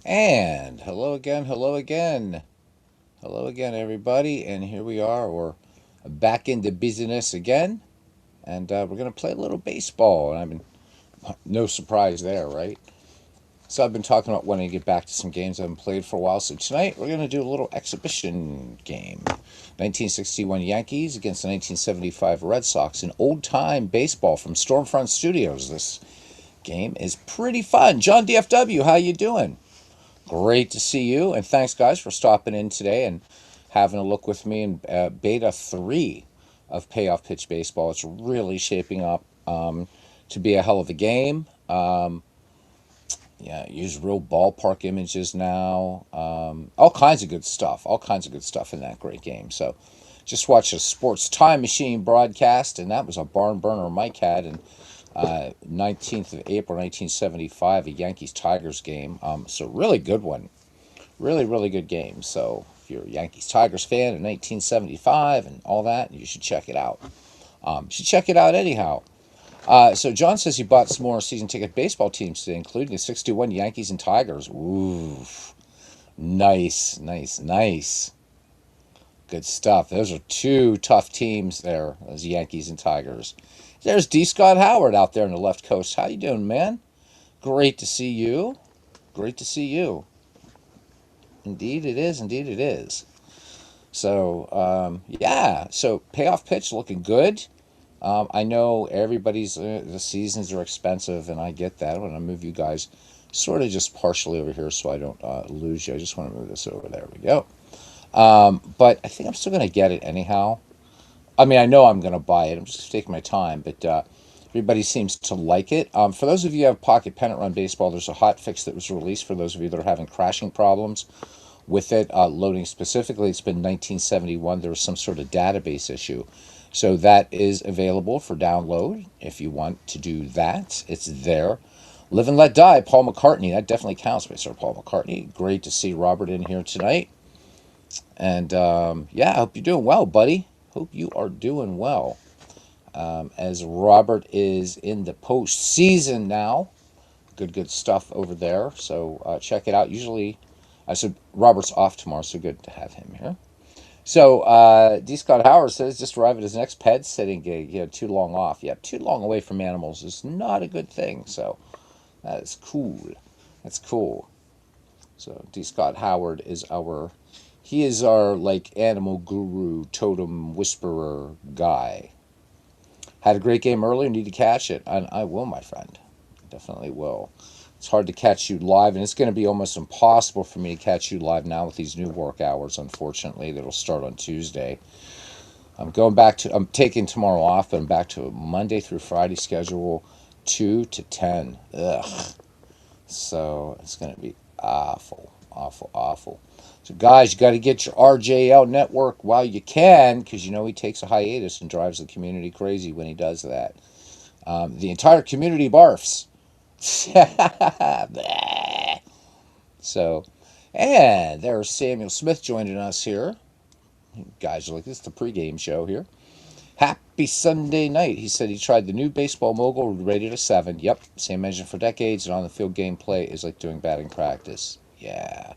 And hello again, everybody. And here we are. We're back into business again, and we're gonna play a little baseball. And I've been no surprise there, right? So I've been talking about wanting to get back to some games I haven't played for a while. So tonight we're gonna do a little exhibition game. 1961 Yankees against the 1975 Red Sox in old-time baseball from Stormfront Studios. This game is pretty fun. John DFW, how you doing? Great to see you, and thanks, guys, for stopping in today and having a look with me in beta 3 of Payoff Pitch Baseball. It's really shaping up to be a hell of a game. Yeah, use real ballpark images now. All kinds of good stuff in that great game. So just watched a Sports Time Machine broadcast, and that was a barn burner Mike had in 19th of April 1975, a Yankees Tigers game. So really good one. Really, really good game. So if you're a Yankees Tigers fan in 1975 and all that, you should check it out. You should check it out anyhow. So John says he bought some more season ticket baseball teams today, including the 61 Yankees and Tigers. Ooh, nice, nice, nice. Good stuff. Those are two tough teams there, those Yankees and Tigers. There's D. Scott Howard out there on the left coast. How you doing, man? Great to see you. Great to see you. Indeed it is. Indeed it is. So yeah, so payoff pitch looking good. I know everybody's the seasons are expensive, and I get that. I'm gonna move you guys sort of just partially over here so I don't lose you. I just want to move this over. There we go. But I think I'm still gonna get it anyhow. I mean, I know I'm gonna buy it. I'm just taking my time, but everybody seems to like it. For those of you who have Pocket Pennant Run Baseball, there's a hot fix that was released for those of you that are having crashing problems with it loading specifically. It's been 1971. There was some sort of database issue. So that is available for download if you want to do that. It's there. Live and Let Die, Paul McCartney. That definitely counts by Sir Paul McCartney. Great to see Robert in here tonight. And yeah, I hope you're doing well, buddy. Hope you are doing well. As Robert is in the postseason now. Good stuff over there. So check it out. Usually, I said Robert's off tomorrow, so good to have him here. So D. Scott Howard says just arrived at his next pet sitting gig. He had too long off. Yeah, too long away from animals is not a good thing. So that is cool. That's cool. So D. Scott Howard is our like animal guru, totem whisperer guy. Had a great game earlier. Need to catch it, and I will, my friend. Definitely will. It's hard to catch you live, and it's going to be almost impossible for me to catch you live now with these new work hours, unfortunately, that'll start on Tuesday. I'm taking tomorrow off, but I'm back to a Monday through Friday schedule, 2 to 10. Ugh. So it's going to be awful, awful, awful. So, guys, you got to get your RJL network while you can, because you know he takes a hiatus and drives the community crazy when he does that. The entire community barfs. So, and there's Samuel Smith joining us here. Guys are like, this is the pregame show here. Happy Sunday night. He said he tried the new baseball mogul rated a 7. Yep, same engine for decades, and on the field gameplay is like doing batting practice. Yeah.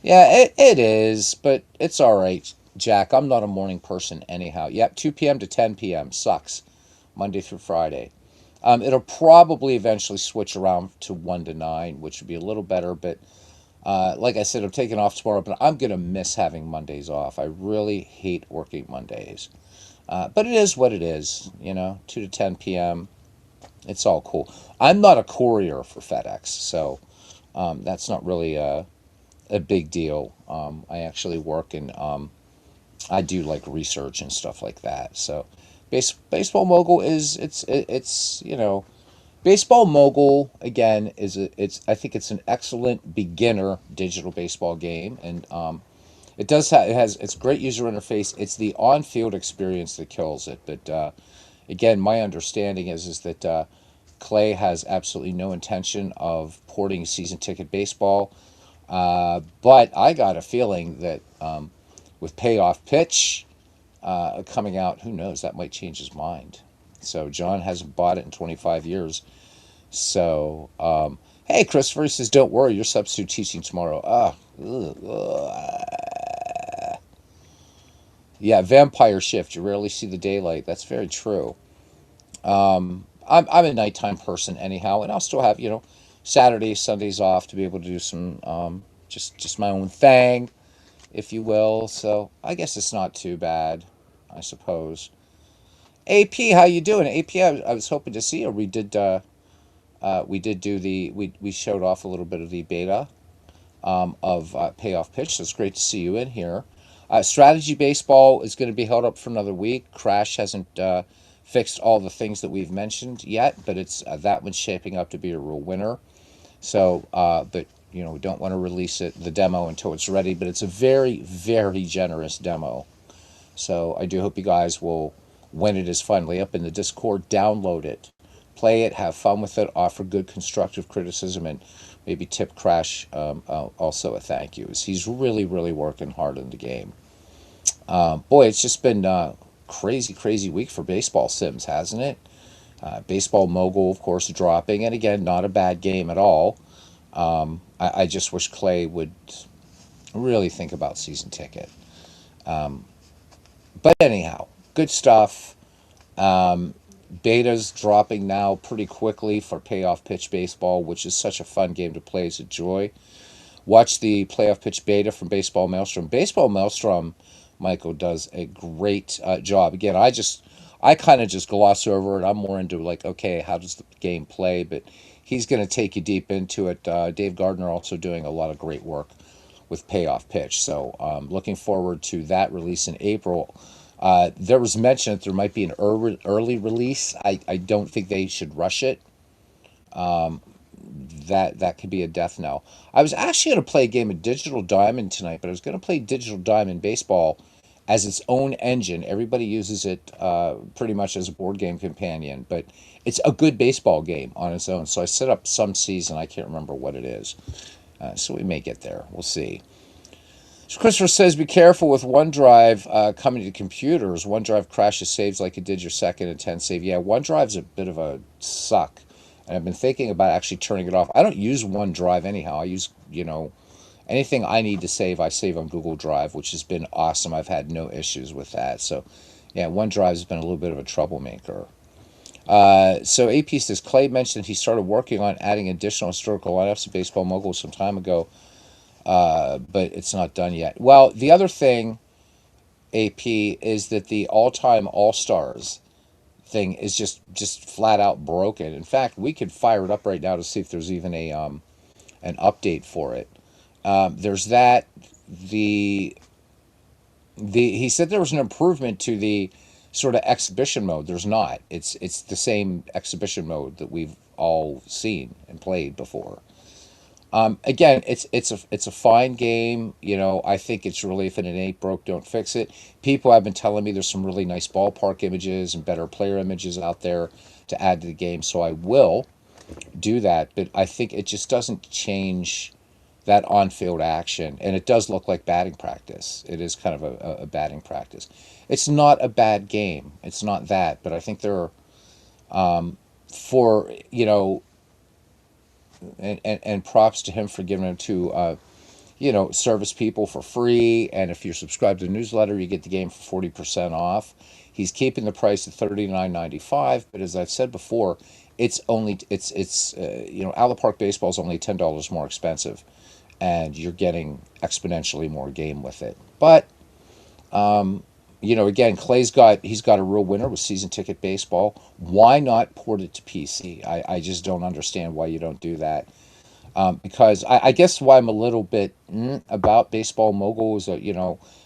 Yeah, it is, but it's all right, Jack. I'm not a morning person anyhow. Yep, 2 p.m. to 10 p.m. Sucks. Monday through Friday. It'll probably eventually switch around to 1 to 9, which would be a little better. But like I said, I'm taking off tomorrow, but I'm going to miss having Mondays off. I really hate working Mondays. But it is what it is, 2 to 10 p.m. It's all cool. I'm not a courier for FedEx, so that's not really a big deal. I actually work in, I do like research and stuff like that. So baseball mogul is, baseball mogul again I think it's an excellent beginner digital baseball game, and it has it's great user interface. It's the on-field experience that kills it. But again, my understanding is that Clay has absolutely no intention of porting season ticket baseball. But I got a feeling that with payoff pitch coming out, who knows, that might change his mind. So John hasn't bought it in 25 years. So Hey, Christopher says, don't worry, you're substitute teaching tomorrow. Yeah, vampire shift. You rarely see the daylight. That's very true. I'm a nighttime person anyhow, and I'll still have, Saturdays, Sundays off to be able to do some, just my own thing, if you will. So I guess it's not too bad, I suppose. AP, how you doing? AP, I was hoping to see you. We did do we showed off a little bit of the beta of Payoff Pitch. So it's great to see you in here. Strategy Baseball is going to be held up for another week. Crash hasn't fixed all the things that we've mentioned yet, but it's that one's shaping up to be a real winner. So, but we don't want to release the demo until it's ready. But it's a very, very generous demo. So I do hope you guys will, when it is finally up in the Discord, download it, play it, have fun with it, offer good constructive criticism, and maybe tip Crash also a thank you. He's really, really working hard in the game. Boy, it's just been crazy, crazy week for baseball sims, hasn't it? Baseball Mogul, of course, dropping, and again, not a bad game at all. I just wish Clay would really think about season ticket. But anyhow, good stuff. Beta's dropping now pretty quickly for Payoff Pitch Baseball, which is such a fun game to play. It's a joy. Watch the Playoff Pitch Beta from Baseball Maelstrom. Baseball Maelstrom, Michael, does a great job. Again, I kind of just gloss over it. I'm more into like, okay, how does the game play? But he's going to take you deep into it. Dave Gardner also doing a lot of great work with Payoff Pitch. So looking forward to that release in April. There was mention that there might be an early release. I don't think they should rush it. That could be a death knell. I was actually going to play a game of Digital Diamond tonight, but I was going to play Digital Diamond Baseball as its own engine. Everybody uses it pretty much as a board game companion, but it's a good baseball game on its own. So I set up some season. I can't remember what it is. So we may get there. We'll see. So Christopher says, be careful with OneDrive coming to computers. OneDrive crashes saves like it did your second and 10 save. Yeah, OneDrive's a bit of a suck. And I've been thinking about actually turning it off. I don't use OneDrive anyhow. I use, anything I need to save, I save on Google Drive, which has been awesome. I've had no issues with that. So, yeah, OneDrive has been a little bit of a troublemaker. So AP says, Clay mentioned he started working on adding additional historical lineups to Baseball Mogul some time ago, but it's not done yet. Well, the other thing, AP, is that the all-time All-Stars thing is just flat out broken. In fact, we could fire it up right now to see if there's even an update for it. There's that. The he said there was an improvement to the sort of exhibition mode. There's not. It's the same exhibition mode that we've all seen and played before. Again, it's a fine game. I think it's really, if it ain't broke, don't fix it. People have been telling me there's some really nice ballpark images and better player images out there to add to the game, so I will do that. But I think it just doesn't change that on-field action, and it does look like batting practice. It is kind of a batting practice. It's not a bad game. It's not that, but I think there are for and props to him for giving it to service people for free. And if you're subscribed to the newsletter, you get the game for 40% off. He's keeping the price at $39.95, but as I've said before, it's Alla Park Baseball is only $10 more expensive, and you're getting exponentially more game with it. But again, he's got a real winner with season ticket baseball. Why not port it to PC? I just don't understand why you don't do that. Because I guess why I'm a little bit about Baseball Mogul is that,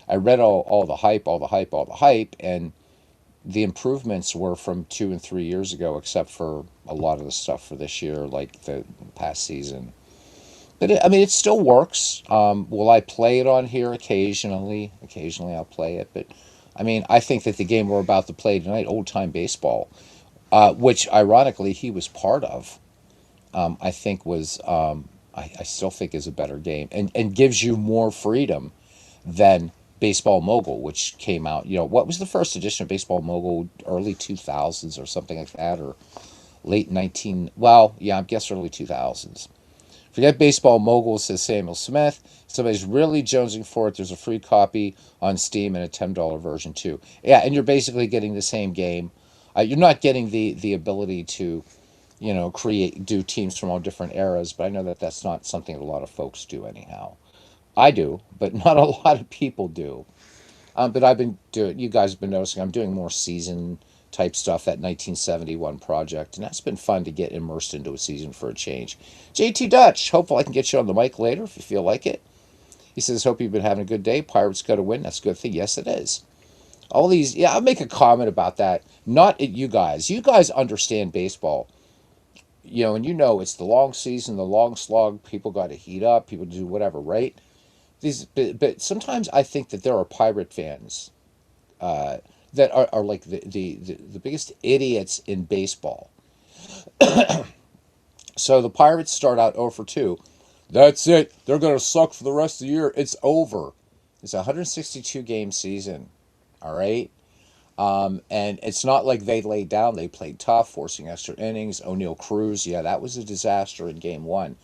I read all the hype, and the improvements were from 2 and 3 years ago, except for a lot of the stuff for this year, like the past season. But it still works. Will I play it on here occasionally? Occasionally I'll play it, but I think that the game we're about to play tonight, Oldtime Baseball, which ironically he was part of, I think I still think is a better game and gives you more freedom than Baseball Mogul, which came out, what was the first edition of Baseball Mogul? Early 2000s or something like that, or late 19, well, yeah, I guess early 2000s. Forget baseball mogul, says Samuel Smith. Somebody's really jonesing for it. There's a free copy on Steam and a $10 version too. Yeah, and you're basically getting the same game. You're not getting the ability to, do teams from all different eras, but I know that that's not something that a lot of folks do anyhow. I do, but not a lot of people do. But I've been doing. You guys have been noticing. I'm doing more season type stuff. That 1971 project, and that's been fun to get immersed into a season for a change. JT Dutch. Hopefully, I can get you on the mic later if you feel like it. He says, "Hope you've been having a good day. Pirates got to win. That's a good thing. Yes, it is." All these. Yeah, I'll make a comment about that. Not at you guys. You guys understand baseball. And it's the long season, the long slog. People got to heat up. People do whatever, right? But sometimes I think that there are pirate fans uh, that are like the biggest idiots in baseball. So the Pirates start out 0 for 2. That's it. They're going to suck for the rest of the year. It's over. It's a 162 game season. All right. And it's not like they laid down. They played tough, forcing extra innings. O'Neill Cruz, yeah, that was a disaster in game one.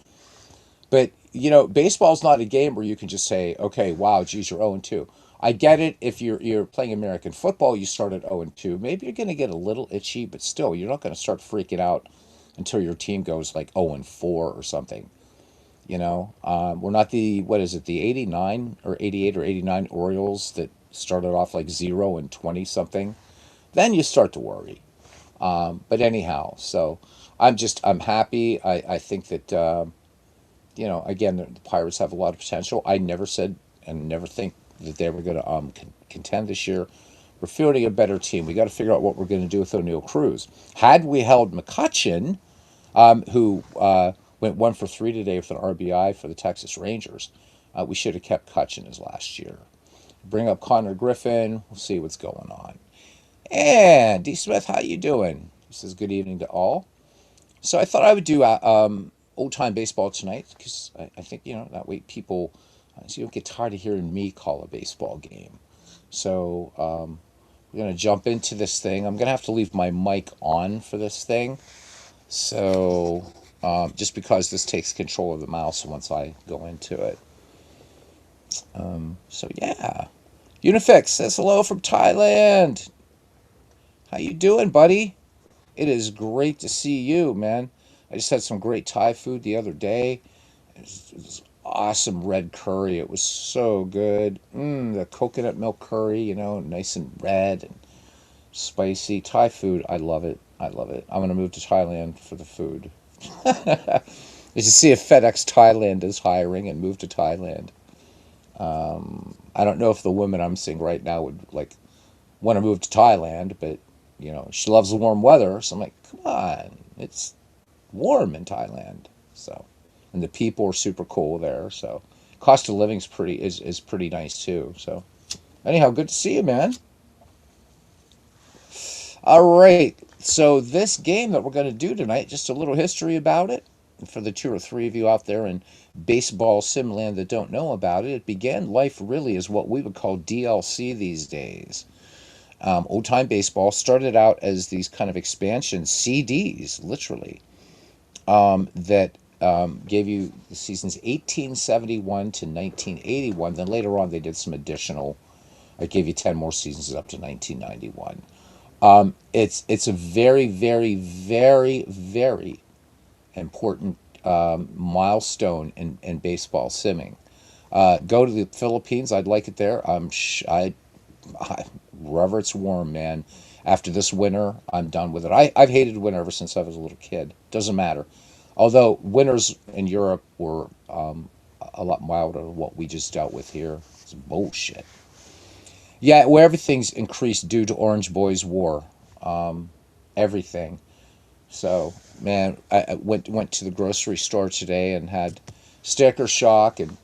But, baseball's not a game where you can just say, okay, wow, geez, you're 0 2. I get it. If you're playing American football, you start at 0 2. Maybe you're going to get a little itchy, but still, you're not going to start freaking out until your team goes like 0 4 or something. We're not what is it, the 89 or 88 or 89 Orioles that started off like 0 and 20 something. Then you start to worry. But anyhow, so I'm happy. I think that, again, the Pirates have a lot of potential. I never said and never think that they were going to contend this year. We're fielding a better team. We got to figure out what we're going to do with O'Neill Cruz. Had we held McCutcheon, who went 1 for 3 today with an RBI for the Texas Rangers, we should have kept Cutchin as last year. Bring up Connor Griffin. We'll see what's going on. And D. Smith, how you doing? He says good evening to all. So I thought I would do old time baseball tonight because I think that way people so you don't get tired of hearing me call a baseball game. So we're gonna jump into this thing. I'm gonna have to leave my mic on for this thing. So just because this takes control of the mouse once I go into it. So yeah, Unifix says hello from Thailand. How you doing, buddy? It is great to see you, man. I just had some great Thai food the other day. It was awesome red curry. It was so good. The coconut milk curry, nice and red and spicy. Thai food, I love it. I love it. I'm going to move to Thailand for the food. You should see if FedEx Thailand is hiring and move to Thailand. I don't know if the woman I'm seeing right now would want to move to Thailand, but she loves the warm weather. So I'm like, come on, it's warm in Thailand. So, and the people are super cool there. So, cost of living is pretty nice too. So, anyhow, good to see you, man. All right. So this game that we're going to do tonight, just a little history about it. For the 2 or 3 of you out there in baseball simland that don't know about it, it began life really as what we would call DLC these days. Old time baseball started out as these kind of expansion CDs, literally, that gave you the seasons 1871 to 1981. Then later on, they did some additional. I gave you 10 more seasons up to 1991. It's a very, very, very, very important milestone in baseball simming. Go to the Philippines. I'd like it there. Wherever it's warm, man. After this winter, I'm done with it. I've hated winter ever since I was a little kid. Doesn't matter. Although winters in Europe were a lot milder than what we just dealt with here. It's bullshit. Yeah, where everything's increased due to Orange Boys War. Everything. So, man, I went to the grocery store today and had sticker shock, and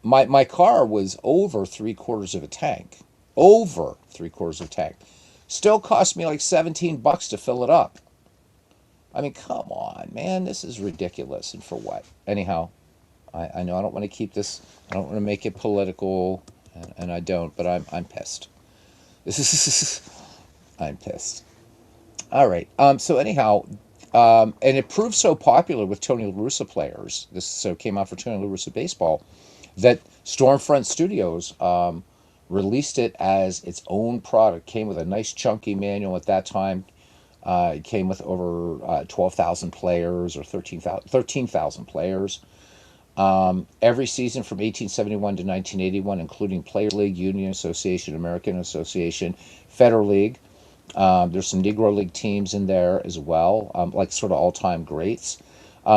my car was over 3/4 of a tank. Over 3/4 of a tank. Still cost me like $17 to fill it up. I mean, come on, man, this is ridiculous. And for what? Anyhow, I know I don't want to keep this. I don't want to make it political, and I don't. But I'm pissed. I'm pissed. All right. So anyhow, And it proved so popular with Tony La Russa players. This so came out for Tony La Russa baseball that Stormfront Studios released it as its own product. Came with a nice chunky manual at that time. It came with over 12,000 players or 13,000 players. Every season from 1871 to 1981, including Players League, Union Association, American Association, Federal League. There's some Negro League teams in there as well, like sort of all-time greats.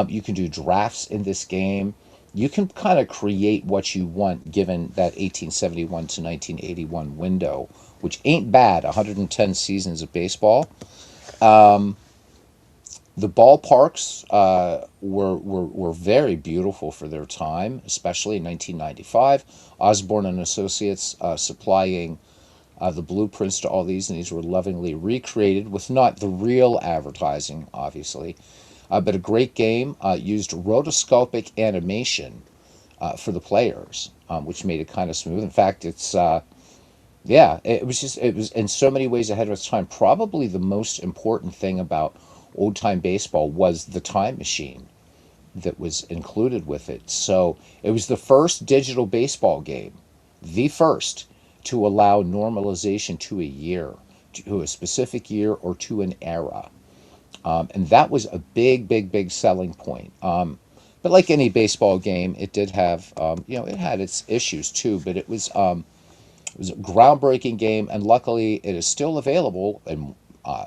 You can do drafts in this game. You can kind of create what you want given that 1871 to 1981 window, which ain't bad, 110 seasons of baseball. The ballparks were very beautiful for their time, especially in 1995. Osborne and Associates supplying the blueprints to all these, and these were lovingly recreated with not the real advertising, obviously, but a great game. Used rotoscopic animation for the players, which made it kind of smooth. In fact, it's yeah, it was in so many ways ahead of its time. Probably the most important thing about old time baseball was the time machine that was included with it. So it was the first digital baseball game, the first to allow normalization to a year, to a specific year or to an era. And that was a big, big, big selling point. But like any baseball game, it did have, it had its issues too, but it was a groundbreaking game, and luckily it is still available and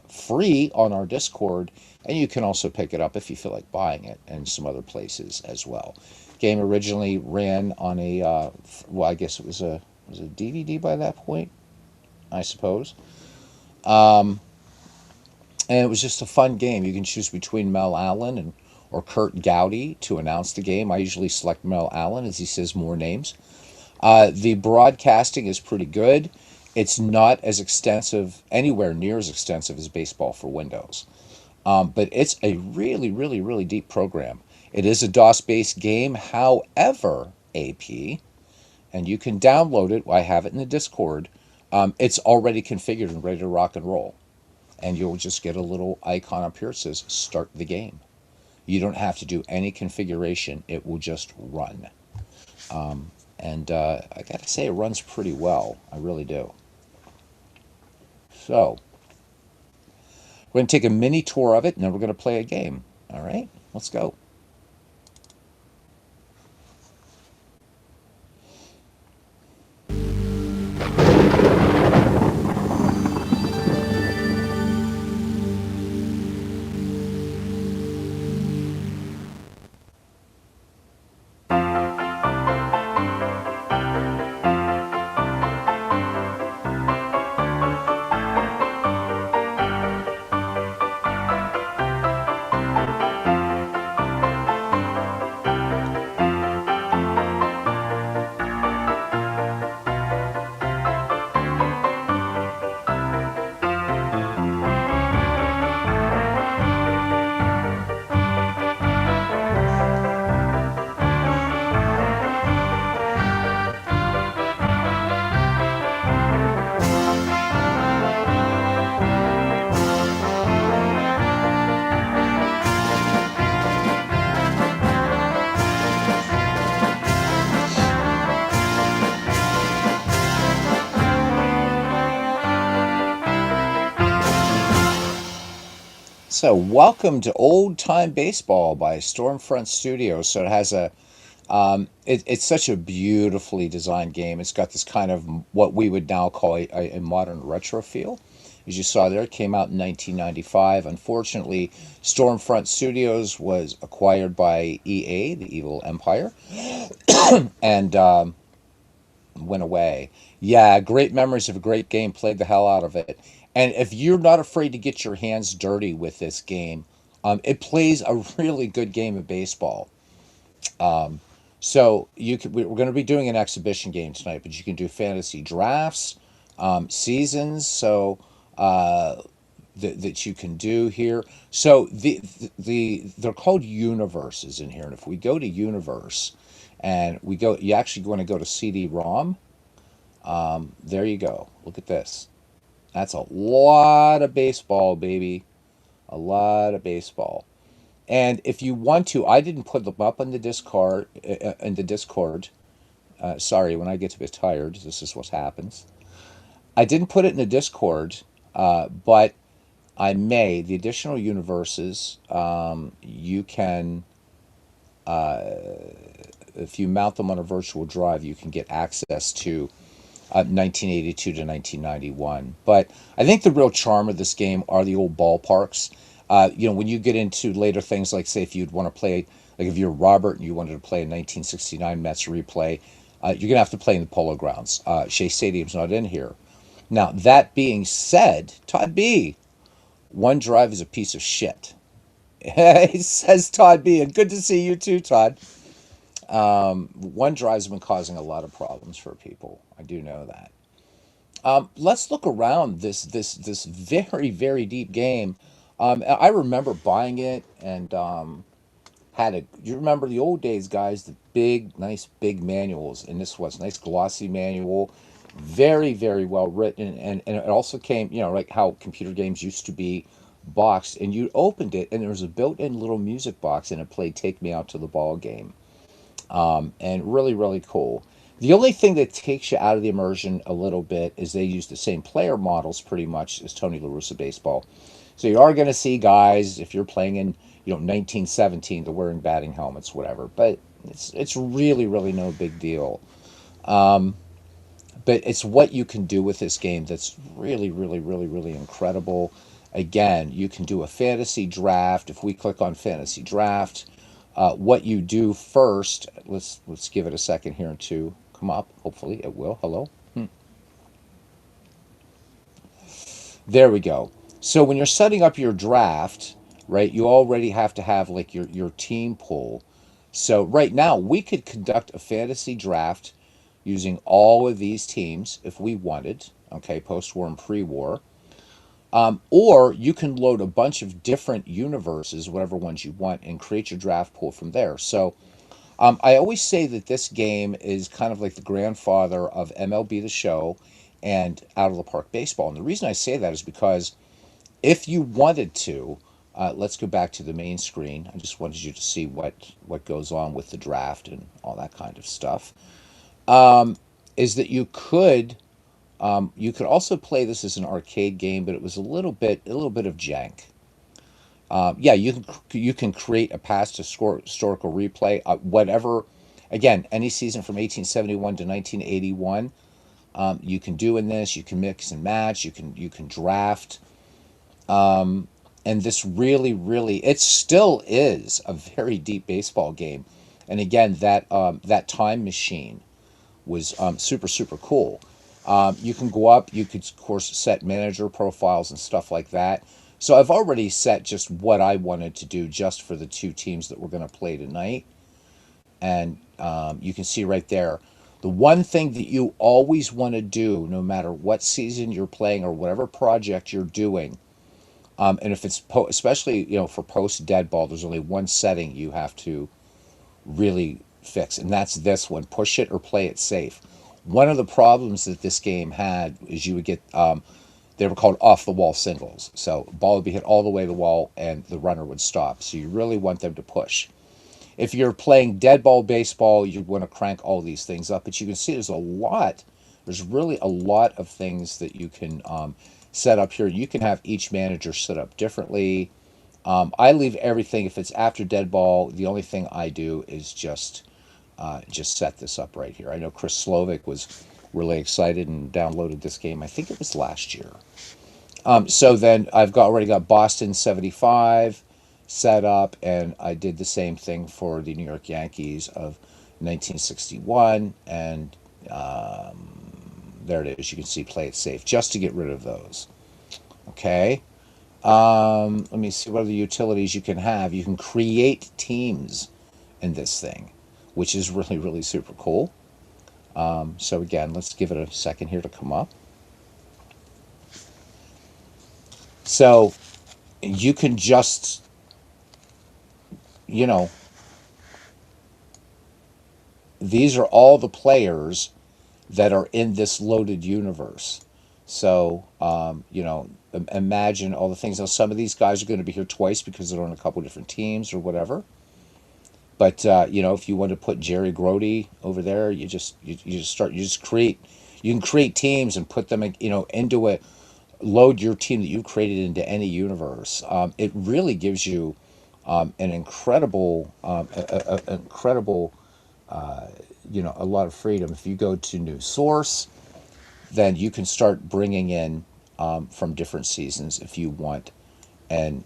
free on our Discord, and you can also pick it up if you feel like buying it in some other places as well. Game originally ran on a well, I guess it was a DVD by that point, I suppose. Um, and it was just a fun game. You can choose between Mel Allen and or Kurt Gowdy to announce the game. I usually select Mel Allen as he says more names. The broadcasting is pretty good. It's not as extensive, anywhere near as extensive as Baseball for Windows. But it's a really, really, really deep program. It is a DOS-based game, however, AP, and you can download it. I have it in the Discord. It's already configured and ready to rock and roll. And you'll just get a little icon up here that says start the game. You don't have to do any configuration. It will just run. And I gotta say, it runs pretty well. I really do. So, we're going to take a mini tour of it, and then we're going to play a game. All right, let's go. So, welcome to Old Time Baseball by Stormfront Studios. So, it has it's such a beautifully designed game. It's got this kind of what we would now call a modern retro feel. As you saw there, it came out in 1995. Unfortunately, Stormfront Studios was acquired by EA, the Evil Empire, and went away. Yeah, great memories of a great game. Played the hell out of it. And if you're not afraid to get your hands dirty with this game, it plays a really good game of baseball. Um, so we're going to be doing an exhibition game tonight, but you can do fantasy drafts, seasons. So that you can do here. So they're called universes in here, and if we go to universe, and we go, you actually want to go to CD-ROM. There you go. Look at this. That's a lot of baseball, baby. A lot of baseball. And if you want to, I didn't put them up on the Discord. In the Discord, sorry, when I get a bit tired, this is what happens. I didn't put it in the Discord, but I may. The additional universes, you can, if you mount them on a virtual drive, you can get access to 1982 to 1991. But I think the real charm of this game are the old ballparks. When you get into later things like, say, if you'd want to play, like if you're Robert and you wanted to play a 1969 Mets replay, you're going to have to play in the Polo Grounds. Shea Stadium's not in here. Now, that being said, Todd B, OneDrive is a piece of shit. He says Todd B, and good to see you too, Todd. OneDrive's been causing a lot of problems for people. I do know that. Let's look around this very very deep game. I remember buying it and had a. You remember the old days, guys? The big, nice, big manuals, and this was a nice glossy manual, very very well written, and it also came, like how computer games used to be boxed, and you opened it, and there was a built-in little music box, and it played "Take Me Out to the Ball Game." And really, really cool. The only thing that takes you out of the immersion a little bit is they use the same player models pretty much as Tony La Russa baseball. So you are going to see guys, if you're playing in 1917, they're wearing batting helmets, whatever. But it's really really no big deal. But it's what you can do with this game that's really really really really incredible. Again, you can do a fantasy draft. If we click on fantasy draft, what you do first, let's give it a second here to come up. Hopefully it will. Hello. There we go. So when you're setting up your draft, right, you already have to have like your team pool. So right now we could conduct a fantasy draft using all of these teams if we wanted. Okay, post-war and pre-war. Or you can load a bunch of different universes, whatever ones you want, and create your draft pool from there. So I always say that this game is kind of like the grandfather of MLB The Show and Out of the Park Baseball. And the reason I say that is because if you wanted to, let's go back to the main screen. I just wanted you to see what goes on with the draft and all that kind of stuff. Is that you could also play this as an arcade game, but it was a little bit of jank. Yeah, you can create a past historical replay, whatever. Again, any season from 1871 to 1981, you can do in this. You can mix and match. You can draft. And this really, really, it still is a very deep baseball game. And again, that time machine was super super cool. You can go up. You could of course set manager profiles and stuff like that. So I've already set just what I wanted to do just for the two teams that we're going to play tonight, and you can see right there. The one thing that you always want to do, no matter what season you're playing or whatever project you're doing, and if it's especially for post dead ball, there's only one setting you have to really fix, and that's this one: push it or play it safe. One of the problems that this game had is you would get they were called off the wall singles. So ball would be hit all the way to the wall and the runner would stop. So you really want them to push. If you're playing dead ball baseball, you want to crank all these things up. But you can see there's really a lot of things that you can set up here. You can have each manager set up differently. I leave everything, if it's after dead ball, the only thing I do is just set this up right here. I know Chris Slovic was really excited and downloaded this game. I think it was last year. So then already got Boston 75 set up, and I did the same thing for the New York Yankees of 1961, and there it is. You can see play it safe just to get rid of those. Okay. Let me see what other utilities you can have. You can create teams in this thing, which is really, really super cool. So again, let's give it a second here to come up. So you can just, you know, these are all the players that are in this loaded universe. So, imagine all the things. Now, some of these guys are going to be here twice because they're on a couple different teams or whatever. But if you want to put Jerry Grody over there, you just create. You can create teams and put them, into it. Load your team that you've created into any universe. It really gives you an incredible, incredible, a lot of freedom. If you go to new source, then you can start bringing in from different seasons if you want, and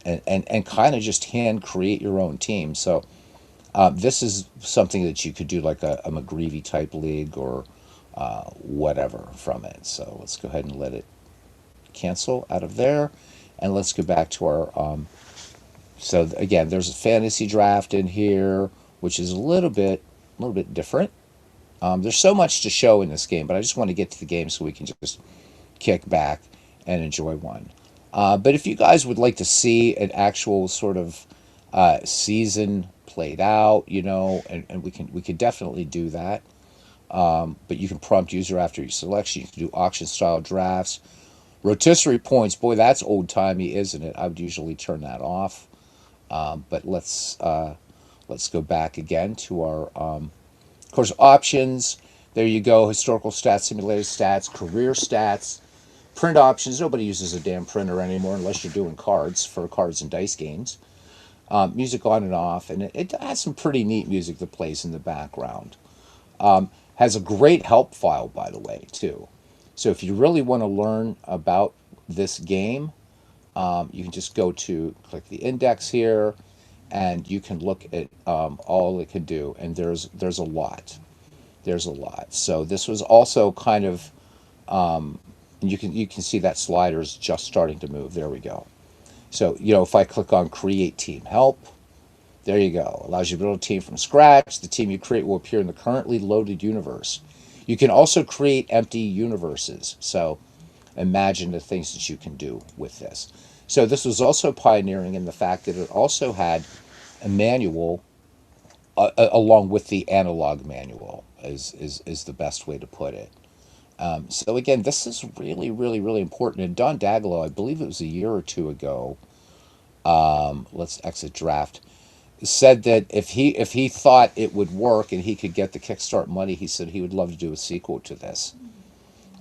kind of just hand create your own team. So this is something that you could do like a McGreevy type league or whatever from it. So let's go ahead and let it cancel out of there, and let's go back to our. So again, there's a fantasy draft in here, which is a little bit different. There's so much to show in this game, but I just want to get to the game so we can just kick back and enjoy one. But if you guys would like to see an actual sort of season played out, and we can definitely do that. But you can prompt user after your selection. You can do auction style drafts, rotisserie points. Boy, that's old timey, isn't it? I would usually turn that off. But let's go back again to our of course options. There you go. Historical stats, simulated stats, career stats, print options. Nobody uses a damn printer anymore unless you're doing cards for cards and dice games. Music on and off, and it has some pretty neat music that plays in the background. Has a great help file, by the way, too. So if you really want to learn about this game, you can just click the index here, and you can look at all it can do. And there's a lot. There's a lot. So this was also kind of you can see that slider is just starting to move. There we go. So if I click on Create Team Help, there you go. Allows you to build a team from scratch. The team you create will appear in the currently loaded universe. You can also create empty universes. So imagine the things that you can do with this. So this was also pioneering in the fact that it also had a manual along with the analog manual is the best way to put it. So again, this is really, really, really important. And Don Daglow, I believe it was a year or two ago. Let's exit draft. Said that if he thought it would work and he could get the Kickstart money, he said he would love to do a sequel to this.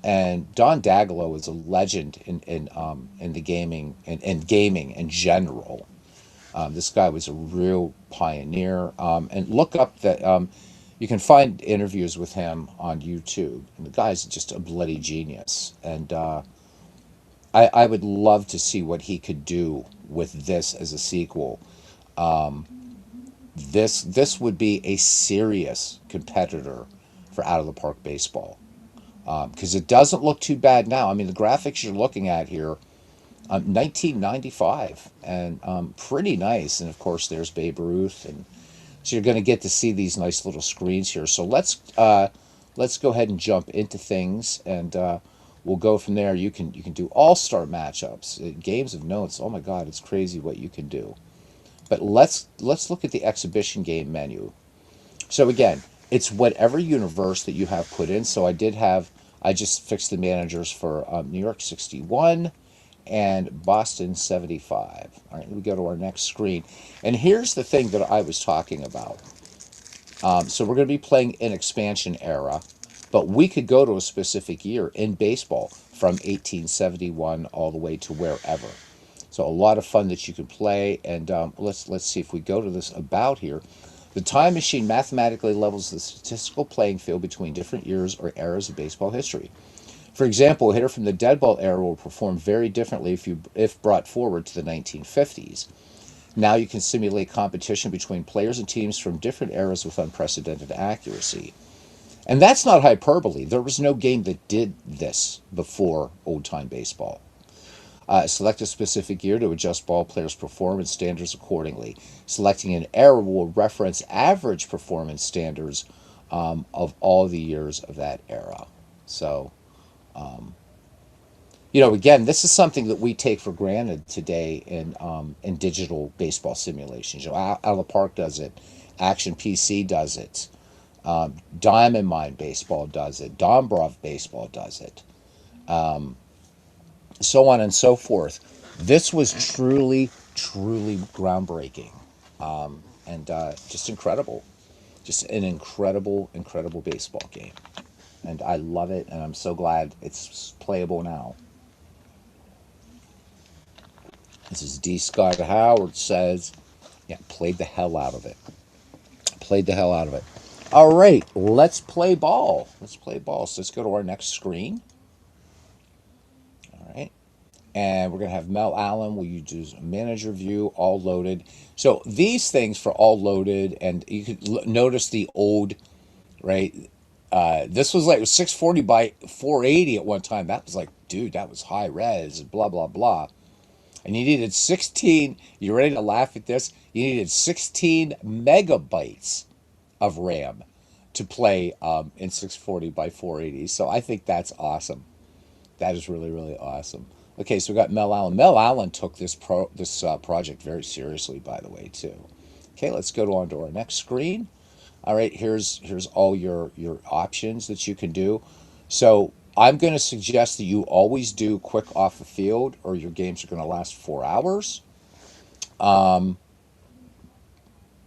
And Don Daglow is a legend in the gaming and gaming in general. This guy was a real pioneer. And look up that you can find interviews with him on YouTube. And the guy's just a bloody genius. And I would love to see what he could do with this as a sequel. This would be a serious competitor for Out of the Park Baseball, because it doesn't look too bad now. I mean, the graphics you're looking at here, 1995, and pretty nice. And of course, there's Babe Ruth, and so you're going to get to see these nice little screens here. So let's go ahead and jump into things, and we'll go from there. You can do all-star matchups, games of notes. Oh my God, it's crazy what you can do. But let's look at the exhibition game menu. So again, it's whatever universe that you have put in. So I just fixed the managers for New York 61 and Boston 75. All right, we go to our next screen. And here's the thing that I was talking about. So we're going to be playing in expansion era, but we could go to a specific year in baseball from 1871 all the way to wherever. So a lot of fun that you can play. And let's see if we go to this about here. The time machine mathematically levels the statistical playing field between different years or eras of baseball history. For example, a hitter from the dead ball era will perform very differently if brought forward to the 1950s. Now you can simulate competition between players and teams from different eras with unprecedented accuracy. And that's not hyperbole. There was no game that did this before old-time baseball. Select a specific year to adjust ball players' performance standards accordingly. Selecting an era will reference average performance standards of all the years of that era. So, again, this is something that we take for granted today in digital baseball simulations. Out of the Park does it, Action PC does it, Diamond Mine Baseball does it, Dombrov Baseball does it. so on and so forth. This was truly, truly groundbreaking, and just incredible. Just an incredible, incredible baseball game. And I love it, and I'm so glad it's playable now. This is D. Scott Howard says, yeah, played the hell out of it. Played the hell out of it. All right, let's play ball. Let's play ball. So let's go to our next screen. All right. And we're going to have Mel Allen. Will you do manager view, all loaded? So these things for all loaded, and you could notice the old, right? This was like 640 by 480 at one time. That was like, dude, that was high res, blah, blah, blah. And you needed 16, you ready to laugh at this? You needed 16 megabytes of RAM to play in 640 by 480. So I think that's awesome. That is really, really awesome. Okay, so we got Mel Allen. Mel Allen took this project very seriously, by the way, too. Okay, let's go on to our next screen. All right, here's all your options that you can do. So I'm going to suggest that you always do quick off the field, or your games are going to last 4 hours.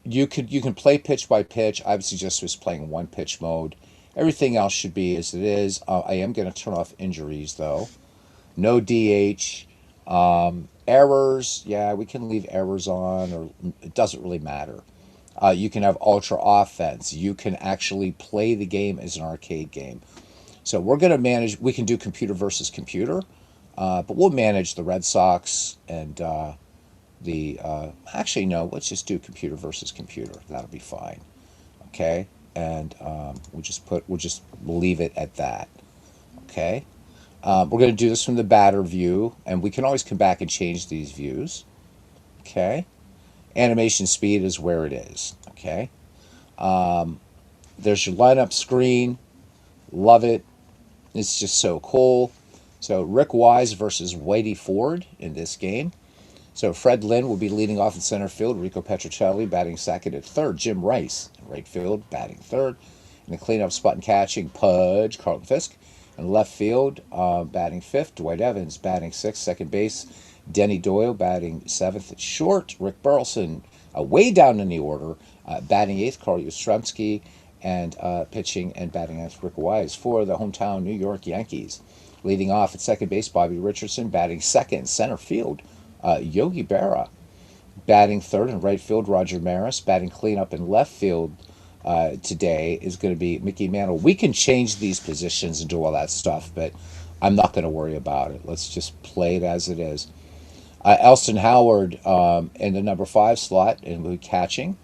You can play pitch by pitch. I would suggest just playing one pitch mode. Everything else should be as it is. I am going to turn off injuries though. No DH. Errors. Yeah, we can leave errors on, or it doesn't really matter. You can have ultra offense. You can actually play the game as an arcade game. So we're going to manage. We can do computer versus computer, but we'll manage the Red Sox and actually no, let's just do computer versus computer. That'll be fine. Okay, and we'll just leave it at that. Okay, we're going to do this from the batter view, and we can always come back and change these views. Okay, animation speed is where it is. Okay, there's your lineup screen. Love it. It's just so cool. So Rick Wise versus Whitey Ford in this game. So Fred Lynn will be leading off in center field. Rico Petrocelli batting second at third. Jim Rice in right field batting third. In the cleanup spot and catching, Pudge, Carlton Fisk. In left field, batting fifth. Dwight Evans batting sixth. Second base, Denny Doyle batting seventh at short. Rick Burleson way down in the order, batting eighth. Carl Yastrzemski. And pitching and batting as Rick Wise for the hometown New York Yankees. Leading off at second base, Bobby Richardson. Batting second, center field, Yogi Berra. Batting third in right field, Roger Maris. Batting cleanup in left field today is going to be Mickey Mantle. We can change these positions and do all that stuff, but I'm not going to worry about it. Let's just play it as it is. Elston Howard in the number 5 slot and we'll be catching.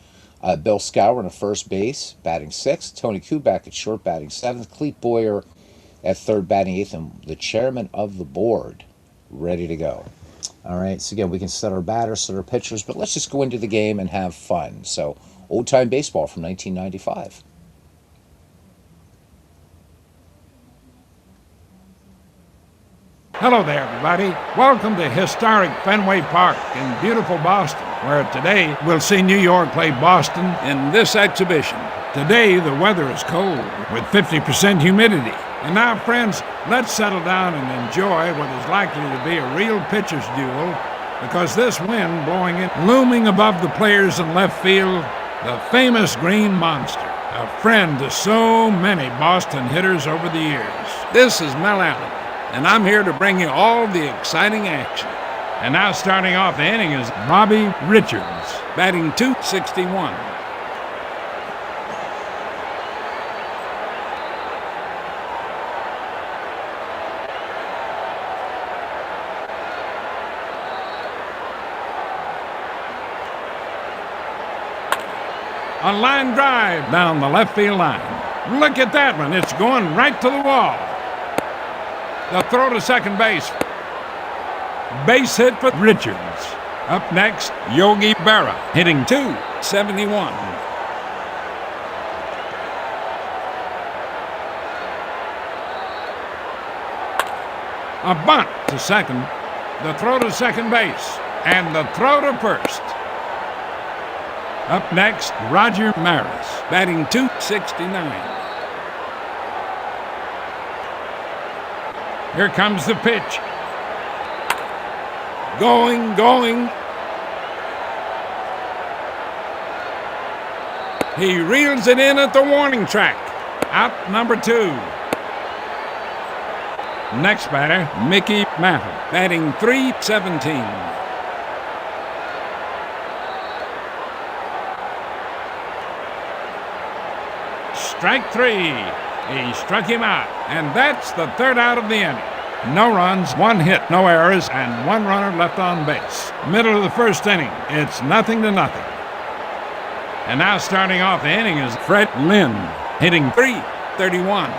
Bill Scour in first base, batting sixth. Tony Kubek at short, batting seventh. Clete Boyer at third, batting eighth. And the chairman of the board, ready to go. All right, so again, we can set our batters, set our pitchers, but let's just go into the game and have fun. So, old-time baseball from 1995. Hello there, everybody. Welcome to historic Fenway Park in beautiful Boston, where today we'll see New York play Boston in this exhibition. Today, the weather is cold with 50% humidity. And now, friends, let's settle down and enjoy what is likely to be a real pitcher's duel, because this wind blowing in, looming above the players in left field, the famous Green Monster, a friend to so many Boston hitters over the years. This is Mel Allen, and I'm here to bring you all the exciting action. And now starting off the inning is Bobby Richards, batting .261. A line drive down the left field line. Look at that one. It's going right to the wall. The throw to second base. Base hit for Richards. Up next, Yogi Berra, hitting .271. A bunt to second. The throw to second base. And the throw to first. Up next, Roger Maris, batting .269. Here comes the pitch. Going. He reels it in at the warning track. Out number 2. Next batter, Mickey Mantle, batting .317. Strike 3. He struck him out, and that's the 3rd out of the inning. No runs, 1 hit, no errors, and 1 runner left on base. Middle of the 1st inning, it's 0-0. And now starting off the inning is Fred Lynn, hitting .331.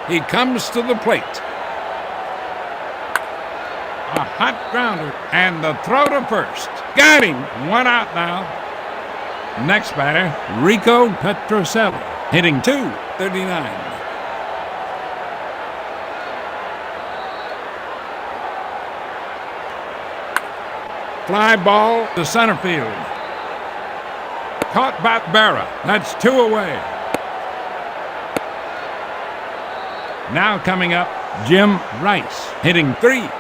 He comes to the plate. A hot grounder, and the throw to first. Got him. 1 out now. Next batter, Rico Petroselli, hitting .239. Fly ball to center field. Caught by Berra. That's 2 away. Now coming up, Jim Rice, hitting .309.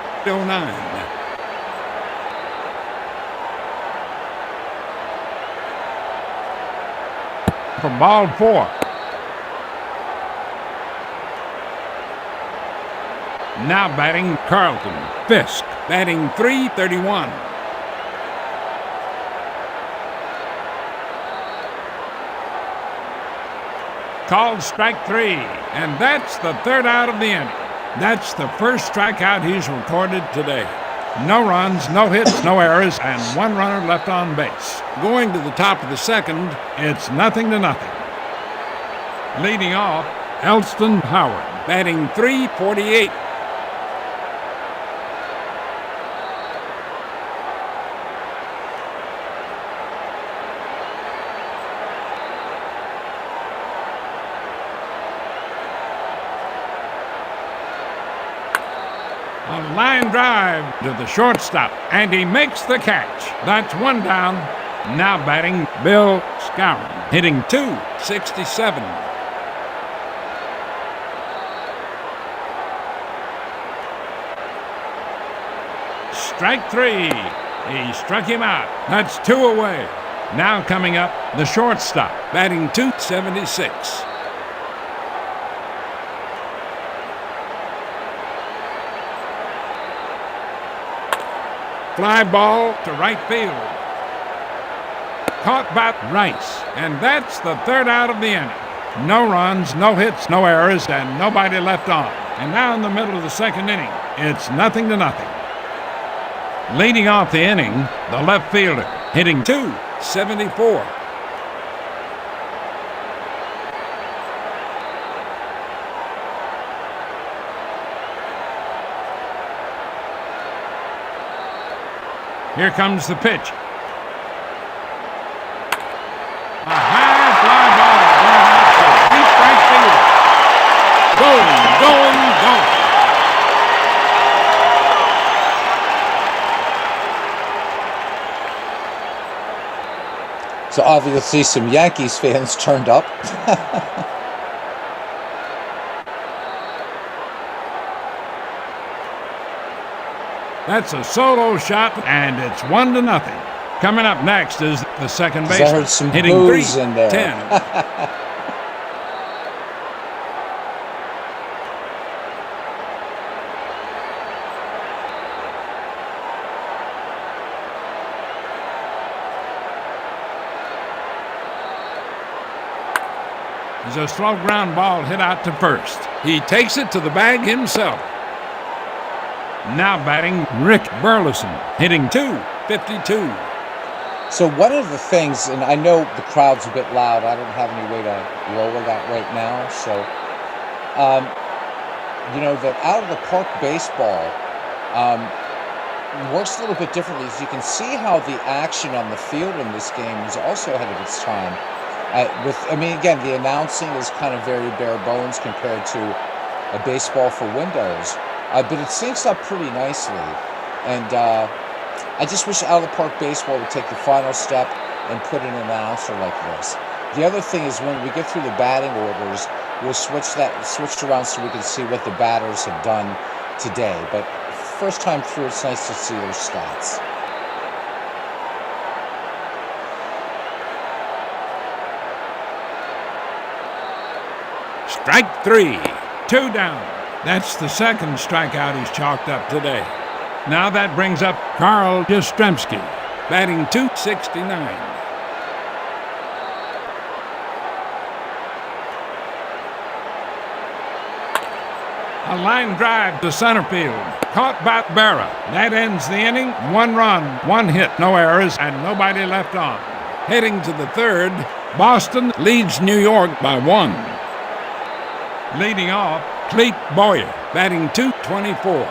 For ball 4. Now batting Carlton Fisk, batting .331. Called strike 3, and that's the 3rd out of the inning. That's the first strikeout he's recorded today. No runs, no hits, no errors, and 1 runner left on base. Going to the top of the 2nd, it's 0-0. Leading off, Elston Howard, batting .348. A line drive to the shortstop, and he makes the catch. That's 1 down. Now batting Bill Skowron, hitting .267. Strike 3. He struck him out. That's 2 away. Now coming up, the shortstop, batting .276. Fly ball to right field. Caught by Rice, and that's the 3rd out of the inning. No runs, no hits, no errors, and nobody left on. And now in the middle of the 2nd inning, it's 0-0. Leading off the inning, the left fielder, hitting .274. Here comes the pitch. A high fly ball going out to deep right field. Going. So obviously some Yankees fans turned up. That's a solo shot, and it's 1-0. Coming up next is the second baseman. I heard some hitting boos in there. .310. There's a slow ground ball hit out to first. He takes it to the bag himself. Now batting Rick Burleson, hitting .252. So one of the things, and I know the crowd's a bit loud, I don't have any way to lower that right now, so, that out of the park baseball works a little bit differently. As you can see how the action on the field in this game is also ahead of its time. Again, the announcing is kind of very bare bones compared to a baseball for windows, but it syncs up pretty nicely. And I just wish out of the park baseball would take the final step and put in an announcer like this. The other thing is when we get through the batting orders, we'll switch around so we can see what the batters have done today. But first time through, it's nice to see their stats. Strike 3, 2 down. That's the second strikeout he's chalked up today. Now that brings up Carl Yastrzemski, batting .269. A line drive to center field, caught by Berra. That ends the inning. 1 run, 1 hit, no errors, and nobody left on. Heading to the third, Boston leads New York by 1. Leading off, Clete Boyer, batting .224.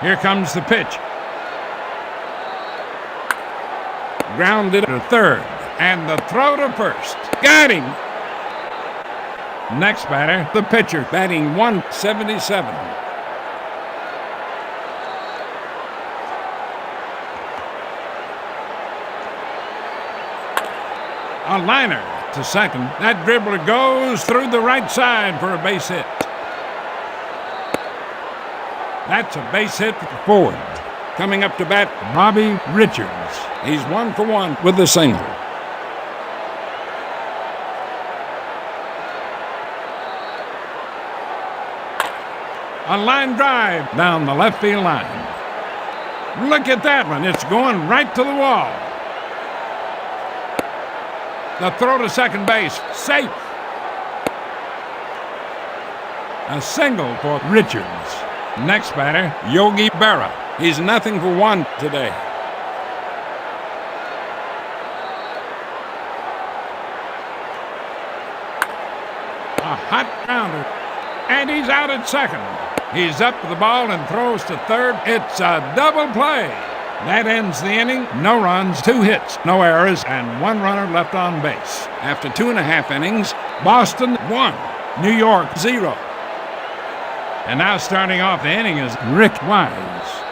Here comes the pitch. Grounded to third, and the throw to first. Got him! Next batter, the pitcher, batting .177. A liner to second. That dribbler goes through the right side for a base hit. That's a base hit for forward. Coming up to bat, Bobby Richards. He's 1 for 1 with a single. A line drive down the left field line. Look at that one. It's going right to the wall. The throw to second base, safe. A single for Richards. Next batter, Yogi Berra. He's nothing for 1 today. A hot grounder, and he's out at second. He's up to the ball and throws to third. It's a double play. That ends the inning. No runs, 2 hits, no errors, and 1 runner left on base. After 2.5 innings, Boston 1, New York 0. And now starting off the inning is Rick Wise.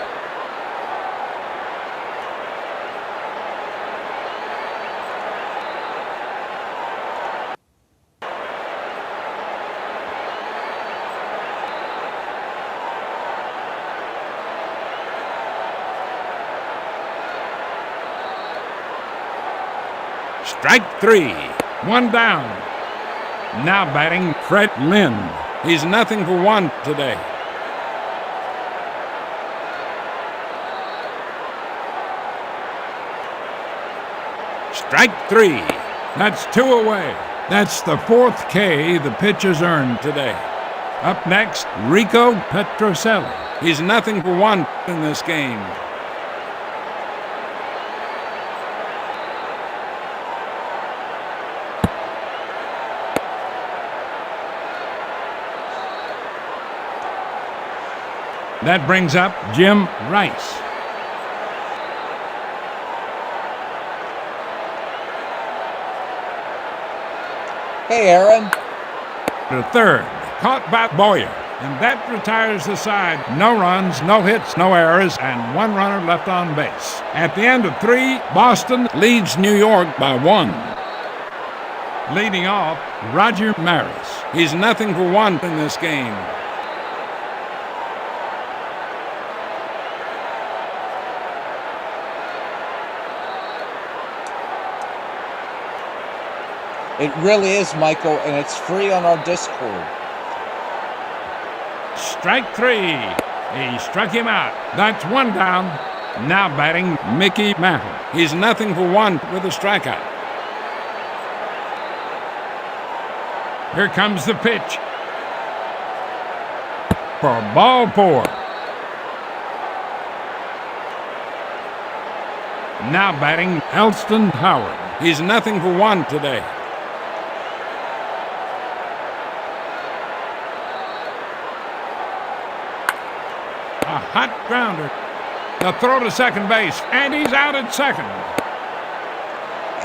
Strike 3, 1 down. Now batting Fred Lynn. He's nothing for 1 today. Strike 3. That's 2 away. That's the 4th K the pitch has earned today. Up next, Rico Petrocelli. He's nothing for 1 in this game. That brings up Jim Rice. Hey, Aaron. To third, caught by Boyer, and that retires the side. No runs, no hits, no errors, and 1 runner left on base. At the end of 3, Boston leads New York by 1. Leading off, Roger Maris. He's nothing for 1 in this game. It really is, Michael, and it's free on our Discord. Strike 3. He struck him out. That's 1 down. Now batting Mickey Mantle. He's nothing for 1 with a strikeout. Here comes the pitch. For ball 4. Now batting Elston Howard. He's nothing for 1 today. A hot grounder. The throw to second base, and he's out at second.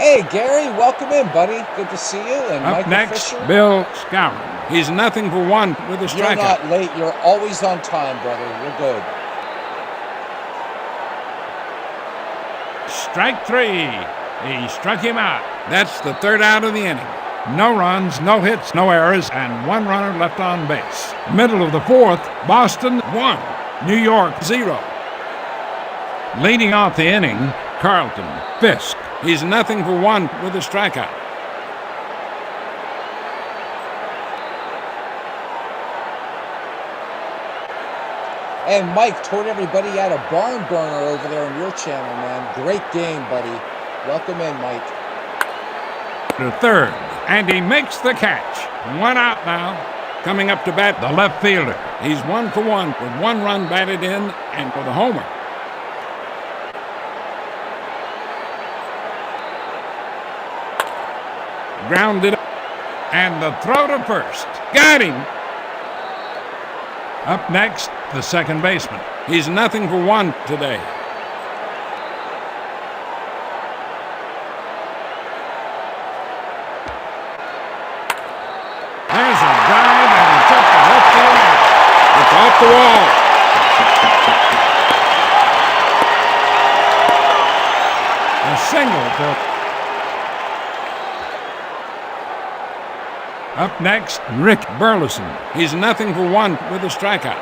Hey, Gary, welcome in, buddy. Good to see you. And Up Michael next, Fisher. Bill Skowron. He's nothing for one with a You're strikeout. not late. You're always on time, brother. You're good. Strike three. He struck him out. That's the third out of the inning. No runs, no hits, no errors, and one runner left on base. Middle of the fourth, Boston 1, New York 0. Leading off the inning, Carlton Fisk. He's nothing for one with a strikeout. And Mike, told everybody you had a barn burner over there on your channel, man. Great game, buddy. Welcome in, Mike. To third, and he makes the catch. One out now. Coming up to bat, the left fielder. He's 1 for 1 with 1 run batted in and for the homer. Grounded and the throw to first. Got him. Up next, the second baseman. He's nothing for one today. There's a drive and it's up the left field. It's off the wall. A single for... Up next, Rick Burleson. He's nothing for one with a strikeout.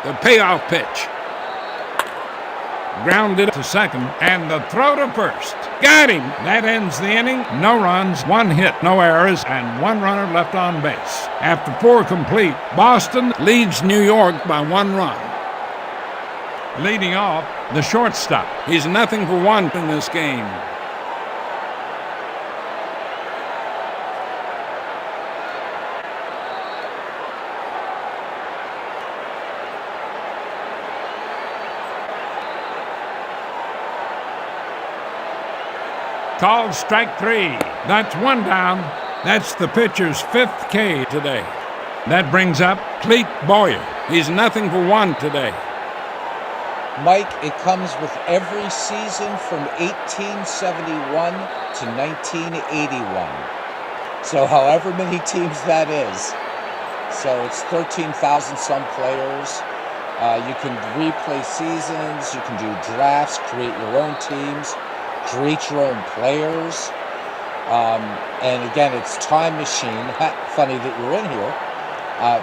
The payoff pitch. Grounded to second, and the throw to first. Got him! That ends the inning. No runs, 1 hit, no errors, and 1 runner left on base. After 4 complete, Boston leads New York by 1 run. Leading off, the shortstop. He's nothing for one in this game. Called strike 3. That's 1 down. That's the pitcher's 5th K today. That brings up Clete Boyer. He's nothing for one today. Mike, it comes with every season from 1871 to 1981. So however many teams that is. So it's 13,000 some players. You can replay seasons. You can do drafts, create your own teams. Create your own players. And again, it's Time Machine. Funny that you're in here.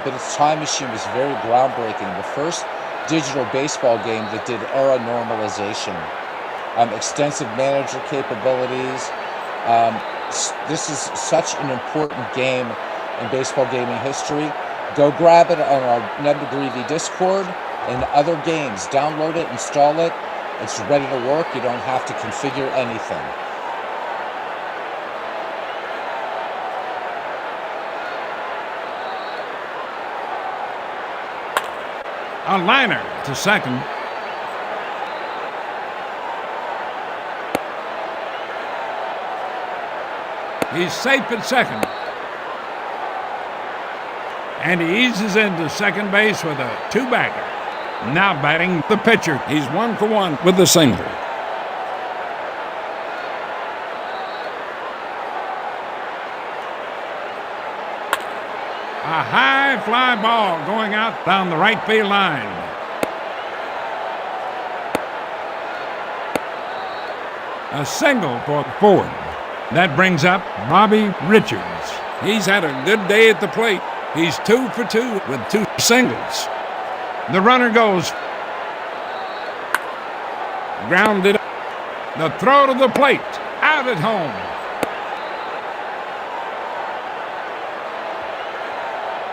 But it's Time Machine was very groundbreaking. The first digital baseball game that did era normalization. Extensive manager capabilities. This is such an important game in baseball gaming history. Go grab it on our NebMcGreevy Discord and other games. Download it, install it. It's ready to work. You don't have to configure anything. A liner to second. He's safe at second. And he eases into second base with a 2-bagger. Now batting the pitcher. He's 1 for 1 with a single. A high fly ball going out down the right field line. A single for Ford. That brings up Bobby Richards. He's had a good day at the plate. He's 2 for 2 with 2 singles. The runner goes. Grounded. The throw to the plate. Out at home.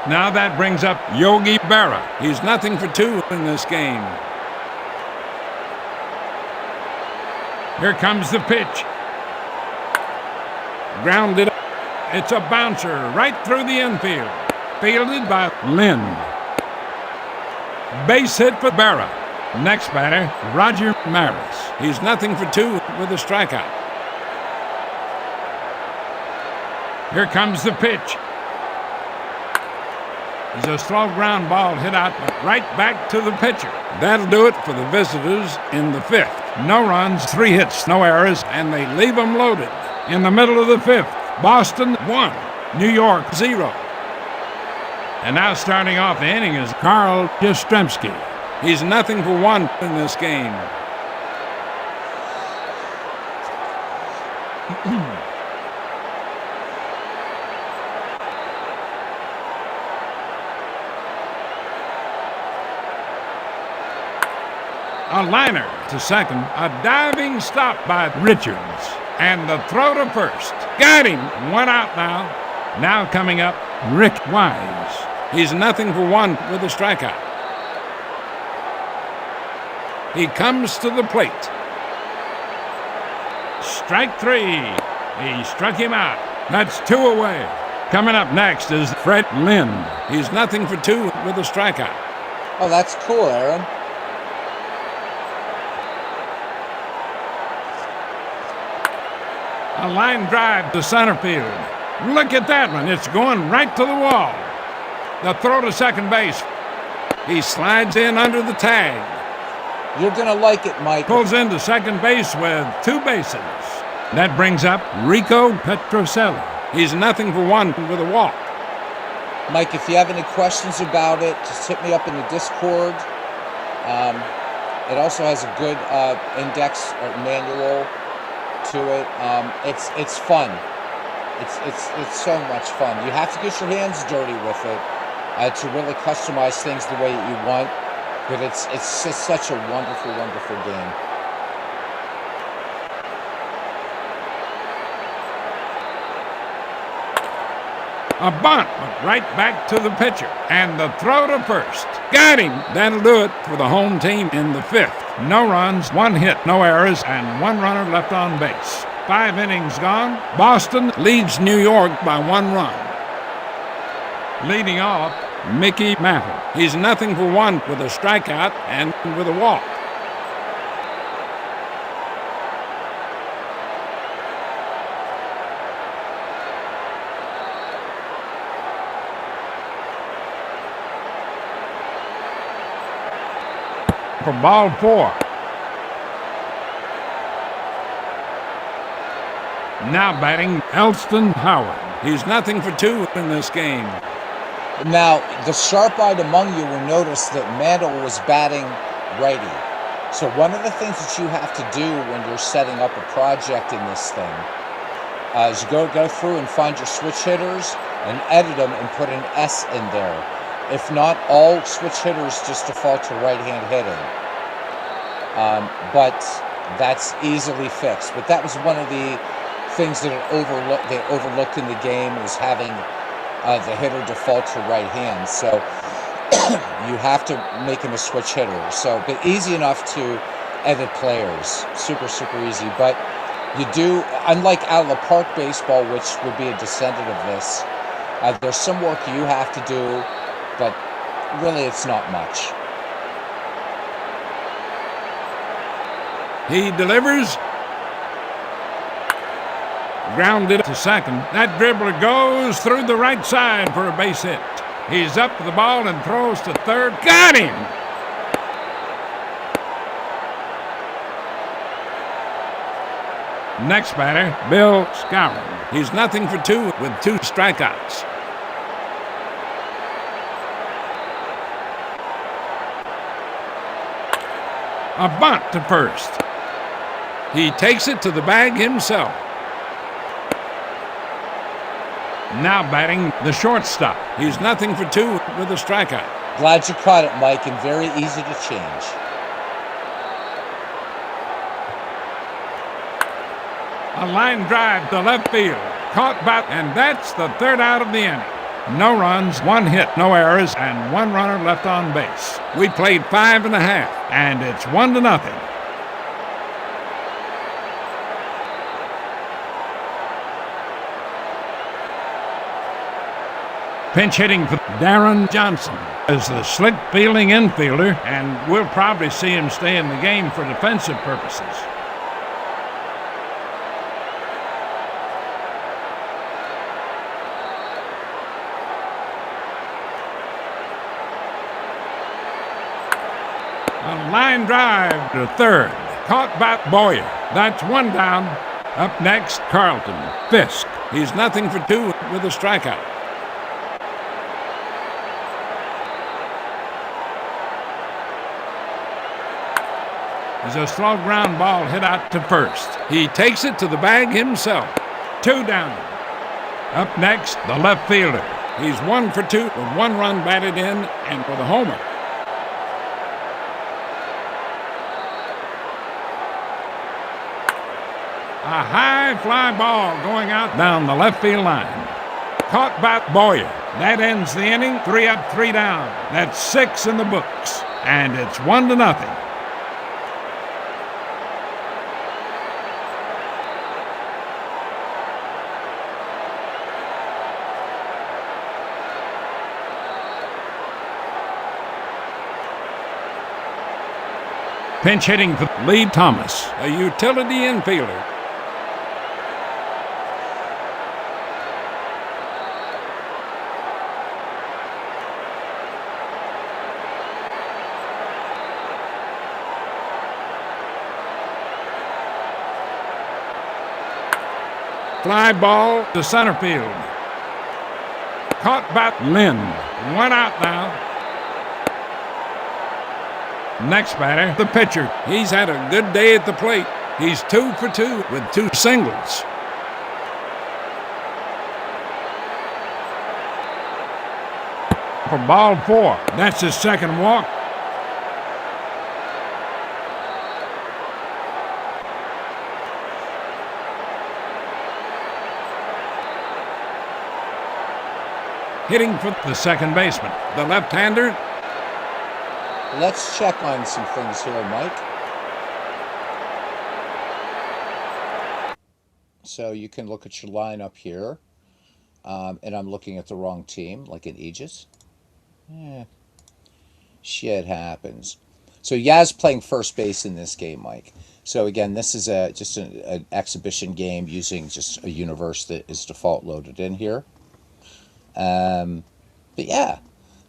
Now that brings up Yogi Berra. He's nothing for 2 in this game. Here comes the pitch. Grounded. It's a bouncer right through the infield. Fielded by Lynn. Base hit for Berra. Next batter, Roger Maris. He's nothing for 2 with a strikeout. Here comes the pitch. It's a slow ground ball hit out, but right back to the pitcher. That'll do it for the visitors in the fifth. No runs, 3 hits, no errors, and they leave them loaded. In the middle of the fifth, Boston 1, New York 0. And now starting off the inning is Carl Yastrzemski. He's nothing for 1 in this game. A liner to second, a diving stop by Richards, and the throw to first. Got him, 1 out now. Now coming up, Rick Wise. He's nothing for 1 with a strikeout. He comes to the plate. Strike 3. He struck him out. That's 2 away. Coming up next is Fred Lynn. He's nothing for 2 with a strikeout. Oh, that's cool, Aaron. A line drive to center field. Look at that one. It's going right to the wall. The throw to second base. He slides in under the tag. You're going to like it, Mike. Pulls into second base with 2 bases. That brings up Rico Petrocelli. He's nothing for 1 with a walk. Mike, if you have any questions about it, just hit me up in the Discord. It also has a good index or manual to it. It's fun. It's so much fun. You have to get your hands dirty with it to really customize things the way you want. But it's just such a wonderful, wonderful game. A bunt, but right back to the pitcher. And the throw to first. Got him. That'll do it for the home team in the fifth. No runs, 1 hit, no errors, and 1 runner left on base. 5 innings gone. Boston leads New York by 1 run. Leading off, Mickey Mantle. He's nothing for 1 with a strikeout and with a walk. For ball 4. Now batting, Elston Howard. He's nothing for 2 in this game. Now, the sharp-eyed among you will notice that Mantle was batting righty. So one of the things that you have to do when you're setting up a project in this thing is go through and find your switch hitters and edit them and put an S in there. If not, all switch hitters just default to right-hand hitting. But that's easily fixed. But that was one of the things that they overlooked in the game, was having the hitter default to right hand. So you have to make him a switch hitter. So, but easy enough to edit players. Super, super easy. But you do, unlike out of the park baseball, which would be a descendant of this, there's some work you have to do, but really it's not much. He delivers. Grounded to second. That dribbler goes through the right side for a base hit. He's up to the ball and throws to third. Got him! Next batter, Bill Skowron. He's nothing for 2 with 2 strikeouts. A bunt to first. He takes it to the bag himself. Now batting, the shortstop. He's nothing for 2 with a strikeout. Glad you caught it, Mike, and very easy to change. A line drive to left field. Caught by, and that's the 3rd out of the inning. No runs, 1 hit, no errors, and 1 runner left on base. We played 5 1/2, and it's 1-0. Pinch hitting for Darren Johnson as the slick-fielding infielder, and we'll probably see him stay in the game for defensive purposes. A line drive to third. Caught by Boyer. That's one down. Up next, Carlton. Fisk. He's nothing for two with a strikeout. There's a slow ground ball hit out to first. He takes it to the bag himself. Two down. Up next, the left fielder. He's 1 for 2 with 1 run batted in and for the homer. A high fly ball going out down the left field line. Caught by Boyer. That ends the inning. 3 up, 3 down. That's 6 in the books. And it's 1-0. Pinch hitting for Lee Thomas, a utility infielder. Fly ball to center field. Caught by Lynn. 1 out now. Next batter, the pitcher. He's had a good day at the plate. He's 2 for 2 with 2 singles. For ball 4. That's his second walk. Hitting for the second baseman, the left-hander. Let's check on some things here, Mike. So you can look at your lineup here. And I'm looking at the wrong team, like in Aegis. Shit happens. So Yaz playing first base in this game, Mike. So again, this is just an exhibition game using just a universe that is default loaded in here. But yeah.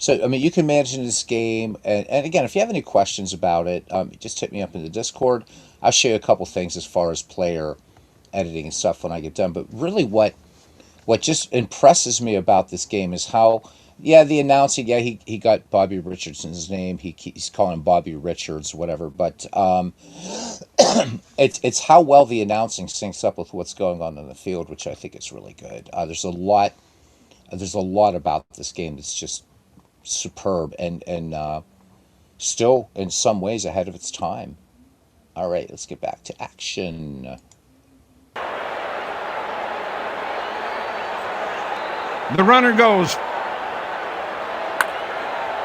So, I mean, you can manage in this game. And again, if you have any questions about it, just hit me up in the Discord. I'll show you a couple things as far as player editing and stuff when I get done. But really what just impresses me about this game is how, yeah, the announcing, yeah, he got Bobby Richardson's name. He's calling him Bobby Richards, whatever. But it's how well the announcing syncs up with what's going on in the field, which I think is really good. There's a lot about this game that's just superb and still in some ways ahead of its time. All right, let's get back to action. The runner goes.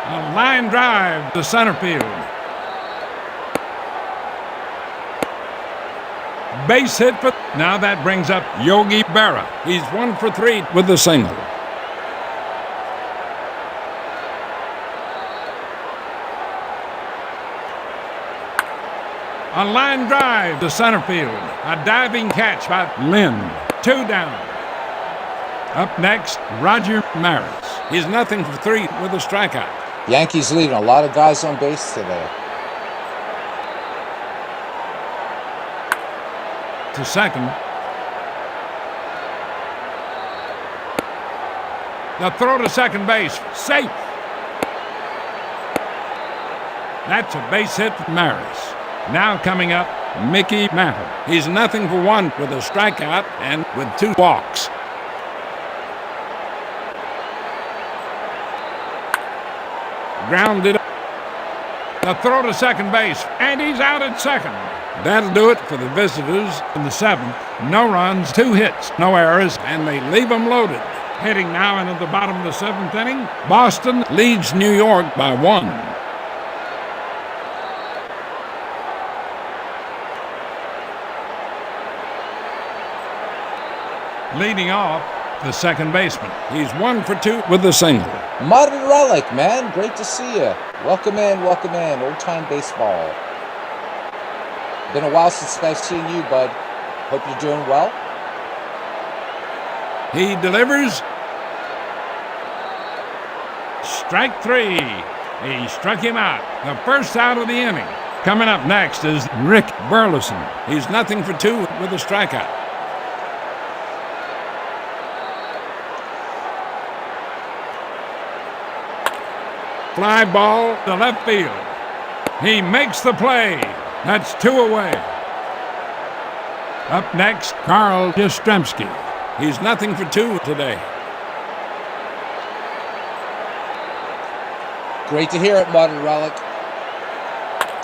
A line drive to center field. Base hit for. Now that brings up Yogi Berra. He's 1 for 3 with the single. A line drive to center field. A diving catch by Lynn. 2 down. Up next, Roger Maris. He's nothing for 3 with a strikeout. Yankees leaving a lot of guys on base today. To second. The throw to second base. Safe. That's a base hit for Maris. Now coming up, Mickey Mantle. He's nothing for 1 with a strikeout and with 2 walks. Grounded. The throw to second base, and he's out at second. That'll do it for the visitors in the 7th. No runs, 2 hits, no errors, and they leave them loaded. Heading now into the bottom of the 7th inning, Boston leads New York by 1. Leading off, the second baseman. He's 1 for 2 with a single. Modern Relic, man. Great to see you. Welcome in. Old-time baseball. Been a while since I've seen you, bud. Hope you're doing well. He delivers. Strike 3. He struck him out. The first out of the inning. Coming up next is Rick Burleson. He's nothing for two with a strikeout. Fly ball to left field. He makes the play. That's two away. Up next, Carl Yastrzemski. He's nothing for two today. Great to hear it, Modern Relic.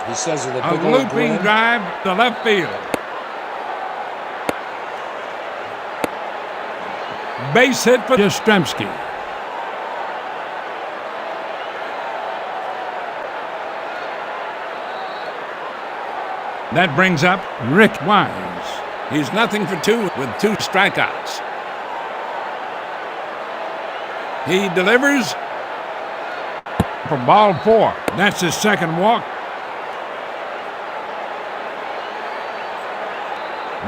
He says with a big old looping grin. drive to left field. Base hit for Yastrzemski. That brings up Rick Wise. He's nothing for two with two strikeouts. He delivers for ball four. That's his second walk.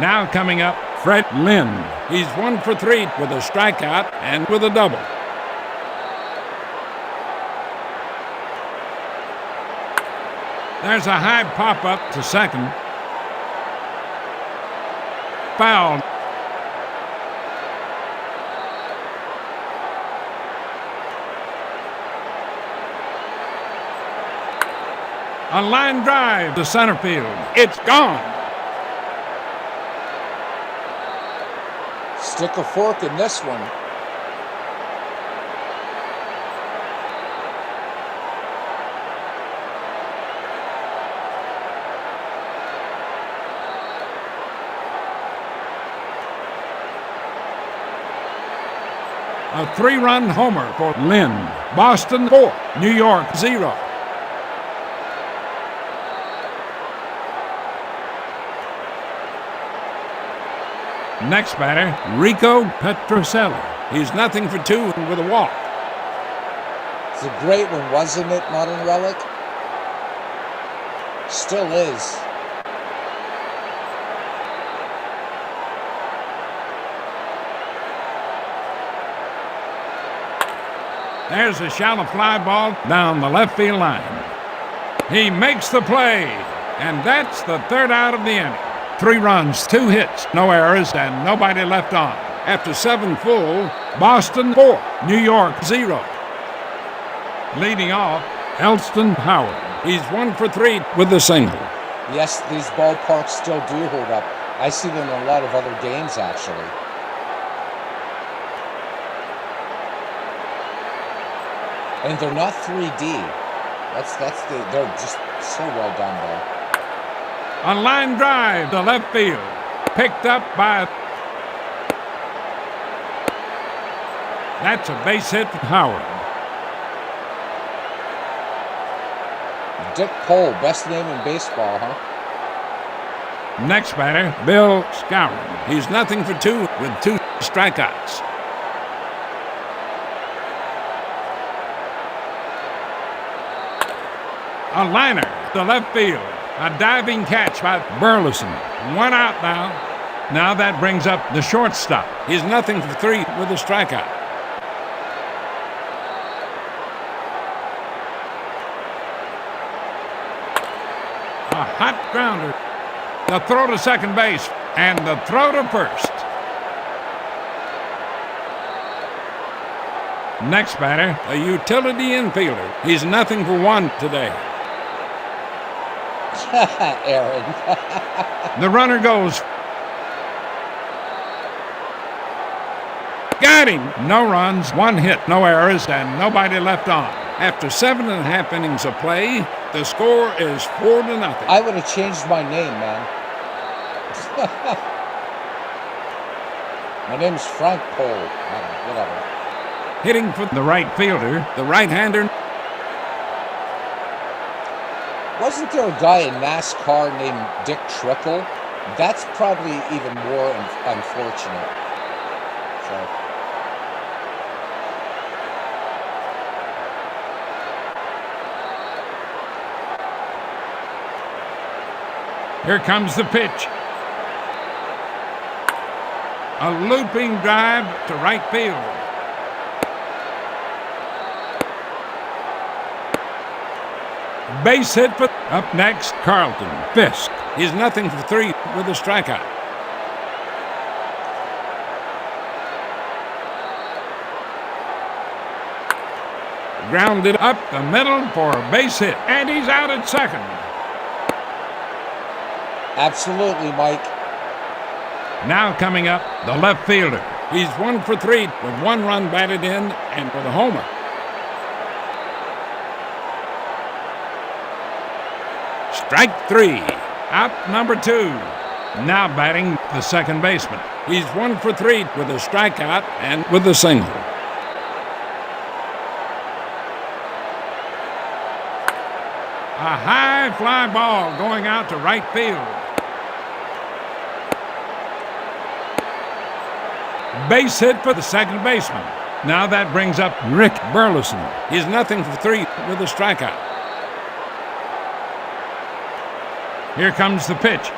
Now coming up, Fred Lynn. He's 1 for 3 with a strikeout and with a double. There's a high pop-up to second. Foul. A line drive to center field. It's gone. Stick a fork in this one. A 3-run homer for Lynn. Boston 4, New York 0. Next batter, Rico Petroselli. He's nothing for two with a walk. It's a great one, wasn't it, Modern Relic? Still is. There's a shallow fly ball down the left field line. He makes the play, and that's the third out of the inning. 3 runs, 2 hits, no errors, and nobody left on. After 7 full, Boston 4, New York 0. Leading off, Elston Howard. He's 1 for 3 with a single. Yes, these ballparks still do hold up. I see them in a lot of other games, actually. And they're not 3D. They're just so well done, though. A line drive to left field. Picked up by... That's a base hit for Howard. Dick Cole, best name in baseball, huh? Next batter, Bill Skowron. He's nothing for two with 2 strikeouts. A liner to left field. A diving catch by Burleson. 1 out now. Now that brings up the shortstop. He's nothing for 3 with a strikeout. A hot grounder. The throw to second base and the throw to first. Next batter, a utility infielder. He's nothing for 1 today. Aaron. The runner goes. Got him. No runs, 1 hit, no errors, and nobody left on. After 7.5 innings of play, the score is 4-0. I would have changed my name, man. My name's Frank Cole. Whatever. Hitting for the right fielder, the right-hander. Wasn't there a guy in NASCAR named Dick Trickle? That's probably even more unfortunate. So. Here comes the pitch. A looping drive to right field. Base hit for... Up next, Carlton. Fisk. He's nothing for 3 with a strikeout. Grounded up the middle for a base hit. And he's out at second. Absolutely, Mike. Now coming up, the left fielder. He's 1 for 3 with 1 run batted in and with a homer. Strike 3. Out number 2. Now batting the second baseman. He's 1 for 3 with a strikeout and with a single. A high fly ball going out to right field. Base hit for the second baseman. Now that brings up Rick Burleson. He's nothing for 3 with a strikeout. Here comes the pitch.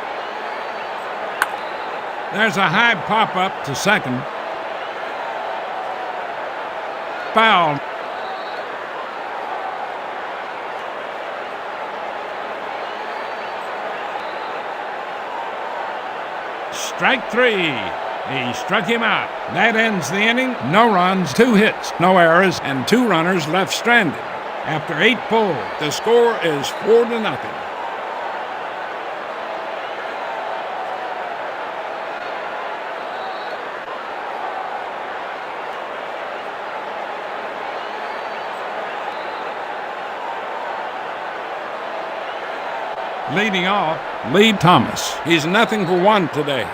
There's a high pop-up to second. Foul. Strike 3. He struck him out. That ends the inning. No runs, 2 hits, no errors, and 2 runners left stranded. After 8 pulls, the score is 4-0. Leading off, Lee Thomas. He's nothing for 1 today.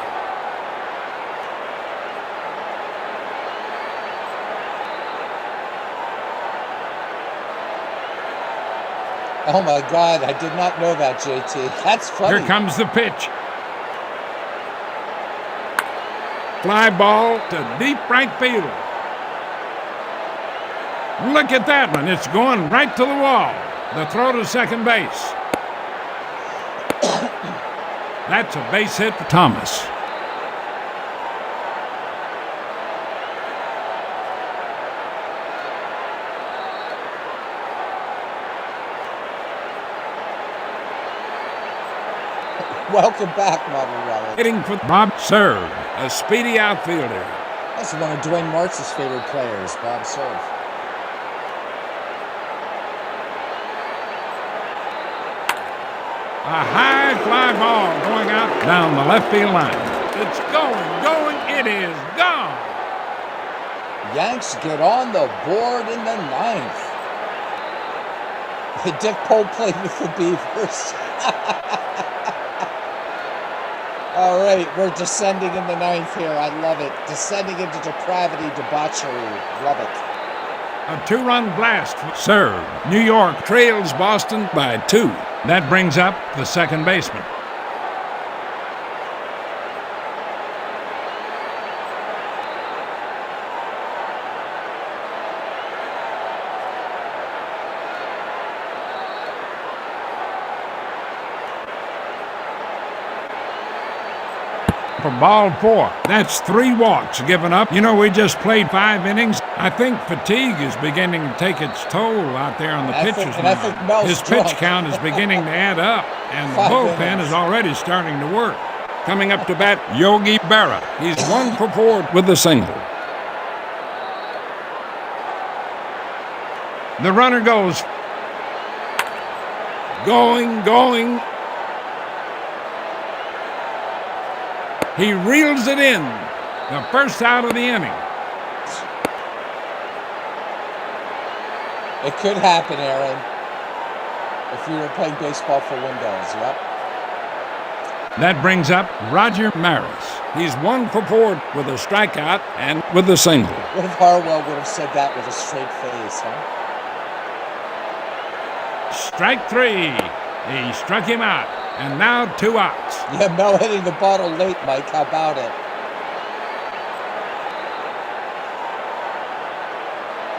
Oh my God, I did not know that, JT. That's funny. Here comes the pitch. Fly ball to deep right field. Look at that one. It's going right to the wall. The throw to second base. That's a base hit for Thomas. Welcome back, Martin. Hitting for Bob Serve, a speedy outfielder. That's one of Dwayne Martz's favorite players, Bob Serve. A high fly ball going out down the left field line. It's going, it is gone. Yanks get on the board in the 9th. Dick Pope played with the Beavers. All right, we're descending in the 9th here. I love it. Descending into depravity, debauchery. Love it. A 2-run blast for Serve. New York trails Boston by 2. That brings up the second baseman. For ball 4. That's 3 walks given up. You know, we just played 5 innings. I think fatigue is beginning to take its toll out there on the pitcher's mound. His pitch count is beginning to add up, and the bullpen is already starting to work. Coming up to bat, Yogi Berra. He's 1 for 4 with a single. The runner goes. Going. He reels it in. The first out of the inning. It could happen, Aaron, if you were playing baseball for Windows, yep. That brings up Roger Maris. He's 1 for 4 with a strikeout and with a single. What if Harwell would have said that with a straight face, huh? Strike 3. He struck him out, and now 2 outs. Yeah, Mel hitting the bottle late, Mike. How about it?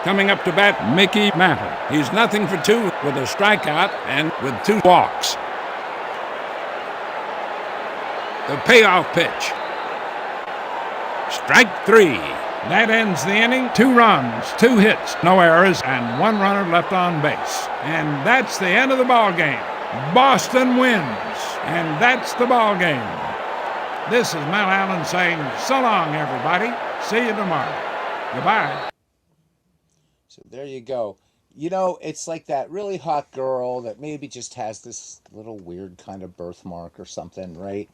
Coming up to bat, Mickey Mantle. He's nothing for 2 with a strikeout and with 2 walks. The payoff pitch. Strike 3. That ends the inning. 2 runs, 2 hits, no errors, and 1 runner left on base. And that's the end of the ball game. Boston wins, and that's the ball game. This is Mel Allen saying so long, everybody. See you tomorrow. Goodbye. So there you go. You know, it's like that really hot girl that maybe just has this little weird kind of birthmark or something, right?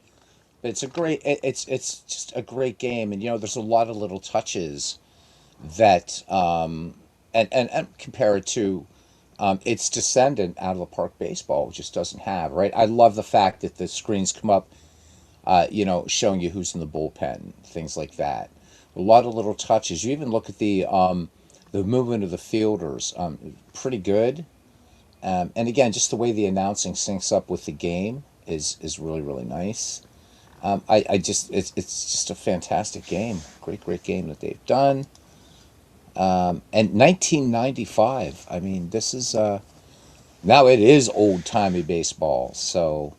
But it's a great, it's just a great game, and you know, there's a lot of little touches that, and compare it to, its descendant, out of the park baseball, just doesn't have, right? I love the fact that the screens come up, you know, showing you who's in the bullpen, things like that. A lot of little touches. You even look at the movement of the fielders, pretty good. And again, just the way the announcing syncs up with the game is really really nice. I just it's just a fantastic game, great game that they've done. And 1995. I mean, this is now it is old timey baseball. So,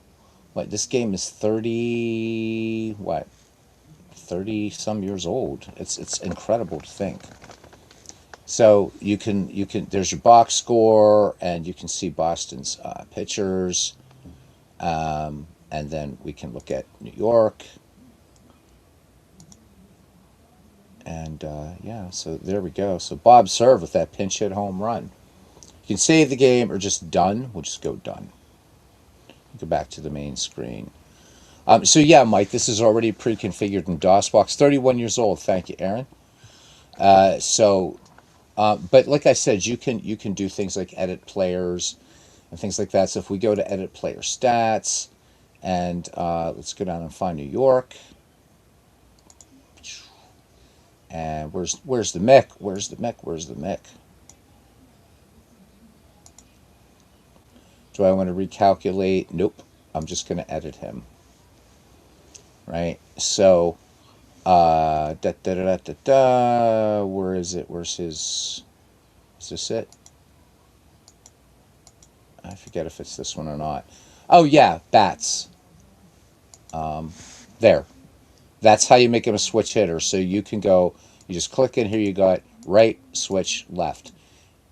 what, this game is 30 what 30 some years old. It's incredible to think. So you can there's your box score, and you can see Boston's pitchers, and then we can look at New York, and yeah. So there we go. So Bob served with that pinch hit home run. You can save the game or just done. We'll just go done. Go back to the main screen. So yeah, Mike, this is already pre-configured in DOSBox. 31 years old. Thank you, Aaron. So but like I said, you can do things like edit players and things like that. So if we go to edit player stats, and let's go down and find New York, and where's the Mick? Where's the Mick? Where's the Mick? Do I want to recalculate? Nope. I'm just going to edit him. Right. So da da da da da. Where is it? Where's his? Is this it? I forget if it's this one or not. Oh yeah, bats. There. That's how you make him a switch hitter. So you can go. You just click in here. You got right, switch, left.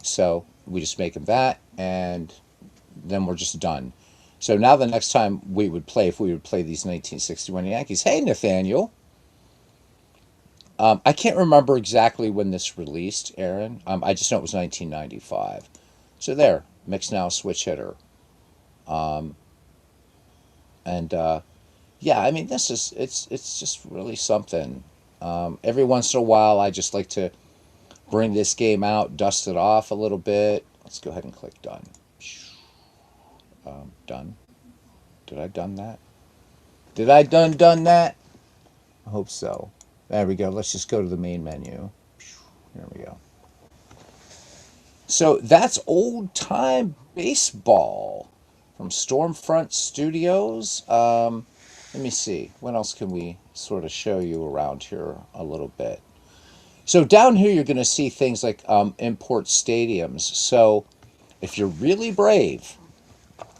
So we just make him that, and then we're just done. So now the next time we would play, if we would play these 1961 Yankees, hey Nathaniel. I can't remember exactly when this released, Aaron. I just know it was 1995. So there, Mick's now a switch hitter. And yeah, I mean, it's just really something. Every once in a while, I just like to bring this game out, dust it off a little bit. Let's go ahead and click done. Done. Did I done that? Did I done that? I hope so. There we go. Let's just go to the main menu. Here we go. So that's old time baseball from Stormfront Studios. Let me see. What else can we sort of show you around here a little bit? So down here, you're going to see things like import stadiums. So if you're really brave,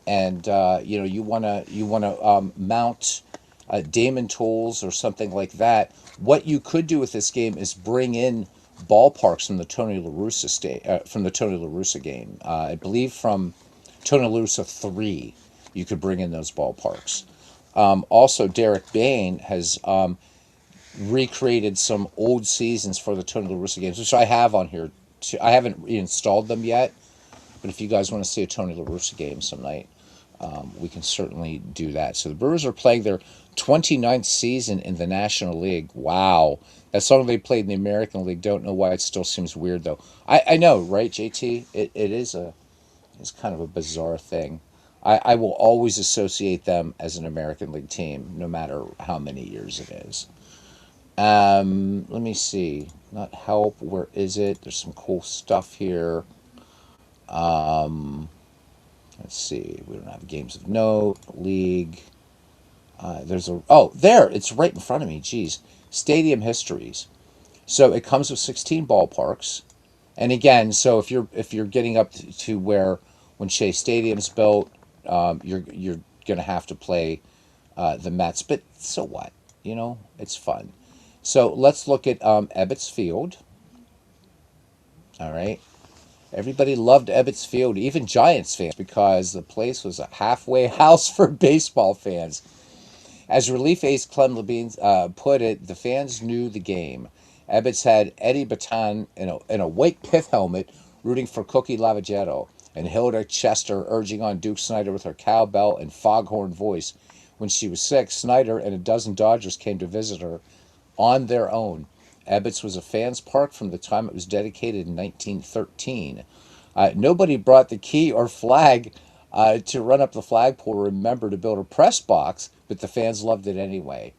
and you know, you wanna mount Damon tools or something like that, what you could do with this game is bring in ballparks from the Tony La Russa from the Tony La Russa game. I believe from Tony La Russa 3, you could bring in those ballparks. Also, Derek Bain has recreated some old seasons for the Tony La Russa games, which I have on here. I haven't reinstalled them yet, but if you guys want to see a Tony La Russa game some night, we can certainly do that. So the Brewers are playing their 29th season in the National League. Wow. That song they played in the American League, don't know why it still seems weird, though. I know, right, JT? It's kind of a bizarre thing. I will always associate them as an American League team, no matter how many years it is. Let me see. Not help. Where is it? There's some cool stuff here. Let's see. We don't have games of note. League. There. It's right in front of me. Geez. Stadium histories. So it comes with 16 ballparks. And again, so if you're getting up to where when Shea Stadium's built, you're gonna have to play the Mets. But so what? You know, it's fun. So let's look at Ebbets Field. All right. Everybody loved Ebbets Field, even Giants fans, because the place was a halfway house for baseball fans. As relief ace Clem Levine put it, the fans knew the game. Ebbets had Eddie Baton in a white pith helmet rooting for Cookie Lavagetto, and Hilda Chester urging on Duke Snyder with her cowbell and foghorn voice. When she was sick, Snyder and a dozen Dodgers came to visit her on their own. Ebbets was a fans' park from the time it was dedicated in 1913. Nobody brought the key or flag to run up the flagpole or remember to build a press box, but the fans loved it anyway.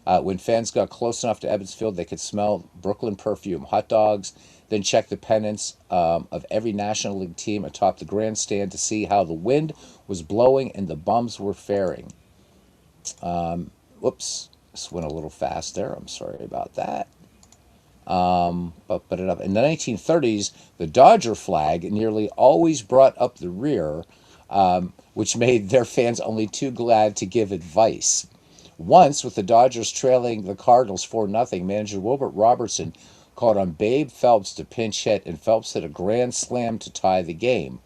When fans got close enough to Ebbets Field, they could smell Brooklyn perfume, hot dogs, then check the pennants of every National League team atop the grandstand to see how the wind was blowing and the bums were faring. Whoops, this went a little fast there. I'm sorry about that. But in the 1930s, the Dodger flag nearly always brought up the rear, which made their fans only too glad to give advice. Once, with the Dodgers trailing the Cardinals 4-0, manager Wilbert Robertson called on Babe Phelps to pinch hit, and Phelps hit a grand slam to tie the game.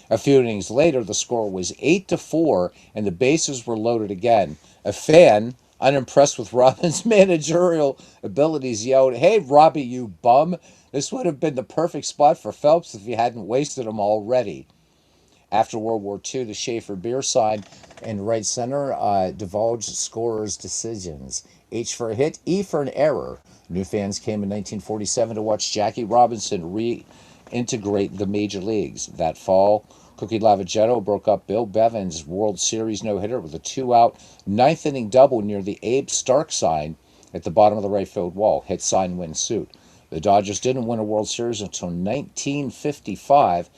A few innings later, the score was 8-4, and the bases were loaded again. A fan, unimpressed with Robin's managerial abilities, yelled, "Hey, Robbie, you bum! This would have been the perfect spot for Phelps if you hadn't wasted him already." After World War II, the Schaefer beer sign in right center divulged scorers' decisions. H for a hit, E for an error. New fans came in 1947 to watch Jackie Robinson reintegrate the major leagues. That fall, Cookie Lavagetto broke up Bill Bevan's World Series no-hitter with a two-out, ninth-inning double near the Abe Stark sign at the bottom of the right field wall. Hit, sign, win, suit. The Dodgers didn't win a World Series until 1955,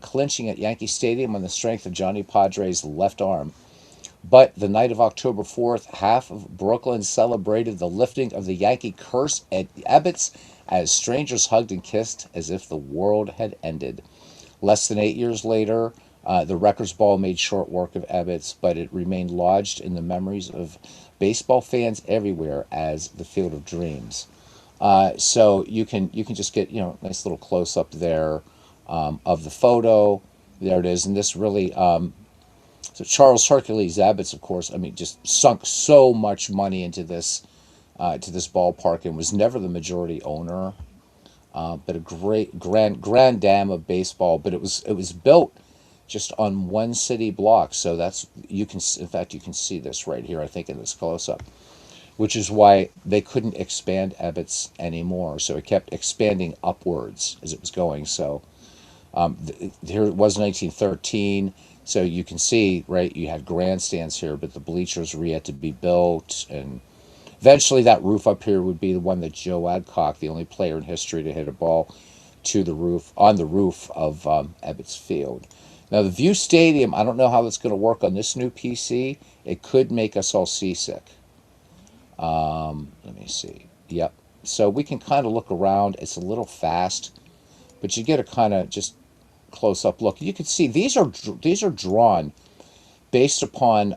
clinching at Yankee Stadium on the strength of Johnny Padres' left arm. But the night of October 4th, half of Brooklyn celebrated the lifting of the Yankee curse at Ebbets as strangers hugged and kissed as if the world had ended. Less than 8 years later, the Wreckers Ball made short work of Ebbets, but it remained lodged in the memories of baseball fans everywhere as the Field of Dreams. So you can just get nice little close up there of the photo. There it is, and this really so Charles Hercules Ebbets, of course, I mean, just sunk so much money into this to this ballpark and was never the majority owner. But a great grand dam of baseball. But it was built just on one city block, so that's you can in fact you can see this right here. I think in this close up, which is why they couldn't expand Ebbets anymore. So it kept expanding upwards as it was going. So here it was 1913. So you can see, right, you had grandstands here, but the bleachers were yet to be built. And eventually that roof up here would be the one that Joe Adcock, the only player in history to hit a ball to the roof, on the roof of Ebbets Field. Now, the View Stadium, I don't know how that's going to work on this new PC. It could make us all seasick. Let me see. Yep. So we can kind of look around. It's a little fast, but you get a kind of just close-up look. You can see these are drawn based upon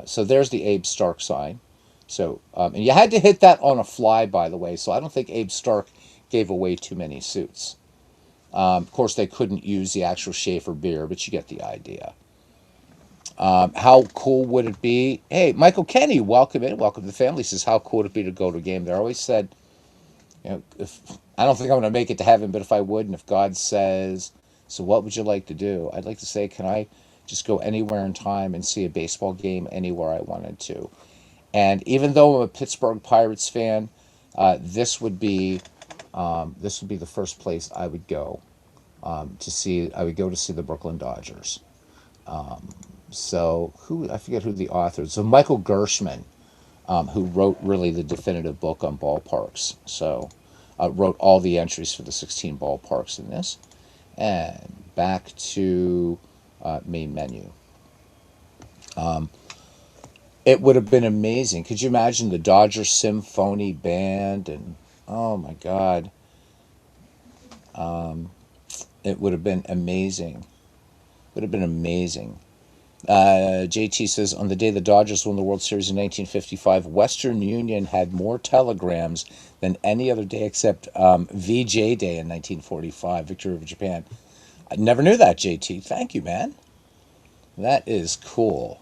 so there's the Abe Stark sign. So and you had to hit that on a fly, by the way. So I don't think Abe Stark gave away too many suits. Of course, they couldn't use the actual Schaefer beer, but you get the idea. How cool would it be? Hey, Michael Kenny, welcome in, welcome to the family. Says, how cool would it be to go to a game? They always said, if I don't think I'm going to make it to heaven, but if I would, and if God says, so what would you like to do? I'd like to say, can I just go anywhere in time and see a baseball game anywhere I wanted to? And even though I'm a Pittsburgh Pirates fan, this would be the first place I would go to see. I would go to see the Brooklyn Dodgers. So I forget who the author is. So Michael Gershman, who wrote really the definitive book on ballparks. So wrote all the entries for the 16 ballparks in this. And back to main menu. It would have been amazing. Could you imagine the Dodger Symphony Band? And oh my God, it would have been amazing. Would have been amazing. JT says, on the day the Dodgers won the World Series in 1955, Western Union had more telegrams than any other day except VJ Day in 1945, Victory over Japan. I never knew that, JT. Thank you, man. That is cool.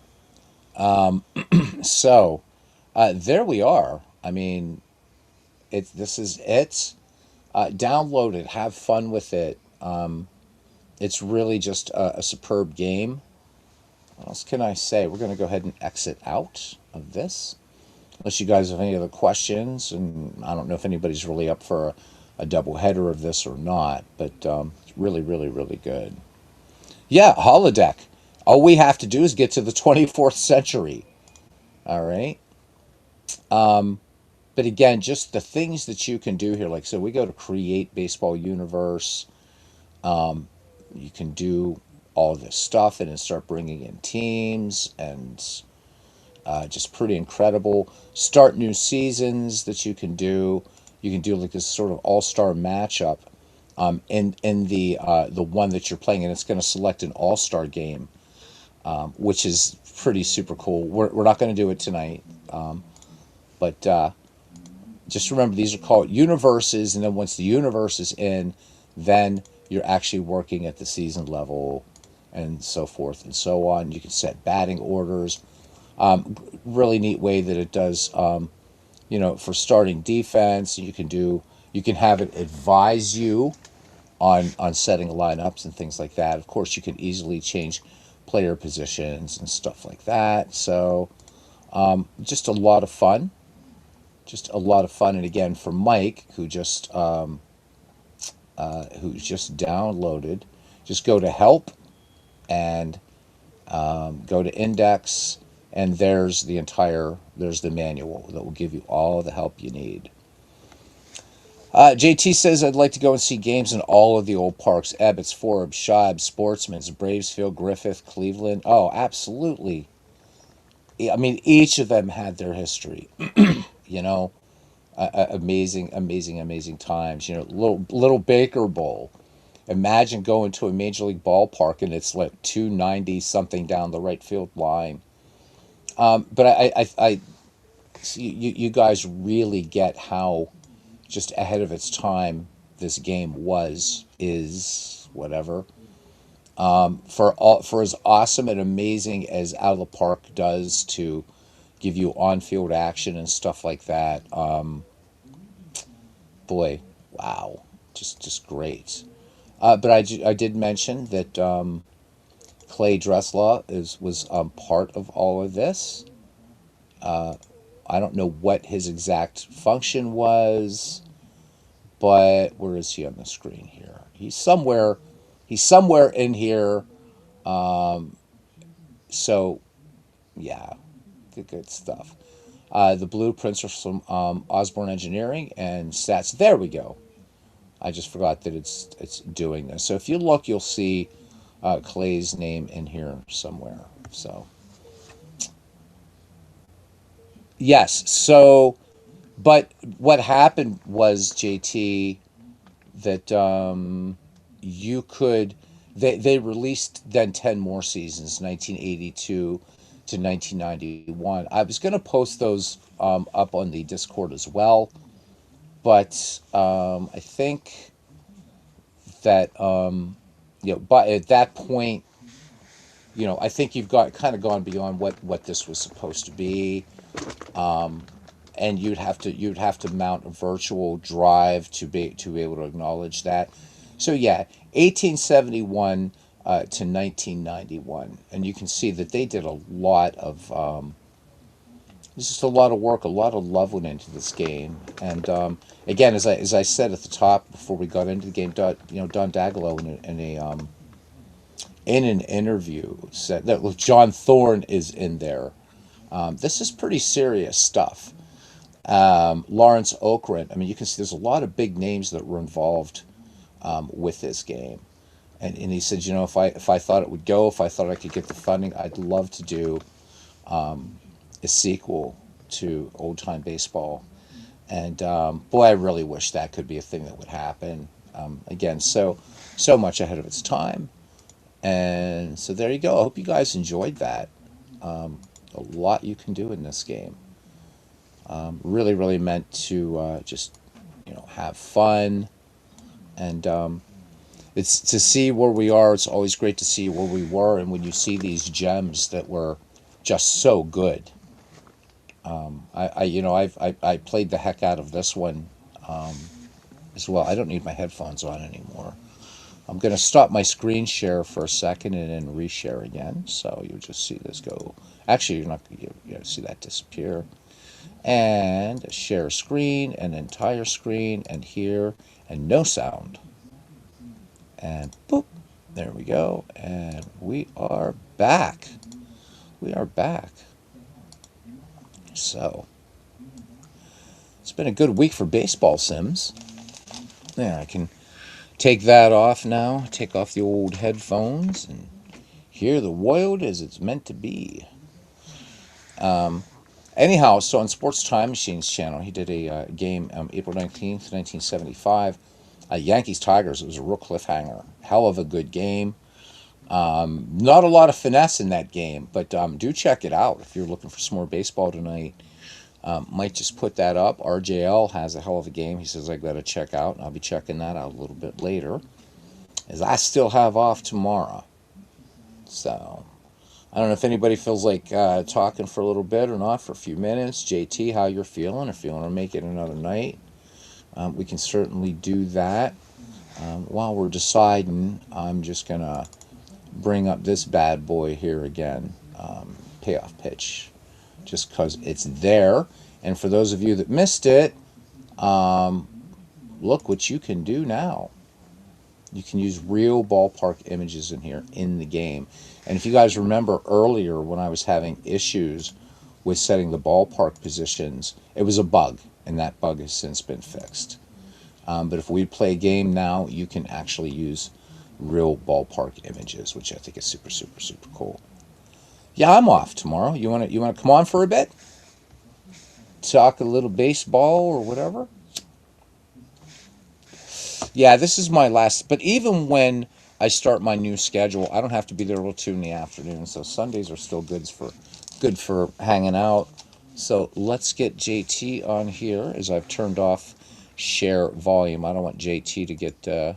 So, there we are. I mean, this is it. Download it. Have fun with it. It's really just a superb game. What else can I say? We're going to go ahead and exit out of this. Unless you guys have any other questions, and I don't know if anybody's really up for a double header of this or not, but it's really, really, really good. Yeah, holodeck. All we have to do is get to the 24th century. All right. But again, just the things that you can do here. Like, so we go to create baseball universe. You can do all this stuff and then start bringing in teams and just pretty incredible. Start new seasons that you can do. You can do like this sort of all-star matchup in the one that you're playing, and it's going to select an all-star game, which is pretty super cool. We're not going to do it tonight, but just remember these are called universes, and then once the universe is in, then you're actually working at the season level and so forth and so on. You can set batting orders. Really neat way that it does, for starting defense. You can have it advise you on setting lineups and things like that. Of course, you can easily change player positions and stuff like that. So, just a lot of fun. Just a lot of fun. And again, for Mike, who's just downloaded, just go to help and go to index, and there's the manual that will give you all the help you need. JT says, I'd like to go and see games in all of the old parks: Ebbets, Forbes, Shibe, Sportsman's, Bravesfield, Griffith, Cleveland. Oh, absolutely. I mean, each of them had their history. you know, Amazing, amazing, amazing times. Little Baker Bowl. Imagine going to a major league ballpark and it's like 290 something down the right field line. But you guys really get how just ahead of its time this game is, whatever. For as awesome and amazing as Out of the Park does to give you on-field action and stuff like that, boy, wow, just great. But I did mention that Clay Dreslaw was part of all of this. I don't know what his exact function was, but where is he on the screen here? He's somewhere. He's somewhere in here. So yeah, good stuff. The blueprints are from Osborne Engineering and Stats. There we go. I just forgot that it's doing this. So if you look, you'll see Clay's name in here somewhere. So yes. So, but what happened was, JT, that you could they released then 10 more seasons, 1982 to 1991. I was going to post those up on the Discord as well, but I think that but at that point, I think you've got kind of gone beyond what this was supposed to be, and you'd have to mount a virtual drive to be able to acknowledge that. So yeah, 1871 to 1991, and you can see that they did a lot of it's just a lot of work, a lot of love went into this game. And again, as I said at the top before we got into the game, Don Dagalo in an interview said that, look, John Thorne is in there. This is pretty serious stuff. Lawrence Okren. I mean, you can see there's a lot of big names that were involved with this game. And he said, if I thought it would go, if I thought I could get the funding, I'd love to do a sequel to Old Time Baseball. And boy, I really wish that could be a thing that would happen. Again, so much ahead of its time. And so there you go. I hope you guys enjoyed that. A lot you can do in this game. Really, really meant to just have fun and it's to see where we are. It's always great to see where we were, and when you see these gems that were just so good. I played the heck out of this one as well. I don't need my headphones on anymore. I'm going to stop my screen share for a second and then reshare again. So you'll just see this go. Actually, you're not going to see that disappear. And share screen, an entire screen, and here, and no sound. And boop, there we go. And we are back. We are back. So it's been a good week for baseball sims. Yeah, I can take that off now. Take off the old headphones and hear the world as it's meant to be. Anyhow, so on Sports Time Machines channel, he did a game April 19th, 1975. Yankees Tigers. It was a real cliffhanger. Hell of a good game. Not a lot of finesse in that game, but do check it out if you're looking for some more baseball tonight. Might just put that up. RJL has a hell of a game. He says I got to check out, and I'll be checking that out a little bit later, as I still have off tomorrow. So I don't know if anybody feels like talking for a little bit or not for a few minutes. JT, how you're feeling? If you want to make it another night, we can certainly do that. While we're deciding, I'm just gonna bring up this bad boy here again, payoff pitch, just because it's there. And for those of you that missed it, look what you can do now. You can use real ballpark images in here in the game. And if you guys remember earlier when I was having issues with setting the ballpark positions, it was a bug, and that bug has since been fixed. But if we play a game now, you can actually use real ballpark images, which I think is super, super, super cool. Yeah, I'm off tomorrow. You want to come on for a bit? Talk a little baseball or whatever? Yeah, this is my last. But even when I start my new schedule, I don't have to be there till 2 in the afternoon. So Sundays are still good for hanging out. So let's get JT on here as I've turned off share volume. I don't want JT to get the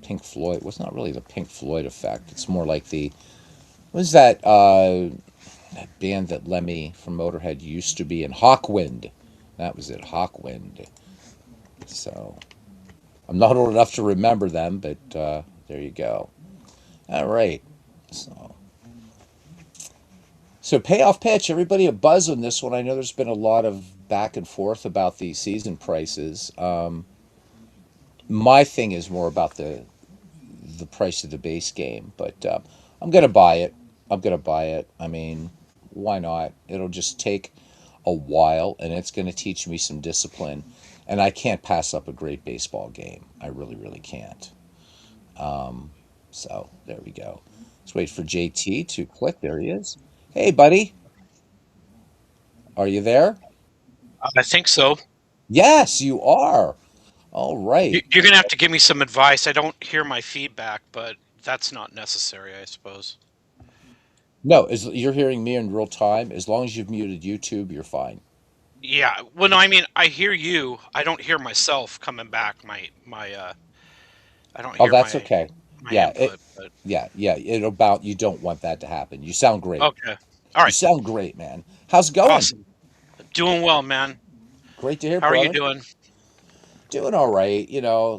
Pink Floyd. Well, it's not really the Pink Floyd effect. It's more like what is that band that Lemmy from Motorhead used to be in? Hawkwind. That was it, Hawkwind. So I'm not old enough to remember them, but there you go. All right. So, so payoff pitch. Everybody a buzz on this one. I know there's been a lot of back and forth about the season prices. My thing is more about the price of the base game, but I'm gonna buy it. I'm gonna buy it. I mean, why not? It'll just take a while, and it's gonna teach me some discipline. And I can't pass up a great baseball game. I really, really can't. So there we go. Let's wait for JT to click. There he is. Hey, buddy, are you there? I think so. Yes, you are. All right. You're gonna have to give me some advice. I don't hear my feedback, but that's not necessary, I suppose. No, you're hearing me in real time. As long as you've muted YouTube, you're fine. Yeah. Well, no, I mean, I hear you. I don't hear myself coming back. I don't Oh, hear that's okay. my Yeah, it. input. But Yeah. It about you don't want that to happen. You sound great. okay. All You right. sound great, man. How's it going? Awesome. Doing well, man. Great to hear, How are you brother. doing? Doing all right.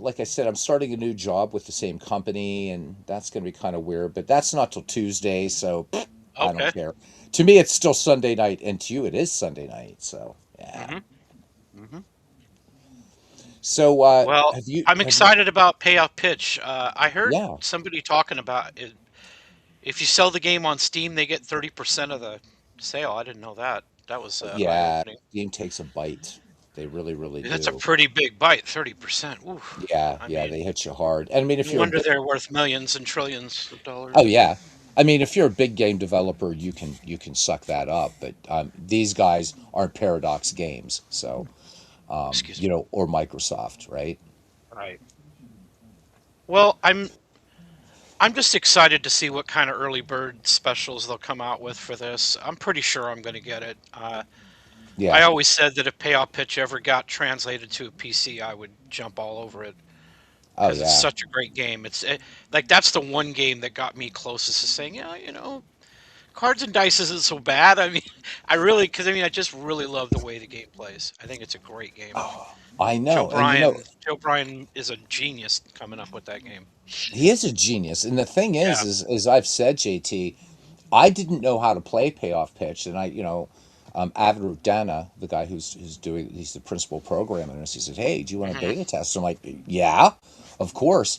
Like I said, I'm starting a new job with the same company, and that's going to be kind of weird, but that's not till Tuesday, so I don't Okay. care. To me, it's still Sunday night, and to you, it is Sunday night, so yeah. Mhm. Mhm. So, Well, I'm have you, excited about payoff pitch. I heard yeah, somebody talking about it. If you sell the game on Steam, they get 30% of the sale. I didn't know that. That was yeah, eye-opening. game takes a bite. They really, really That's a do. pretty big bite, 30%. Ooh. I Yeah, mean, they hit you hard. And I mean, if no you're a wonder bit, they're worth millions and trillions of oh dollars. yeah, I mean, if you're a big game developer, you can suck that up. But these guys aren't Paradox Games, so Excuse me. or Microsoft, right? Right. Well, I'm just excited to see what kind of early bird specials they'll come out with for this. I'm pretty sure I'm going to get it. I Yeah. always said that if Payoff Pitch ever got translated to a PC, I would jump all over it Oh because it's yeah. such a great game. Like that's the one game that got me closest to saying, yeah, Cards and Dice isn't so bad. I mean, because I mean, I just really love the way the game plays. I think it's a great game. I know. And Joe Bryan is a genius coming up with that game. he is a genius. And the thing Yeah. is I've said, JT, I didn't know how to play payoff pitch, and Avid Dana, the guy he's the principal programmer, and he said, "Hey, do you want a Hmm. beta test?" I'm like, "Yeah, of course."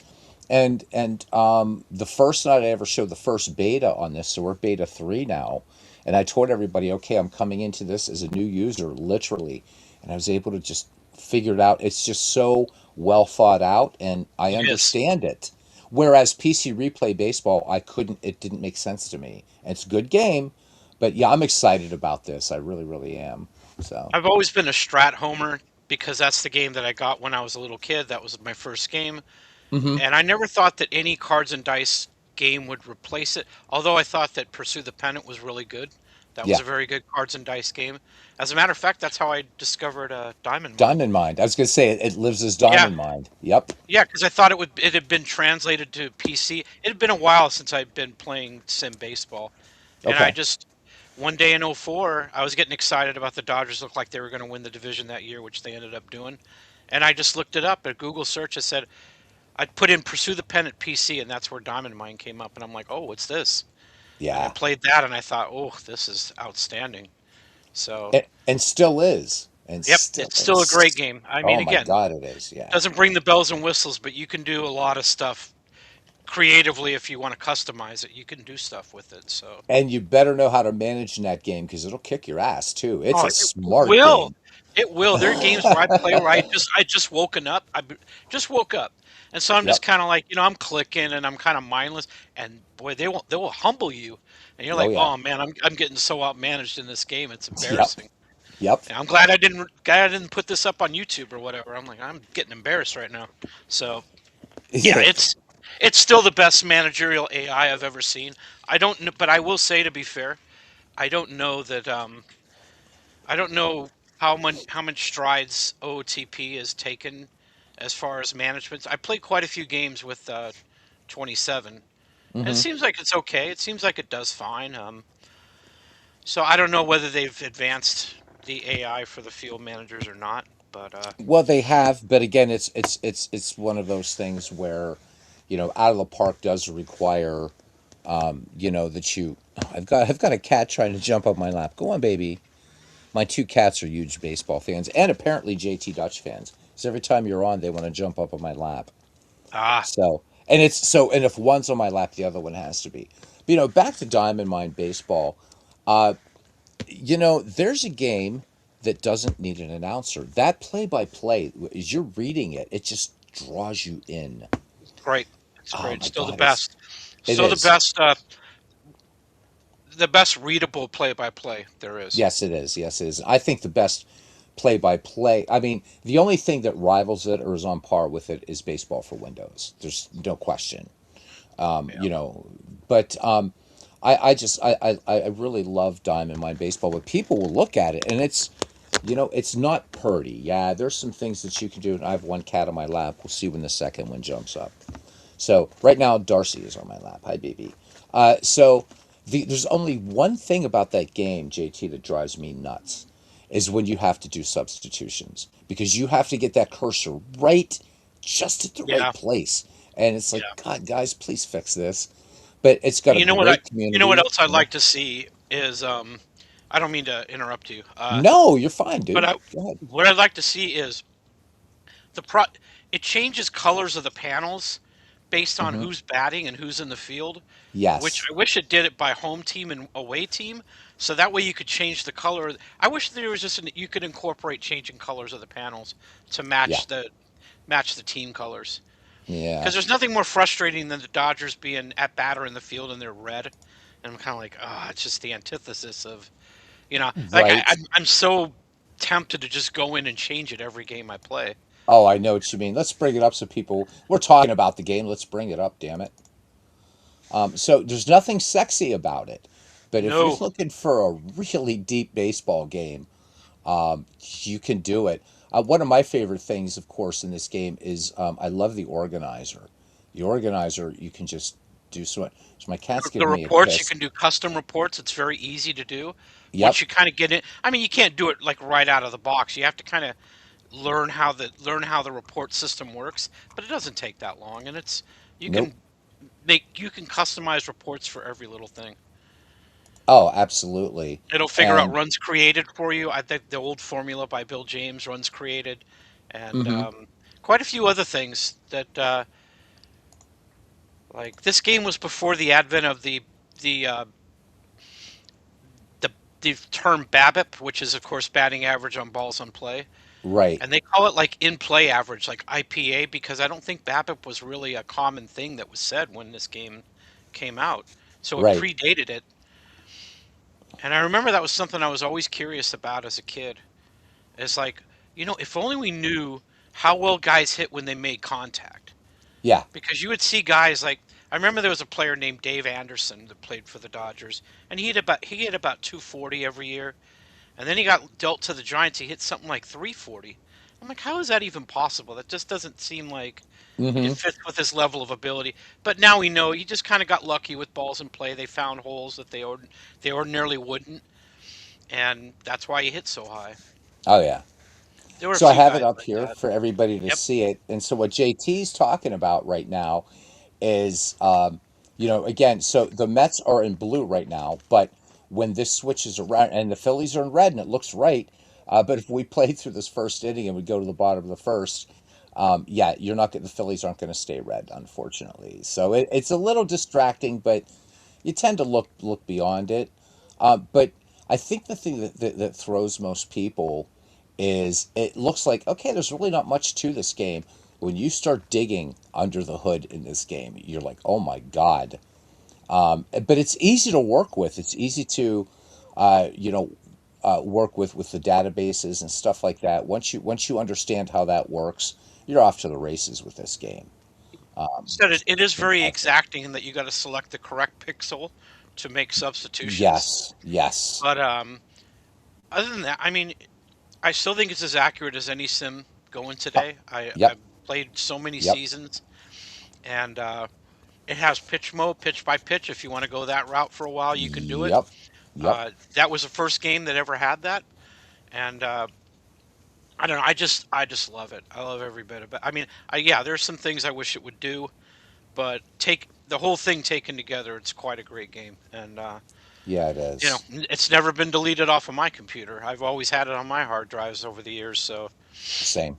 And the first night I ever showed the first beta on this, so we're beta 3 now, and I told everybody, "Okay, I'm coming into this as a new user, literally," and I was able to just figure it out. It's just so well thought out, and I It is. understand it. Whereas PC Replay Baseball, I couldn't. It didn't make sense to me. It's a good game, but yeah, I'm excited about this. I really, really am. So, I've always been a Strat homer because that's the game that I got when I was a little kid. That was my first game. hmm And I never thought that any Cards and Dice game would replace it. Although I thought that Pursue the Pennant was really good. That was yeah, a very good Cards and Dice game. As a matter of fact, that's how I discovered Diamond Mine. Diamond Mind. I was gonna say it lives as Yeah, Diamond Mind. Yep. yeah, because I thought it had been translated to PC. It had been a while since I'd been playing sim baseball, and I Okay. just one day in '04, I was getting excited about the Dodgers. Looked like they were going to win the division that year, which they ended up doing. And I just looked it up at Google search. I said I'd put in Pursue the Pennant PC, and that's where Diamond Mine came up. And I'm like, oh, what's this? And I Yeah. played that, and I thought, oh, this is outstanding. So, And still is. And yep, still it's still a great is. game. I mean, Oh my again, God, it is. Yeah. doesn't bring the bells and whistles, but you can do a lot of stuff creatively if you want to customize it. You can do stuff with it. So, And you better know how to manage in that game because it'll kick your ass too. It's oh, a it smart will. game. It will. There are games where I play where I just woken up. Just woke up, and so I'm just Yep. kind of like I'm clicking and I'm kind of mindless. And boy, they will humble you, and you're Oh like, yeah. oh man, I'm getting so outmanaged in this game. It's Yep. embarrassing. Yep. And I'm glad I didn't put this up on YouTube or whatever. I'm like I'm getting embarrassed right now. So yeah, it's still the best managerial AI I've ever seen. I don't know, but I will say to be fair, I don't know that I don't know how much strides OOTP has taken as far as management. I played quite a few games with 27, and it hmm seems like it's okay. It seems like it does fine. So I don't know whether they've advanced the AI for the field managers or not, but Well, they have, but again, it's one of those things where, out of the park does require, that you. I've got a cat trying to jump up my lap. Go on, baby. My two cats are huge baseball fans and apparently JT Dutch fans. So every time you're on, they want to jump up on my lap. ah, So and if one's on my lap, the other one has to be. But, back to Diamond Mine baseball. Uh, there's a game that doesn't need an announcer. That play by play, as you're reading it, it just draws you in. it's great. It's Oh great. my Still the God, it's best. it Still is. the best readable play-by-play there is. Yes, it is. Yes, it is. I think the best play by play. I mean, the only thing that rivals it or is on par with it is baseball for Windows. There's no question. Um, Yeah. you know, but I really love Diamond Mine baseball. But people will look at it and it's not pretty. Yeah, there's some things that you can do. And I have one cat on my lap. We'll see when the second one jumps up. So right now, Darcy is on my lap. Hi, baby. There's only one thing about that game, JT, that drives me nuts, is when you have to do substitutions because you have to get that cursor right, just at the right Yeah. place, and it's like, Yeah. God, guys, please fix this. But it's got a You know what I great you know what community. else I'd like to see is I don't mean to interrupt you. No, you're fine, But dude. I Go ahead. what I'd like to see is the pro it changes colors of the panels based on hmm who's batting and who's in the field, which Yes. I wish it did it by home team and away team, so that way you could change the color. I wish there was you could incorporate changing colors of the panels to Yeah. match the team colors. Yeah. Because there's nothing more frustrating than the Dodgers being at batter in the field and they're red, and I'm kind of like, oh, it's just the antithesis of, like Right. I'm so tempted to just go in and change it every game I play. Oh, I know what you mean. Let's bring it up so people. We're talking about the game. Let's bring it up. Damn it. So there's nothing sexy about it, but if you're No, looking for a really deep baseball game, you can do it. One of my favorite things, of course, in this game is I love the organizer. The organizer, you can just do so. So my cat's the giving me a reports, you kiss. can do custom reports. It's very easy to do. Once Yep. you kind of get it, I mean, you can't do it like right out of the box. You have to kind of learn how the report system works, but it doesn't take that long, and it's you Nope. can you can customize reports for every little thing. Oh, absolutely. It'll figure out And runs created for you. I think the old formula by Bill James, runs created, and hmm quite a few other things that like this game was before the advent of the uh, the the term BABIP, which is of course batting average on balls on play, right, and they call it like in play average, like IPA, because I don't think BABIP was really a common thing that was said when this game came out, so it right. predated it. And I remember that was something I was always curious about as a kid. It's like, if only we knew how well guys hit when they made contact. Yeah. Because you would see guys like I remember there was a player named Dave Anderson that played for the Dodgers, and he hit about 240 every year, and then he got dealt to the Giants. He hit something like 340. I'm like, how is that even possible? That just doesn't seem like it hmm fits with his level of ability. But now we know he just kind of got lucky with balls in play. They found holes that they ordinarily wouldn't, and that's why he hit so high. Oh, yeah. There were a So I few have it guys up like here that. for everybody to Yep. see it. And so what JT's talking about right now is, again, so the Mets are in blue right now, but when this switches around and the Phillies are in red and it looks right, but if we played through this first inning and we go to the bottom of the first, yeah, you're not the Phillies aren't going to stay red, unfortunately. So it's a little distracting, but you tend to look beyond it. But I think the thing that throws most people is it looks like okay, there's really not much to this game. When you start digging under the hood in this game, you're like, oh my god. But it's easy to work with. It's easy to, uh, you know, work with the databases and stuff like that. Once you understand how that works, you're off to the races with this game. Said it is very Fantastic. exacting in that you got to select the correct pixel to make substitutions. Yes. Yes. But other than that, I mean, I still think it's as accurate as any sim going Oh, today. I've yep. played so many Yep. seasons, and it has pitch mode, pitch by pitch. If you want to go that route for a while, you can do it. Yep. Yep. That was the first game that ever had that, and I don't know. I just love it. I love every bit of it. I mean, yeah, there's some things I wish it would do, but take the whole thing taken together, it's quite a great game. And Yeah, it is. it's never been deleted off of my computer. I've always had it on my hard drives over the years. So, Same.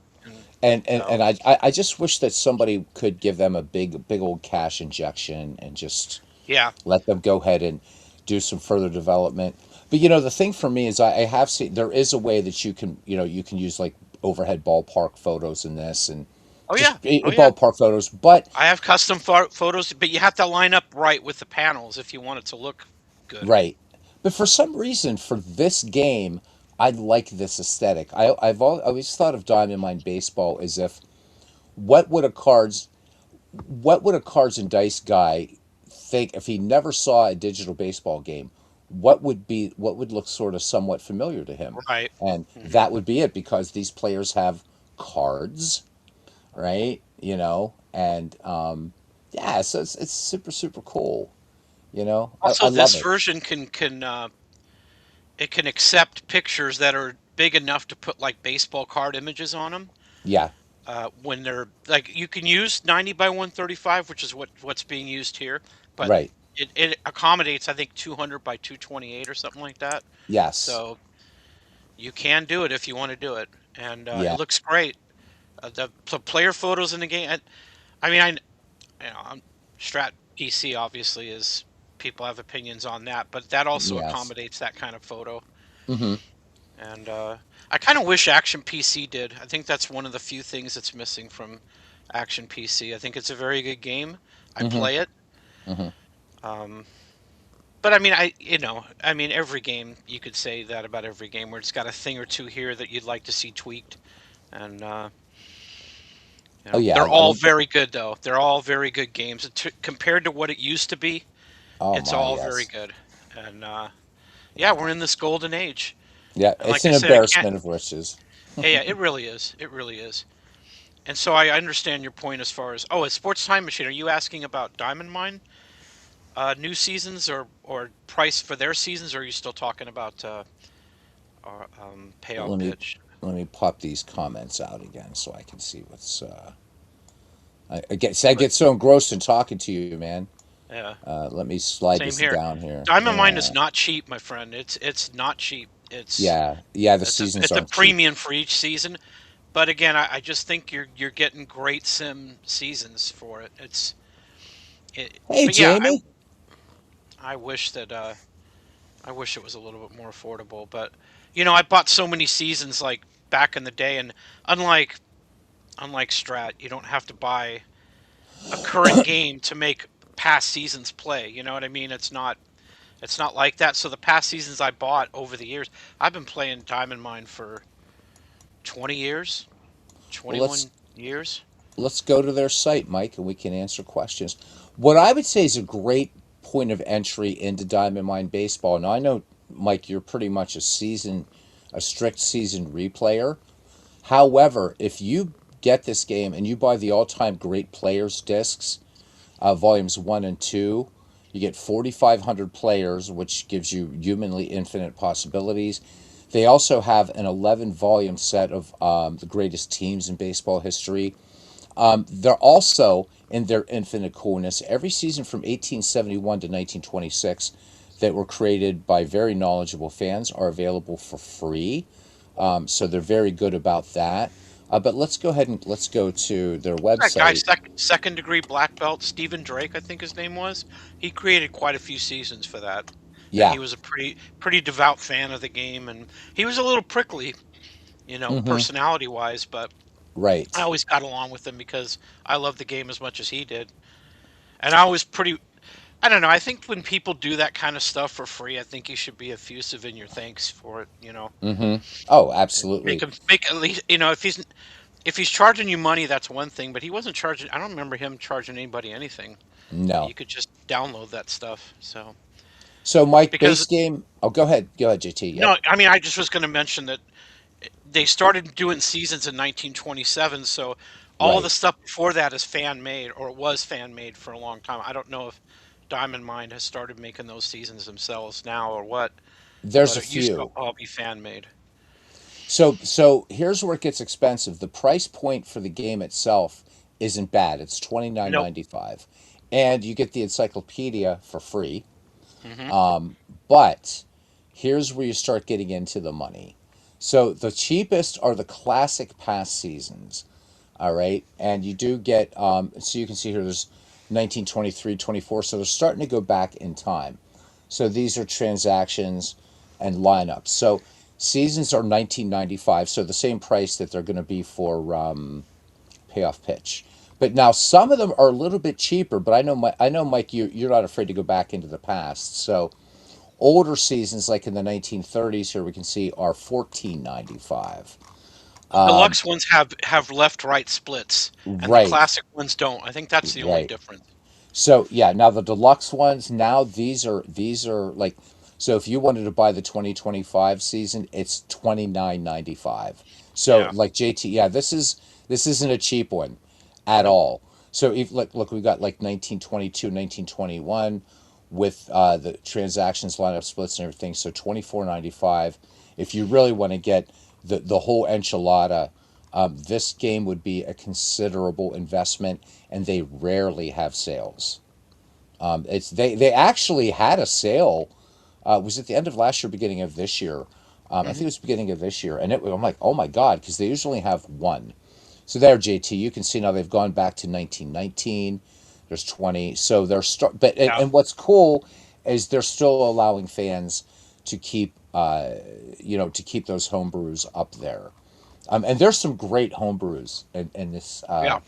and And so I just wish that somebody could give them a big old cash injection and just yeah. let them go ahead and do some further development. But the thing for me is I have seen there is a way that you can use like overhead ballpark photos in this and Oh just yeah. Oh yeah. ballpark photos. But I have custom photos, but you have to line up right with the panels if you want it to look good. right, but for some reason for this game, I like this aesthetic. Always thought of Diamond Mine Baseball as if what would a cards what would a cards and dice guy think if he never saw a digital baseball game? What would look sort of somewhat familiar to him? Right. And Hmm. that would be it because these players have cards, right? And yeah, so it's super cool. I Also, love this it. version can accept pictures that are big enough to put like baseball card images on them. Yeah, When they're like you can use 90 by 135, which is what's being used here, but right. it accommodates I think 200 by 228 or something like that. Yes. So you can do it if you want to do it, and it Yeah. looks great. The player photos in the game. I mean, Strat PC obviously is people have opinions on that, but that also Yes. accommodates that kind of photo. Mm-hmm. And I kind of wish Action PC did. I think that's one of the few things that's missing from Action PC. I think it's a very good game. I Mm-hmm. play it. Mm-hmm. Um, but I mean, I mean, every game you could say that about every game where it's got a thing or two here that you'd like to see tweaked. And Oh yeah, They're I all mean, very good though. They're all very good games. Compared to what it used to be, oh it's my, all very yes. good. And yeah, we're in this golden age. Yeah, And it's like I an said, I can't. embarrassment of riches. Yeah, yeah, it really is. It really is. And so I understand your point as far as a sports time machine. Are you asking about Diamond Mine new seasons or price for their seasons, or are you still talking about payout Let me pitch? let me pop these comments out again so I can see what's. I get so engrossed in talking to you, man. Yeah, Let me slide same this here. down here. Diamond Mine is Yeah, not cheap, my friend. It's not cheap. yeah, yeah. The It's a seasons it's a aren't cheap. premium for each season. But again, I just think you're getting great sim seasons for it. Hey, But yeah, Jamie. I wish that I wish it was a little bit more affordable. But I bought so many seasons like back in the day, and unlike unlike Strat, you don't have to buy a current game to make past seasons play. You know what I mean? It's not like that. So the past seasons I bought over the years, I've been playing Diamond Mine for 20 years, Well, let's 21 years. let's go to their site, Mike, and we can answer questions. What I would say is a great point of entry into Diamond Mine baseball. Now I know, Mike, you're pretty much a strict seasoned replayer. However, if you get this game and you buy the all-time great players discs, volumes 1 and 2, you get 4,500 players, which gives you humanly infinite possibilities. They also have an 11 volume set of the greatest teams in baseball history. They're also, in their infinite coolness, every season from 1871 to 1926 that were created by very knowledgeable fans are available for free. So they're very good about that. But let's go ahead and let's go to their That guy, website. second degree black belt, Stephen Drake, I think his name was. He created quite a few seasons for that, and Yeah. he was a pretty devout fan of the game, and he was a little prickly, Mm-hmm. personality wise, but I Right. always got along with him because I loved the game as much as he did, and I was pretty. I don't know. I think when people do that kind of stuff for free, I think you should be effusive in your thanks for it. Mm-hmm. Oh, And make absolutely. him make at least if he's charging you money, that's one thing. But he wasn't charging. I don't remember him charging anybody anything. No. You could just download that stuff. So So, Mike, because base game. Oh, go ahead. Go ahead, JT. Yep. no, I mean I just was going to mention that they started doing seasons in 1927. So all the Right. stuff before that is fan made or was fan made for a long time. I don't know if Diamond Mine has started making those seasons themselves now or what, There's but a it used to few. all be fan made. So here's where it gets expensive. The price point for the game itself isn't bad. It's twenty nine Nope. ninety five, and you get the encyclopedia for free. Hmm. But here's where you start getting into the money. So the cheapest are the classic past seasons. All right, and you do get so you can see here there's 1923, 24. So they're starting to go back in time. So these are transactions and lineups. So seasons are 1995, so the same price that they're going to be for payoff pitch. But now some of them are a little bit cheaper. But I know, Mike, you're not afraid to go back into the past. So older seasons, like in the 1930s, here we can see are 14.95. The deluxe ones have left right splits, and the Right, classic ones don't. I think that's the only right. difference. So yeah, now the deluxe ones, now these are like, so if you wanted to buy the 2025 season, it's 29.95. So Yeah. like JT, yeah, this isn't a cheap one at Nope. all. So if look, we got like 1922, 1921 with the transactions, lineup splits and everything. So 24.95. If you really want to get the whole enchilada, this game would be a considerable investment, and they rarely have sales. It's they actually had a sale. Was it the end of last year, beginning of this year? I think Hmm. it was beginning of this year, and I'm like, oh my god, because they usually have one. So there, JT, you can see now they've gone back to 1919. There's 20. So they're start, but Yeah. and what's cool is they're still allowing fans to keep to keep those homebrews up there. And there's some great homebrews Yeah.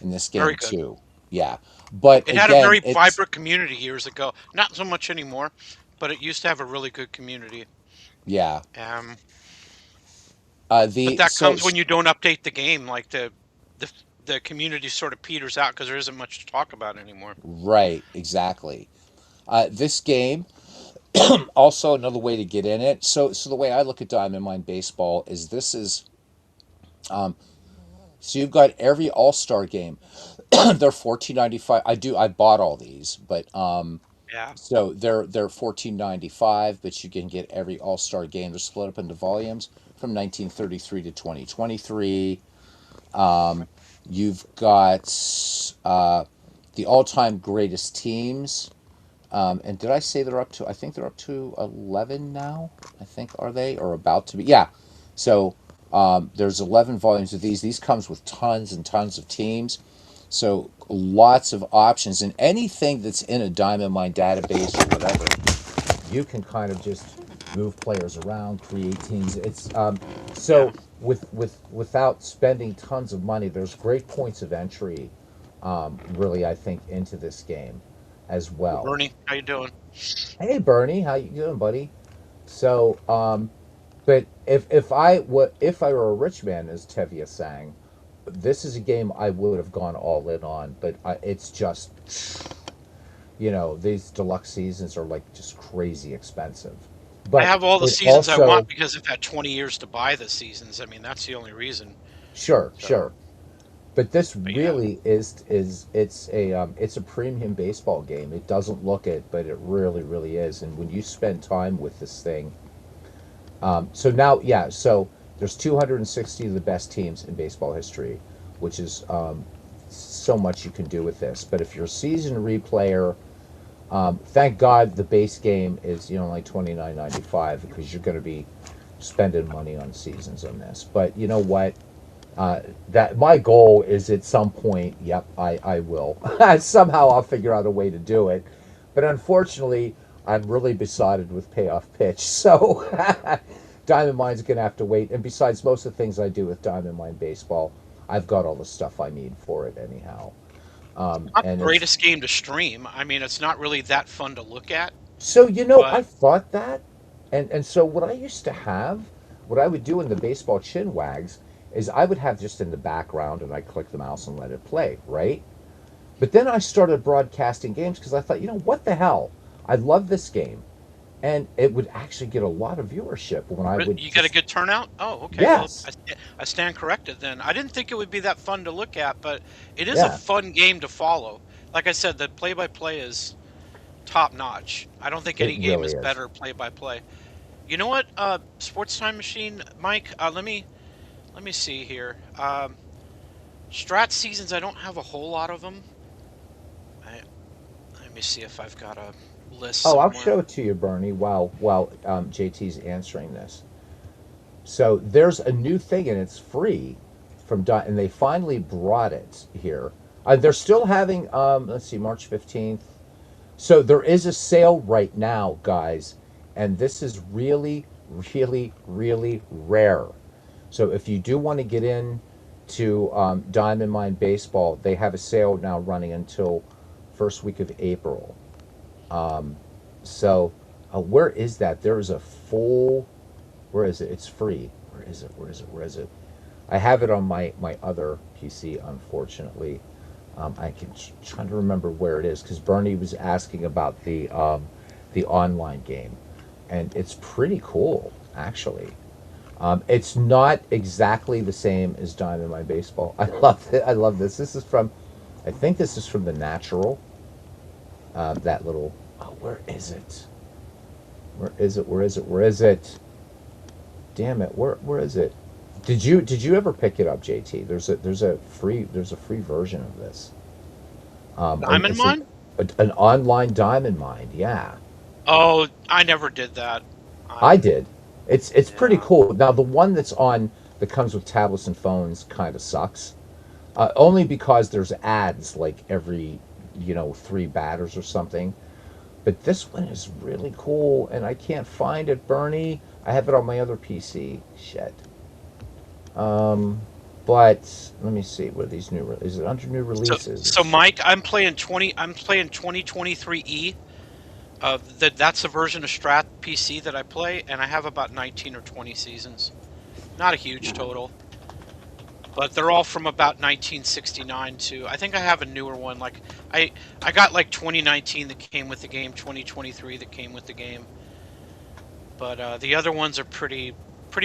in this Very game good. too. Yeah, but It had a again, very it's vibrant community years ago. Not so much anymore, but it used to have a really good community. yeah. Um, but The that so comes when you don't update the game, like the the community sort of peters out because there isn't much to talk about anymore. Right, exactly. This game, also another way to get in it. So the way I look at Diamond Mine Baseball is this is so you've got every All Star game. They're 14.95. I bought all these, but Yeah. so they're 14.95. But you can get every All Star game. They're split up into volumes from 1933 to 2023. You've got the all time greatest teams. And did I say they're up to? I think they're up to 11 now. I think are they or about to be? Yeah. So there's 11 volumes of these. These comes with tons and tons of teams. So lots of options and anything that's in a Diamond Mine database or whatever, you can kind of just move players around, create teams. It's Yeah. so without spending tons of money, there's great points of entry. Really, I think into this game as Hey, well. Bernie, how you doing? Hey Bernie, how you doing, buddy? So, but if I were a rich man, as Tevye sang, this is a game I would have gone all in on. But it's just, these deluxe seasons are like just crazy expensive. I But have all the it seasons I want also, because I've had 20 years to buy the seasons. I mean, that's the only reason. sure, So, sure. But this but yeah, really is it's a premium baseball game. It doesn't look it, but it really really is. And when you spend time with this thing, so now yeah, so there's 260 of the best teams in baseball history, which is so much you can do with this. But if you're a seasoned replayer, thank God the base game is like 29.95 because you're going to be spending money on seasons on this. But you know what? That my goal is at some point. Yep, I will. Somehow I'll figure out a way to do it, but unfortunately, I'm really besotted with payoff pitch. So Diamond Mine's gonna have to wait. And besides, most of the things I do with Diamond Mine Baseball, I've got all the stuff I need for it anyhow. not the And it's greatest game to stream. I mean, it's not really that fun to look at, so I but thought that, and so what I used to have, what I would do in the baseball chin wags is I would have just in the background and I click the mouse and let it play, right? But then I started broadcasting games because I thought, what the hell? I love this game. And it would actually get a lot of viewership when I would you got a just, good turnout. Oh, okay. Well, yes, I stand corrected then. I didn't think it would be that fun to look at, but it is a yeah, fun game to follow. Like I said, the play-by-play is top notch. I don't think it any game really is is. better play-by-play. You know what? Sports Time Machine, Mike. Let me see here. Strat seasons. I don't have a whole lot of them. I, Let me see if I've got a list Oh, I'll somewhere. show it to you, Bernie, while JT's answering this. So there's a new thing and it's free and they finally brought it here. They're still having let's see, March 15th. So there is a sale right now, guys, and this is really, really, really rare. So if you do want to get in to Diamond Mine Baseball, they have a sale now running until first week of April. So where is that? There is a full. Where is it? It's free. Where is it? Where is it? Where is it? I have it on my other PC, unfortunately. I can trying to remember where it is because Bernie was asking about the online game, and it's pretty cool actually. It's not exactly the same as Diamond My Baseball. I love it. I love this. This is from, I think this is from the Natural. That little. Oh, where is it? Where is it? Where is it? Where is it? Damn it! Where is it? Did you ever pick it up, JT? There's a free version of this. And Diamond it's an Mine? an online diamond mine. Yeah, Oh, I never did that. I I did. It's pretty Yeah. cool. Now the one that comes with tablets and phones kind of sucks. Only because there's ads like every three batters or something. But this one is really cool, and I can't find it, Bernie. I have it on my other PC. Shit. Um, but let me see. What are these is it under new So releases? Mike, I'm playing 2023E. That's the version of Strat PC that I play, and I have about 19 or 20 seasons. Not a huge total. but they're all from about 1969 to, I think I have a newer one. Like I got like 2019 that came with the game, 2023 that came with the game. But the other ones are pretty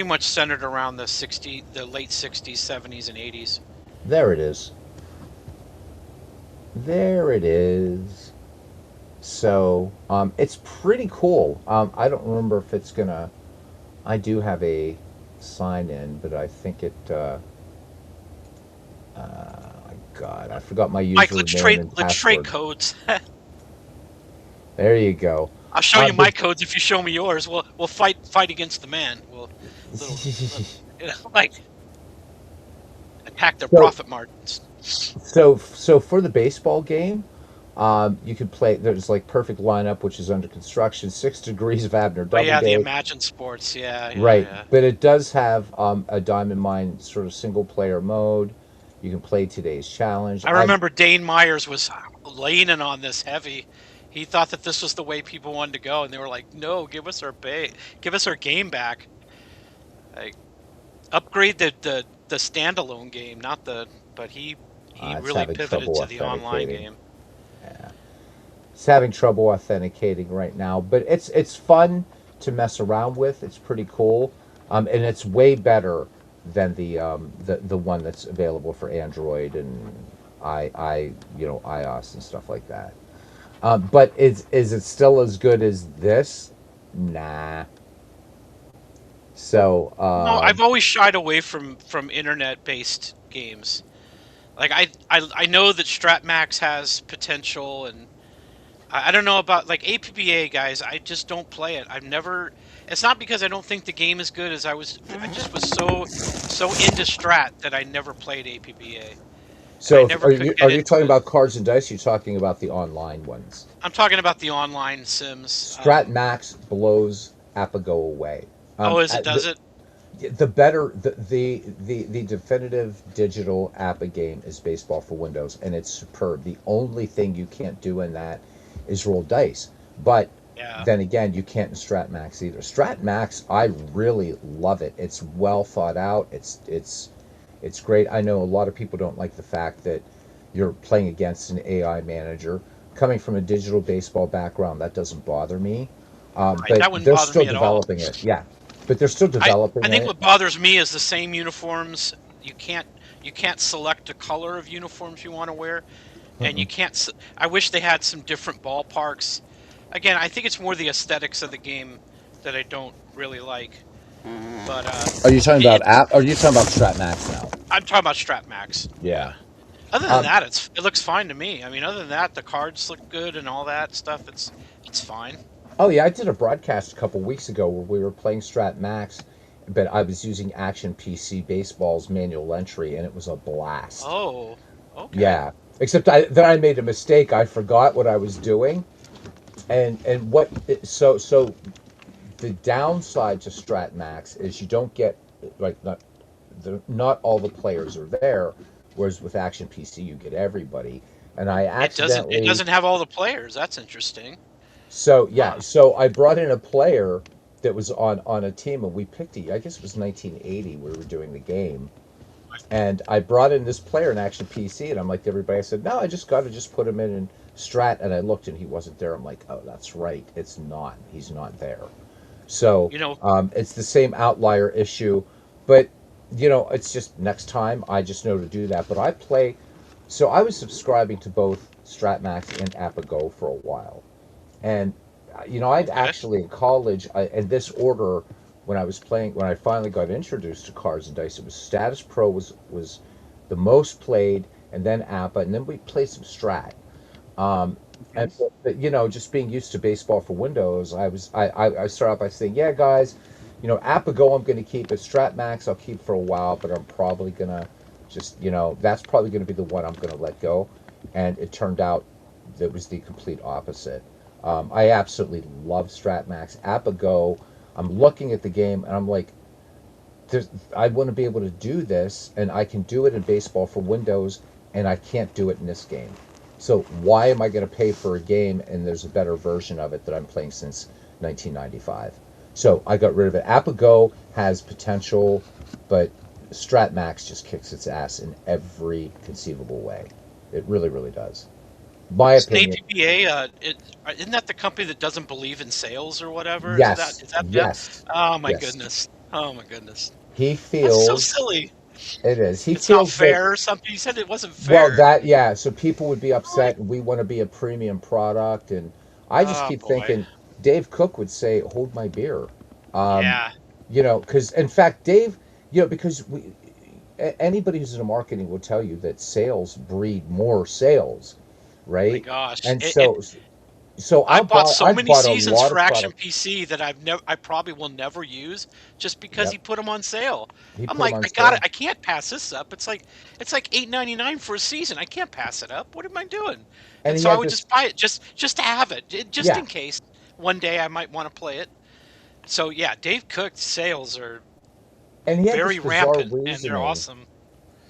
much centered around the late 60s, 70s, and 80s. There it is. There it is. So it's pretty cool. I don't remember if it's gonna. I do have a sign in, but I think it. God, I forgot my Mike, username and let's trade password. codes. There you go. I'll show you But my codes if you show me yours. We'll fight against the man. We'll like attack their so profit margins. so for the baseball game, you could play. There's like perfect lineup, which is under construction. 6 degrees of Abner Oh yeah, the Doubleday. Imagine Sports. Yeah, yeah, Right, yeah. but it does have a Diamond Mine sort of single player mode. You can play today's challenge. I remember Dane Myers was leaning on this heavy. He thought that this was the way people wanted to go, and they were like, "No, give us our game back. Like, upgrade the standalone game, not the." But he It's really having pivoted trouble to the online authenticating. game. Yeah. It's having trouble authenticating right now, but it's fun to mess around with. It's pretty cool, and it's way better than the one that's available for Android and iOS and stuff like that. But is it still as good as this? Nah. So No, I've always shied away from internet-based games. Like I know that StratMax has potential, and I don't know about like APBA guys. I just don't play it. I've never. It's not because I don't think the game is good, as I just was so into Strat that I never played APBA, and I so never could are get you into talking it. about cards and dice? You're talking about the online ones. I'm talking about the online Sims. Strat Max blows Apago away. Oh, is it? At Does it? the better the definitive digital APA game is Baseball for Windows, and it's superb. The only thing you can't do in that is roll dice, but Yeah. then again, you can't in Strat Max either. Strat Max, I really love it. It's well thought out. It's great. I know a lot of people don't like the fact that you're playing against an AI manager. Coming from a digital baseball background, that doesn't bother me. Right. But That wouldn't they're bother still me at all. developing it. Yeah, but they're still I developing think it. what bothers me is the same uniforms. You can't select a color of uniforms you want to wear, and you Mm-mm. can't. I wish they had some different ballparks. Again, I think it's more the aesthetics of the game that I don't really like. But Are you talking about it's. app? Are you talking about Strat Max now? I'm talking about Strat Max. Yeah. Yeah. Other than Um, that, it looks fine to me. I mean, other than that, the cards look good and all that stuff. It's fine. oh yeah, I did a broadcast a couple weeks ago where we were playing Strat Max, but I was using Action PC Baseball's manual entry, and it was a blast. Oh, okay. Yeah. Except then I made a mistake. I forgot what I was doing, and so the downside to Strat Max is you don't get like not all the players are there, whereas with Action PC you get everybody. And I It accidentally doesn't have all the players. That's interesting. so yeah, Huh. so I brought in a player that was on a team, and we picked I guess it was 1980 we were doing the game, and I brought in this player in Action PC, and I'm like to everybody, I said, no, I just got to just put him in Strat, and I looked and he wasn't there. I'm like, oh, that's right, he's not there. So You know, it's the same outlier issue, but it's just next time I just know to do that. But I play, so I was subscribing to both StratMax and Apago for a while, and I'd okay. actually in college, in this order, when I was playing, when I finally got introduced to cards and dice, it was Status Pro was the most played, and then APA, and then we played some Strat. Um, and but, just being used to Baseball for Windows, I started out by saying, yeah, guys, Apago I'm going to keep, but Strat Max I'll keep for a while, but I'm probably gonna just that's probably going to be the one I'm going to let go, and it turned out that was the complete opposite. I absolutely love Strat Max. Apago, I'm looking at the game and I'm like, I want to be able to do this, and I can do it in Baseball for Windows, and I can't do it in this game. So why am I going to pay for a game and there's a better version of it that I'm playing since 1995? So I got rid of it. Apago has potential, but Strat Max just kicks its ass in every conceivable way. It really, really does. My Isn't opinion. APBA, isn't that the company that doesn't believe in sales or whatever? Yes, Is that them? yes, Oh my yes. goodness. Oh my goodness. He That's so feels silly. it is. He It's not feels that. fair or something. You said it wasn't Well, fair. that yeah. So people would be Really? upset, and we want to be a premium product, and I just Oh keep boy. thinking Dave Cook would say, "Hold my beer," um, Yeah. because in fact, Dave, because anybody who's in marketing will tell you that sales breed more sales, My right? gosh. And so I bought so I've many bought a seasons lot for of Action product. PC that I probably will never use just because he Yep, put them on sale. he I'm put them like, on I got it. sale, I can't pass this up. It's like $8.99 for a season. I can't pass it up. What am I doing? and And he so I had would this. just buy it just to have it, just Yeah, in case one day I might want to play it. So yeah, Dave Cook's sales are and he had this very bizarre rampant and they're reasoning. awesome.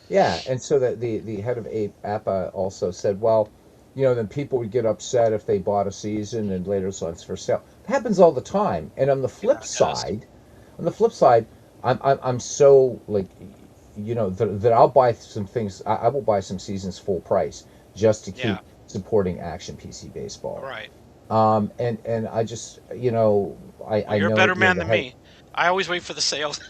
Yeah, and so that the head of APA also said, well, then people would get upset if they bought a season and later it's on for sale. It happens all the time. And Yeah, it does. on the flip side, I'm so like, that I'll buy some things. I will buy some seasons full price just to Yeah, keep supporting Action PC baseball. right. And I just, Well, I you're a know, better man the than head. me. I always wait for the sales.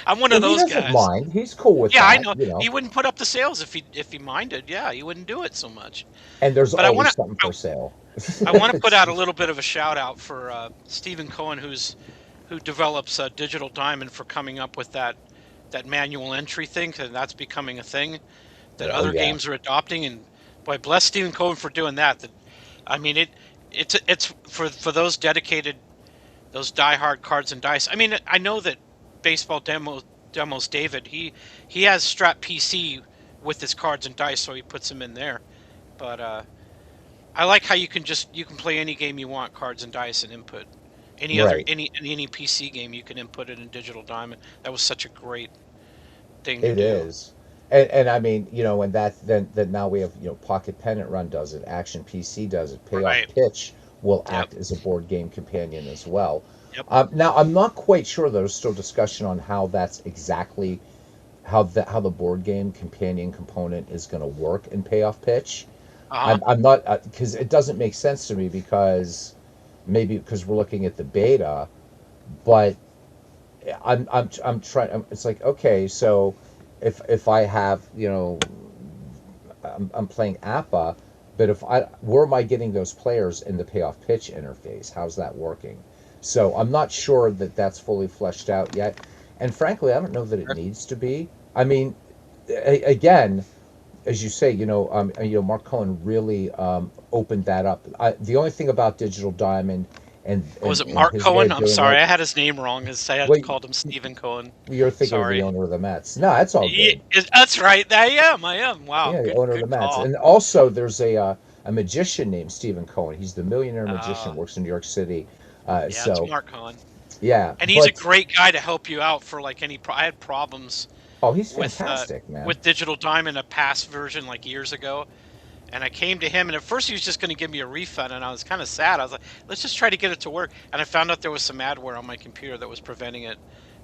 I'm one Well, of he those doesn't guys. mind. He's cool with Yeah, I that, know. He wouldn't put up the sales if he minded. Yeah, he wouldn't do it so much. And there's But always something I, for sale. I want to put It's out a just- little bit of a shout out for Stephen Cohen, who develops Digital Diamond for coming up with that manual entry thing, because that's becoming a thing that oh other yeah, games are adopting. And boy, bless Stephen Cohen for doing that. I mean, it's for those dedicated, those diehard cards and dice. I mean, I know that baseball demos David. He has Strat PC with his cards and dice, so he puts them in there. But I like how you can play any game you want, cards and dice, and input right. any PC game you can input it in Digital Diamond. That was such a great thing to It do. is. And I mean, and then now we have, Pocket Pennant Run does it, Action PC does it, Payoff Right. Pitch will Yep. act as a board game companion as well. Yep. Now I'm not quite sure. There's still discussion on how that's exactly how the board game companion component is going to work in Payoff Pitch. Uh huh. I'm not, because it doesn't make sense to me, because maybe because we're looking at the beta, but I'm trying. It's like, okay, so if I have, I'm playing APA, but where am I getting those players in the payoff pitch interface? How's that working? So I'm not sure that that's fully fleshed out yet, and frankly, I don't know that it needs to be. I mean, again, as you say, Mark Cohen really opened that up. The only thing about Digital Diamond and Oh, was it and Mark his way Cohen? of I'm doing sorry, it, I had his name wrong. I well, had called him Stephen Cohen. you're thinking of the Sorry. owner of the Mets. No, that's all good. That's right. I am. I am. Wow. Yeah, the owner of the Good Mets. call. And also, there's a magician named Stephen Cohen. He's the millionaire magician, Uh, works in New York City. yeah, it's So Mark Cohen. yeah, And he's a but great guy to help you out for like I had problems oh, he's with fantastic, man. with Digital Diamond, a past version like years ago, and I came to him, and at first he was just going to give me a refund, and I was kind of sad. I was like, let's just try to get it to work, and I found out there was some adware on my computer that was preventing it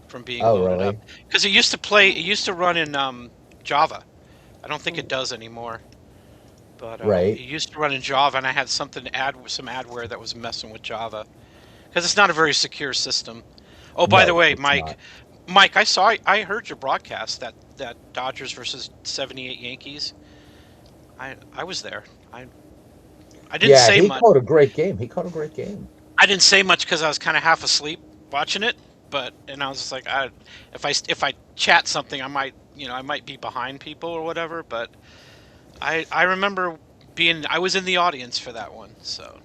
from being Oh, loaded up, really? because it used to run in Java. I don't think it does anymore, but it Right? used to run in Java, and I had some adware that was messing with Java because it's not a very secure system. Oh, by the No, way, it's not. Mike, I heard your broadcast that Dodgers versus '78 Yankees. I was there. I didn't Yeah, say he much. called a great game. He called a great game. I didn't say much because I was kind of half asleep watching it. And I was just like, if I chat something, I might be behind people or whatever. But I remember I was in the audience for that one. So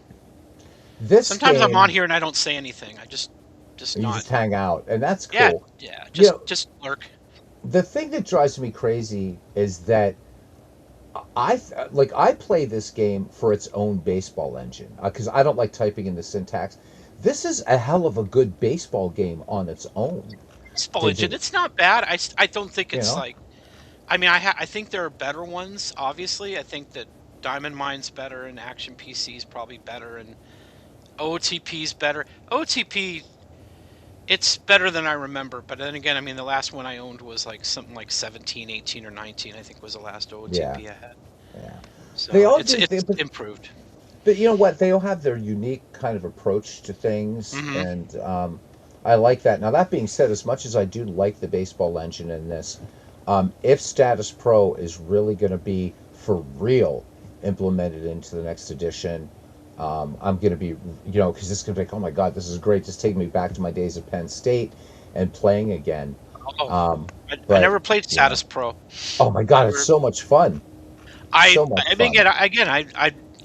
This sometimes I'm on game, here and I don't say anything. Just you not. just hang out, and that's Yeah, cool. yeah. You know, Just lurk. the thing that drives me crazy is that I play this game for its own baseball engine, because I don't like typing in the syntax. This is a hell of a good baseball game on its own. Baseball To Engine, do, it's not bad. I don't think you it's know, like. I mean, I think there are better ones. Obviously, I think that Diamond Mine's better, and Action PC is probably better, and OTP's better. OTP It's better than I remember, but then again, I mean, the last one I owned was like something like 17, 18, or 19. I think was the last Yeah, OTP I had. yeah. They So all it's do. it's improved. But you know what? They all have their unique kind of approach to things, Hmm. and I like that. Now, that being said, as much as I do like the baseball engine in this, if Status Pro is really going to be for real implemented into the next edition, I'm going to be, because it's going to be like, oh my God, this is great. Just taking me back to my days at Penn State and playing again. Oh, Um, I but, never played you know, Status Pro. oh my God, it's Never. so much fun. So much I mean, fun.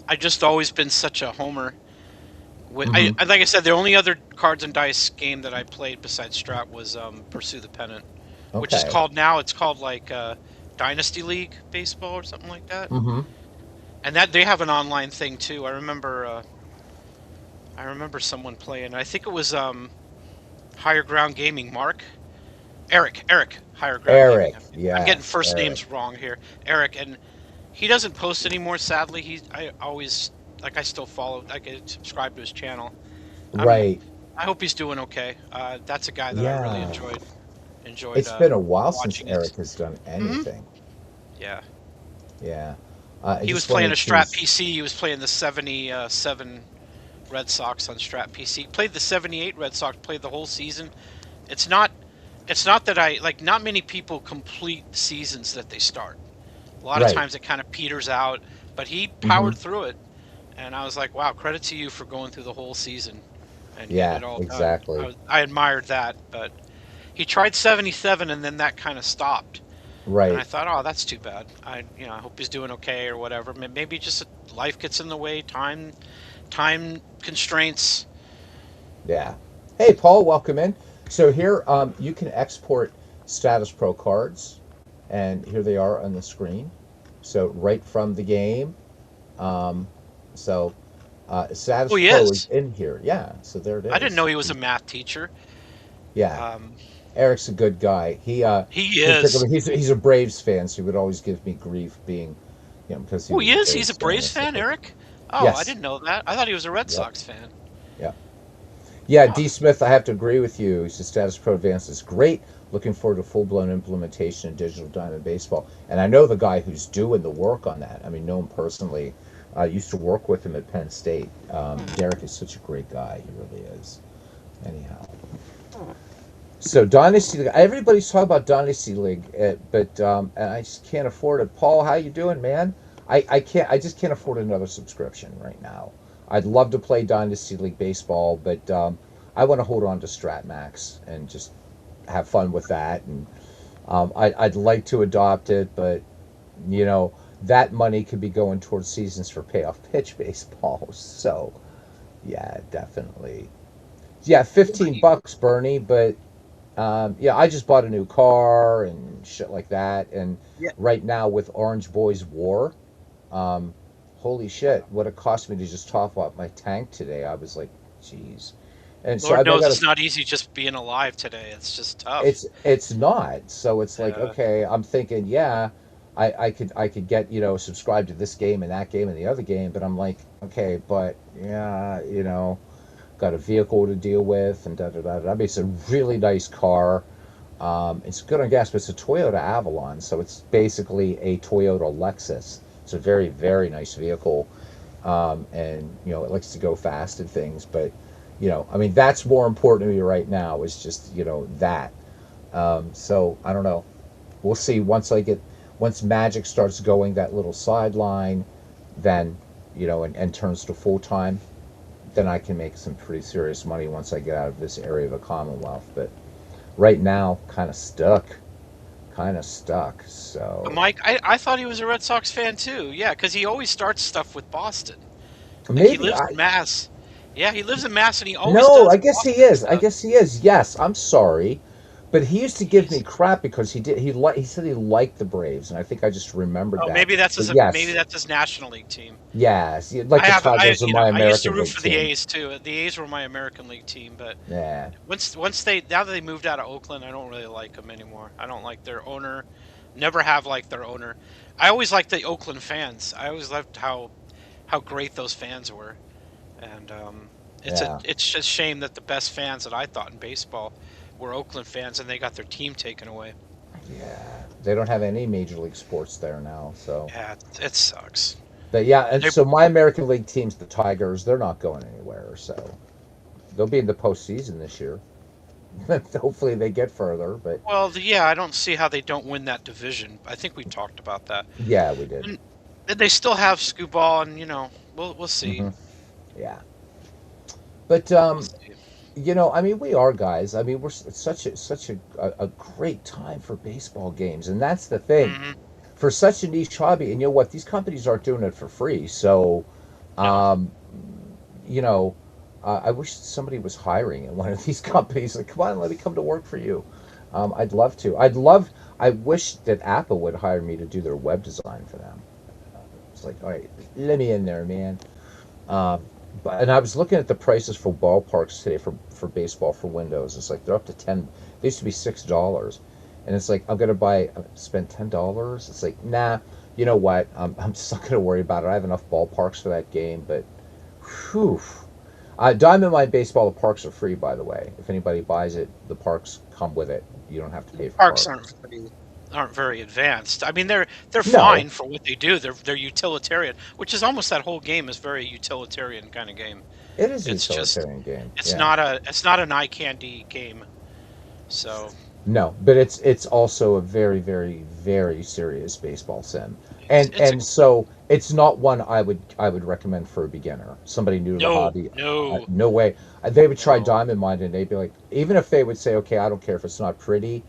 I just always been such a homer. Hmm. Like I said, the only other cards and dice game that I played besides Strat was Pursue the Pennant, which is Okay. called now. It's called like Dynasty League Baseball or something like that. Hmm. And that they have an online thing too. I remember someone playing. I think it was Higher Ground Gaming. Eric, Higher Ground Gaming. Eric, I'm getting yes, first Eric. names wrong here. Eric, and he doesn't post anymore. Sadly, I still follow. I get subscribe to his channel. I'm Right. I hope he's doing okay. That's a guy that I really Yeah. enjoyed It's been a while since watching his. Eric has done Hmm. anything. Yeah, Yeah. I he was just playing a wanted to. Strat PC. He was playing the 77 Red Sox on Strat PC. Played the 78 Red Sox. Played the whole season. It's not. It's not that I like. Not many people complete seasons that they start. A lot of Right. times it kind of peters out, but he Hmm. powered through it, and I was like, wow, credit to you for going through the whole season and getting Yeah, it all done. exactly. I admired that, but he tried 77 and then that kind of stopped. And I Right. thought, oh, that's too bad. I hope he's doing okay or whatever. Maybe just life gets in the way, time constraints. Yeah. Hey, Paul, welcome in. So here, you can export Status Pro cards, and here they are on the screen. So right from the game. Um, so Oh, Status he Pro is is. in here. Yeah. So there it I didn't is. know he was a math teacher. Yeah. Um, Eric's a good guy. he In is. particular, he's a Braves fan, so he would always give me grief being, because he Oh, was he a is. He's Braves a fan Braves and stuff fan, like. Eric. Oh, I Yes. didn't know that. I thought he was a Red Yep. Sox fan. Yep. Yeah, Huh. D. Smith, I have to agree with you. He says Status Pro Advance is great. Looking forward to full blown implementation of Digital Diamond Baseball. And I know the guy who's doing the work on that. I mean, know him personally. I used to work with him at Penn State. Derek is such a great guy. He really is. Anyhow. So Dynasty League, everybody's talking about Dynasty League, but and I just can't afford it. Paul, how you doing, man? I can't. I just can't afford another subscription right now. I'd love to play Dynasty League baseball, but I want to hold on to StratMax and just have fun with that. And I'd like to adopt it, but you know that money could be going towards seasons for payoff pitch baseball. So yeah, definitely. Yeah, 15 bucks, Bernie, but yeah, I just bought a new car and shit like that. And Yeah. right now with Orange Boys War, um, holy shit, what it cost me to just top up my tank today. I was like, jeez. And so Lord I knows got it's not easy just being alive today. It's just tough. it's not. So it's like, Uh, okay, I'm thinking, yeah, I could get, subscribe to this game and that game and the other game, but I'm like, okay, but yeah, got a vehicle to deal with and da da da da. I mean, it's a really nice car. It's good on gas, but it's a Toyota Avalon, so it's basically a Toyota Lexus. It's a very, very nice vehicle, and it likes to go fast and things. But I mean, that's more important to me right now. Is just that. So I don't know. We'll see once Magic starts going that little sideline, then and turns to full time, then I can make some pretty serious money once I get out of this area of the Commonwealth. But right now, kind of stuck. So Mike, I thought he was a Red Sox fan too. Yeah, because he always starts stuff with Boston. Like he maybe lives I in Mass. Yeah, he lives in Mass, and he always no, does I guess he Boston is. I stuff. guess he is. Yes, I'm sorry, but he used to give me He's crap because he said he liked the Braves, and I think I just remembered oh, that. But maybe yes, that's his National League team. yes, like the Tigers are my I used to American root League for the team. A's too. The A's were my American League team, but Yeah, once they now that they moved out of Oakland, I don't really like them anymore. I don't like their owner. Never have liked their owner. I always liked the Oakland fans. I always loved how great those fans were, and Yeah. It's just a shame that the best fans that I thought in baseball were Oakland fans, and they got their team taken away. Yeah. They don't have any major league sports there now, so. Yeah, it sucks. But yeah, and They, so my American League teams, the Tigers, they're not going anywhere. So they'll be in the postseason this year. Hopefully they get further, but well, yeah, I don't see how they don't win that division. I think we talked about that. yeah, we did. And they still have Scooball, and we'll see. Hmm. Yeah, but We'll see. I mean, we are guys. I mean, it's such a great time for baseball games, and that's the thing Hmm. for such a niche hobby. And you know what? These companies aren't doing it for free, so No. um, you know, I wish somebody was hiring in one of these companies. Like, come on, let me come to work for you. I'd love to. I wish that Apple would hire me to do their web design for them. It's like, all right, let me in there, man. Um, and I was looking at the prices for ballparks today for baseball for Windows. It's like they're up to 10. They used to be $6, and it's like I'm gonna spend $10. It's like, nah. You know what? I'm just not gonna worry about it. I have enough ballparks for that game, but whew. Diamond Mine Baseball, the parks are free, by the way. If anybody buys it, the parks come with it. You don't have to pay for Parks parks. aren't very advanced. I mean, they're No, fine for what they do. They're utilitarian, which is almost that whole game is very utilitarian kind of game. it is a It's just utilitarian game. it's Yeah. not a it's not an eye candy game. So No, but it's also a very, very, very serious baseball sim. And it's a and so it's not one I would recommend for a beginner, somebody new to the no, hobby. no, No way. They would try no. Diamond Mine and they'd be like, even if they would say, okay, I don't care if it's not pretty,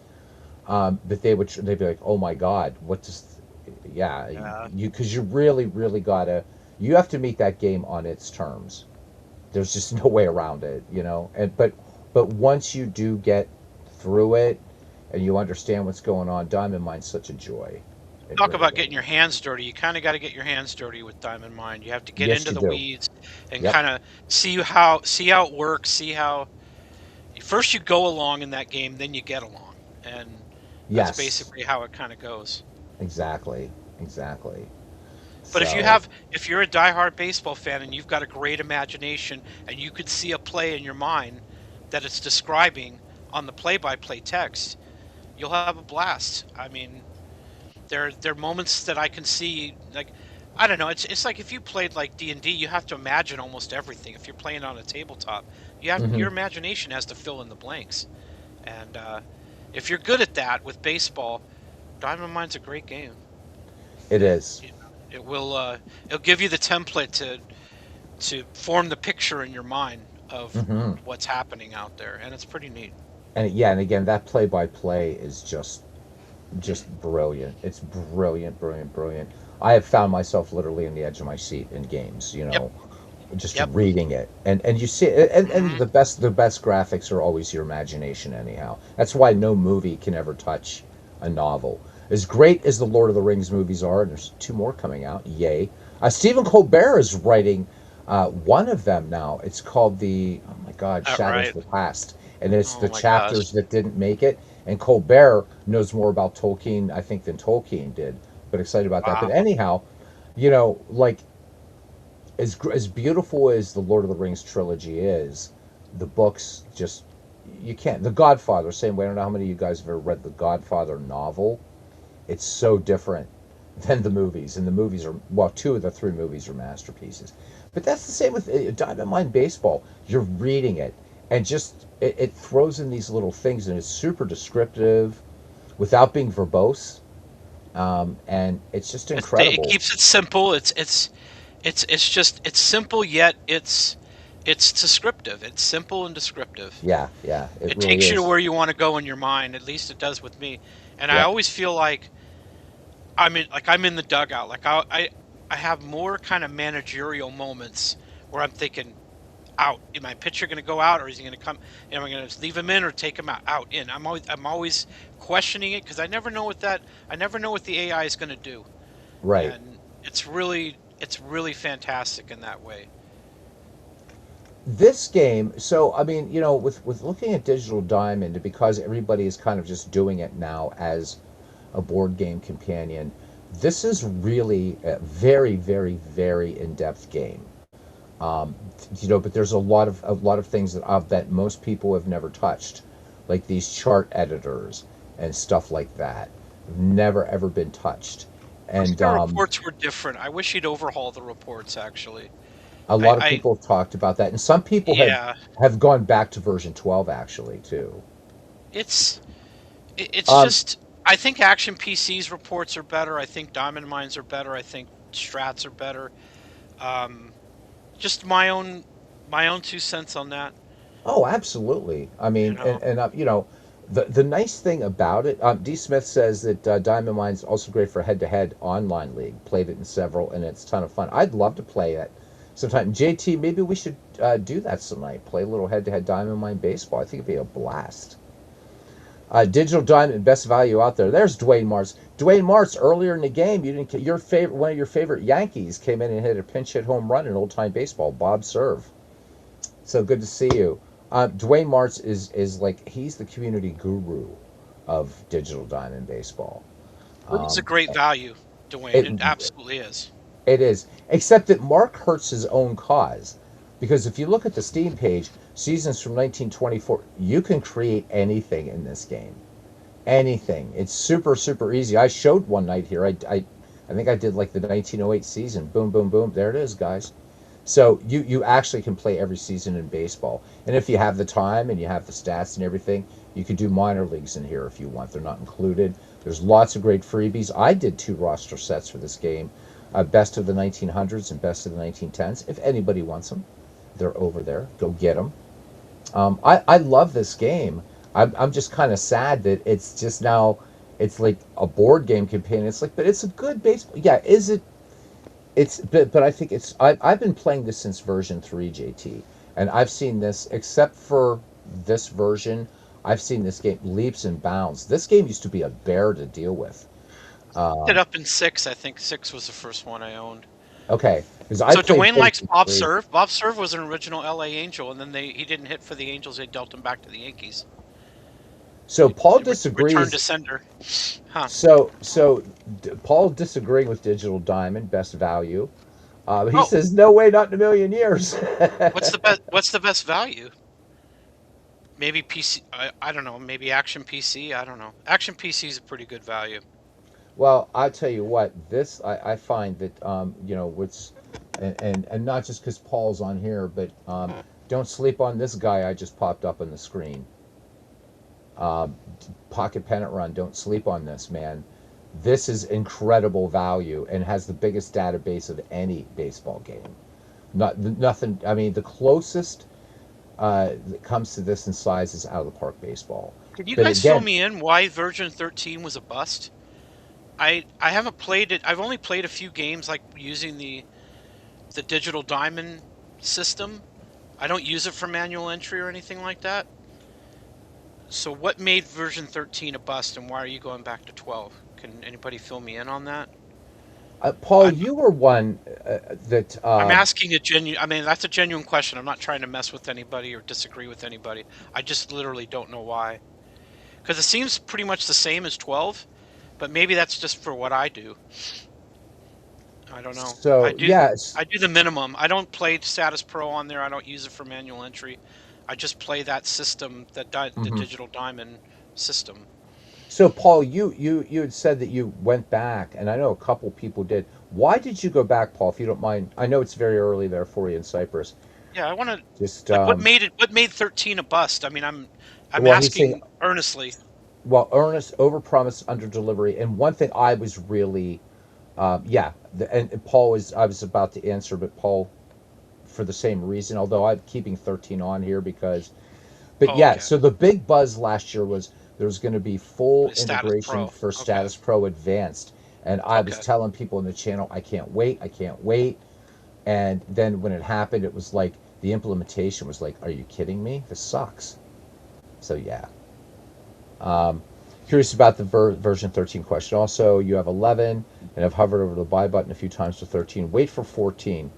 but they'd be like, oh my God, what does, yeah, Yeah. because you really, really gotta, you have to meet that game on its terms. There's just no way around it, And but once you do get through it and you understand what's going on, Diamond Mine's such a joy. It Talk really about is. getting your hands dirty. You kind of got to get your hands dirty with Diamond Mine. You have to get Yes, into you the do. weeds and Yep. kind of see how it works. See how first you go along in that game, then you get along, and that's Yes. basically how it kind of goes. Exactly. Exactly. But So, if you're a diehard baseball fan and you've got a great imagination and you could see a play in your mind that it's describing on the play-by-play text, you'll have a blast. I mean, there are moments that I can see like I don't know, it's like if you played like D&D, you have to imagine almost everything. If you're playing on a tabletop, your mhm, imagination has to fill in the blanks. And if you're good at that with baseball, Diamond Mine's a great game. it is. You know, it'll give you the template to form the picture in your mind of Hmm. what's happening out there, and it's pretty neat. And yeah, and again, that play-by-play is just brilliant. It's brilliant, brilliant, brilliant. I have found myself literally in the edge of my seat in games, Yep, just yep. reading it. And you see and Hmm. the best graphics are always your imagination anyhow. That's why no movie can ever touch a novel. As great as the Lord of the Rings movies are, and there's two more coming out, yay. Stephen Colbert is writing one of them now. It's called oh my God, All Shadows right. of the Past. And it's Oh the my gosh. chapters that didn't make it. And Colbert knows more about Tolkien, I think, than Tolkien did. But excited about that. But Wow. anyhow, like as beautiful as the Lord of the Rings trilogy is, the books just you can't. The Godfather, same way. I don't know how many of you guys have ever read the Godfather novel. It's so different than the movies, and the movies are well, two of the three movies are masterpieces. But that's the same with Diamond Mine Baseball. You're reading it, and just it throws in these little things, and it's super descriptive without being verbose, and it's just It incredible. keeps it simple. It's simple yet it's descriptive. It's simple and descriptive. Yeah, yeah, it It really takes you to is. where you want to go in your mind. At least it does with me. And I Yep. always feel like I'm in the dugout. Like I have more kind of managerial moments where I'm thinking, out. Is my pitcher going to go out, or is he going to come? Am I going to leave him in or take him out? In. I'm always questioning it because I never know what the AI is going to do, Right. and it's really fantastic in that way. This game, so I mean, with looking at Digital Diamond, because everybody is kind of just doing it now as a board game companion, this is really a very, very, very in-depth game. Um, but there's a lot of things that I bet most people have never touched, like these chart editors and stuff like that. Never ever been touched, I wish and the reports were different. I wish he'd overhaul the reports. Actually, a I, lot of I people have talked about that, and some people have yeah, have gone back to version 12 actually too. it's it's Um, just. I think Action PC's reports are better. I think Diamond Mines are better. I think Strats are better. Um, just my own 2 cents on that. oh, absolutely. I You mean, know, the nice thing about it, D. Smith says that Diamond Mine's also great for head-to-head online league. Played it in several, and it's a ton of fun. I'd love to play it sometime. JT, maybe we should do that some night. Play a little head-to-head Diamond Mine baseball. I think it'd be a blast. Digital Diamond, best value out there. There's Dwayne Martz. Dwayne Martz, earlier in the game, you didn't your favorite one of your favorite Yankees came in and hit a pinch hit home run in old time baseball. Bob Serve. So good to see you. Dwayne Martz is like he's the community guru of Digital Diamond baseball. it is a Um, great value, Dwayne. it It absolutely is. it is, except that Mark hurts his own cause, because if you look at the Steam page, seasons from 1924, you can create anything in this game. Anything. It's super super easy. I showed one night here. I think I did like the 1908 season. Boom boom boom. There it is, guys. So you actually can play every season in baseball, and if you have the time and you have the stats and everything, you could do minor leagues in here if you want. They're not included. There's lots of great freebies. I did 2 roster sets for this game, best of the 1900s and best of the 1910s. If anybody wants them, they're over there. Go get them. I love this game. I'm just kind of sad that it's just now it's like a board game companion. It's like, but it's a good baseball. Yeah, is it? But I think I've been playing this since version 3, JT, and I've seen this, except for this version, I've seen this game leaps and bounds. This game used to be a bear to deal with. It Um, up in 6. I think 6 was the first one I owned. okay, because I So played Dwayne likes version Bob 3. Serve. Bob Serve was an original LA Angel, and then he didn't hit for the Angels. They dealt him back to the Yankees. So Paul Return to disagrees. sender. Huh. Paul disagreeing with Digital Diamond best value. He Oh, says no way, not in a million years. what's the best? What's the best value? Maybe PC. I don't know. Maybe Action PC. I don't know. Action PC is a pretty good value. Well, I tell you what, this I find that what's and not just because Paul's on here, but don't sleep on this guy I just popped up on the screen. Um, Pocket Pennant Run, don't sleep on this, man. This is incredible value and has the biggest database of any baseball game. Nothing. I mean, the closest that comes to this in size is Out of the Park Baseball. Can you But guys fill again, me in why version 13 was a bust? I haven't played it. I've only played a few games like using the digital diamond system. I don't use it for manual entry or anything like that. So what made version 13 a bust, and why are you going back to 12? Can anybody fill me in on that? Paul, I'm you were one that I'm asking a genuine. I mean, that's a genuine question. I'm not trying to mess with anybody or disagree with anybody. I just literally don't know why. Because it seems pretty much the same as 12, but maybe that's just for what I do. I don't know. I so do yes. I do the minimum. I don't play Status Pro on there. I don't use it for manual entry. I just play that system, the Mhm. Digital Diamond system. So Paul, you had said that you went back, and I know a couple people did. Why did you go back, Paul? If you don't mind, I know it's very early there for you in Cyprus. Yeah, I want to Just like what made 13 a bust? I mean, I'm well, he's saying, asking earnestly. well, earnest, overpromise, under delivery. And one thing I was really, yeah, and Paul was, I was about to answer, but Paul, for the same reason, although I'm keeping 13 on here because, but Oh, yeah, okay. so the big buzz last year was there was going to be full The Status integration Pro. for Okay. Status Pro Advanced. And I was Okay. telling people in the channel, I can't wait, I can't wait. And then when it happened, it was like the implementation was like, are you kidding me? This sucks. So yeah. Um, Curious about the version 13 question. Also, you have 11 and have hovered over the buy button a few times for 13. Wait for 14.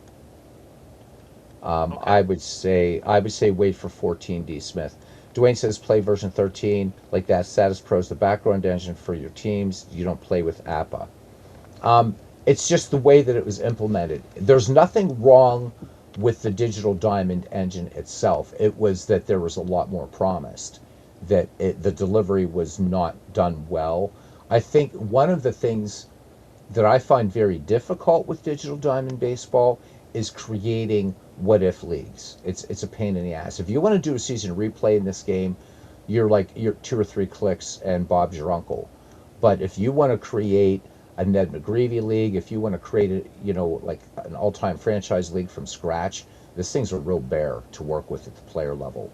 Okay. I would say wait for 14. D Smith. Dwayne says play version 13 like that. Status Pro is the background engine for your teams. You don't play with APA. Um, it's just the way that it was implemented. There's nothing wrong with the Digital Diamond engine itself. It was that there was a lot more promised, that the delivery was not done well. I think one of the things that I find very difficult with Digital Diamond Baseball is creating what if leagues. It's a pain in the ass. If you want to do a season replay in this game, you're 2 or 3 clicks and Bob's your uncle. But if you want to create a Ned McGreevy league, if you want to create like an all-time franchise league from scratch, this thing's a real bear to work with at the player level.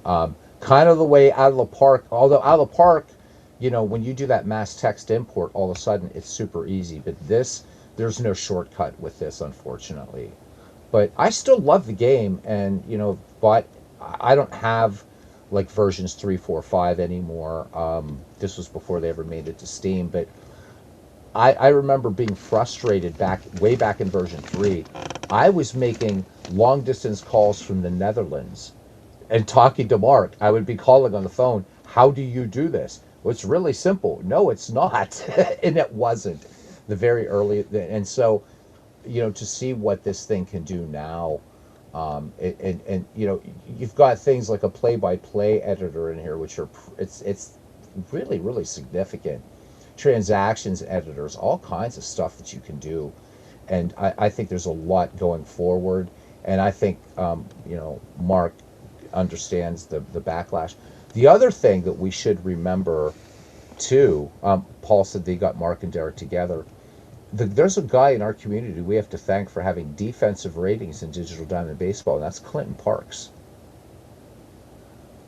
Kind of the way Out of the Park, although Out of the Park, when you do that mass text import, all of a sudden it's super easy. But there's no shortcut with this, unfortunately. But I still love the game, and but I don't have like versions 3, 4, 5 anymore. This was before they ever made it to Steam, but I remember being frustrated way back in version 3. I was making long distance calls from the Netherlands and talking to Mark. I would be calling on the phone. How do you do this? Well, it's really simple. No, it's not. And it wasn't the very early. And so, to see what this thing can do now, and you've got things like a play-by-play editor in here, which it's really, really significant. Transactions editors, all kinds of stuff that you can do. And I think there's a lot going forward. And I think, Mark understands the backlash. The other thing that we should remember, too, Paul said they got Mark and Derek together. There's a guy in our community we have to thank for having defensive ratings in Digital Diamond Baseball, and that's Clinton Parks.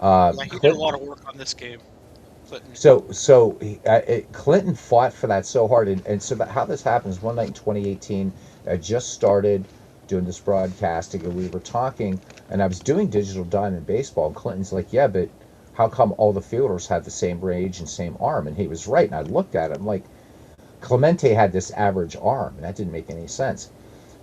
Yeah, he did a lot of work on this game. Clinton. So Clinton fought for that so hard, and so how this happens, one night in 2018, I just started doing this broadcasting, and we were talking, and I was doing Digital Diamond Baseball, and Clinton's like, yeah, but how come all the fielders have the same range and same arm? And he was right, and I looked at him like, Clemente had this average arm, and that didn't make any sense.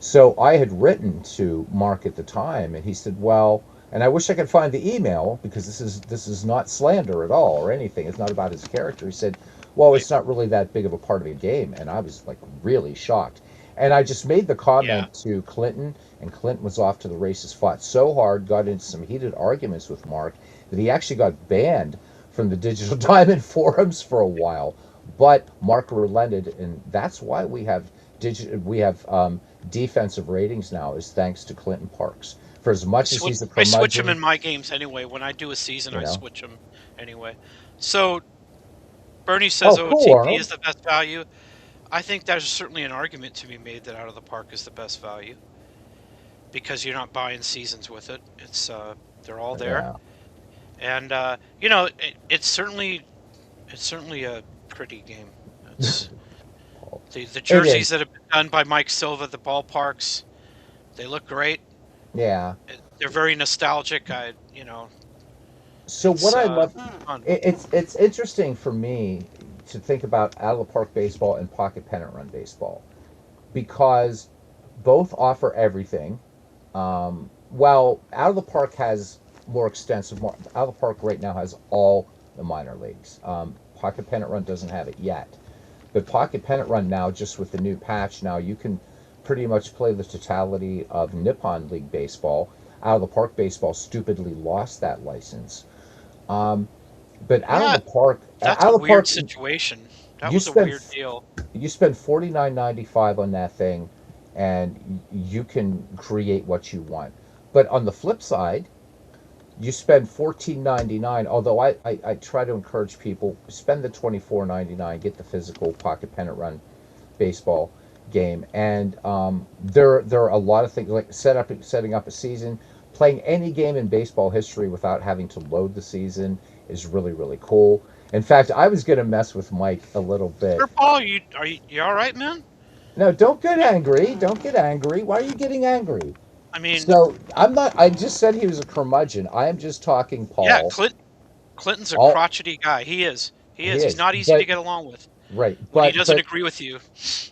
So I had written to Mark at the time, and he said, well, and I wish I could find the email, because this is not slander at all or anything. It's not about his character. He said, well, it's not really that big of a part of the game. And I was like really shocked. And I just made the comment to Clinton, and Clinton was off to the races, fought so hard, got into some heated arguments with Mark, that he actually got banned from the Digital Diamond forums for a while. But Mark relented, and that's why we have defensive ratings now, is thanks to Clinton Parks. For as much as he's a curmudgeon, I switch him in my games anyway. When I do a season, I switch him anyway. So Bernie says OTP is the best value. I think there's certainly an argument to be made that Out of the Park is the best value, because you're not buying seasons with it. It's they're all there, and it's certainly a pretty game. It's the jerseys that have been done by Mike Silva, the ballparks, they look great. Yeah, they're very nostalgic. So what I love, it's interesting for me to think about Out of the Park Baseball and Pocket Pennant Run Baseball, because both offer everything. Well, Out of the Park has more extensive. Out of the Park right now has all the minor leagues. Pocket Pennant Run doesn't have it yet, but Pocket Pennant Run now, just with the new patch, now you can pretty much play the totality of Nippon League Baseball. Out of the Park Baseball stupidly lost that license. But Out of the Park, that's a weird situation. That was a weird deal. You spend $49.95 on that thing, and you can create what you want. But on the flip side, you spend $14.99. Although I try to encourage people, spend the $24.99, get the physical Pocket Pennant Run Baseball game, and there are a lot of things like setting up a season. Playing any game in baseball history without having to load the season is really, really cool. In fact, I was going to mess with Mike a little bit. Sure, Paul, you all right, man? No, don't get angry. Don't get angry. Why are you getting angry? I mean, so I'm not. I just said he was a curmudgeon. I am just talking, Paul. Yeah, Clinton's a crotchety guy. He is. He's not easy to get along with. Right, but he doesn't agree with you.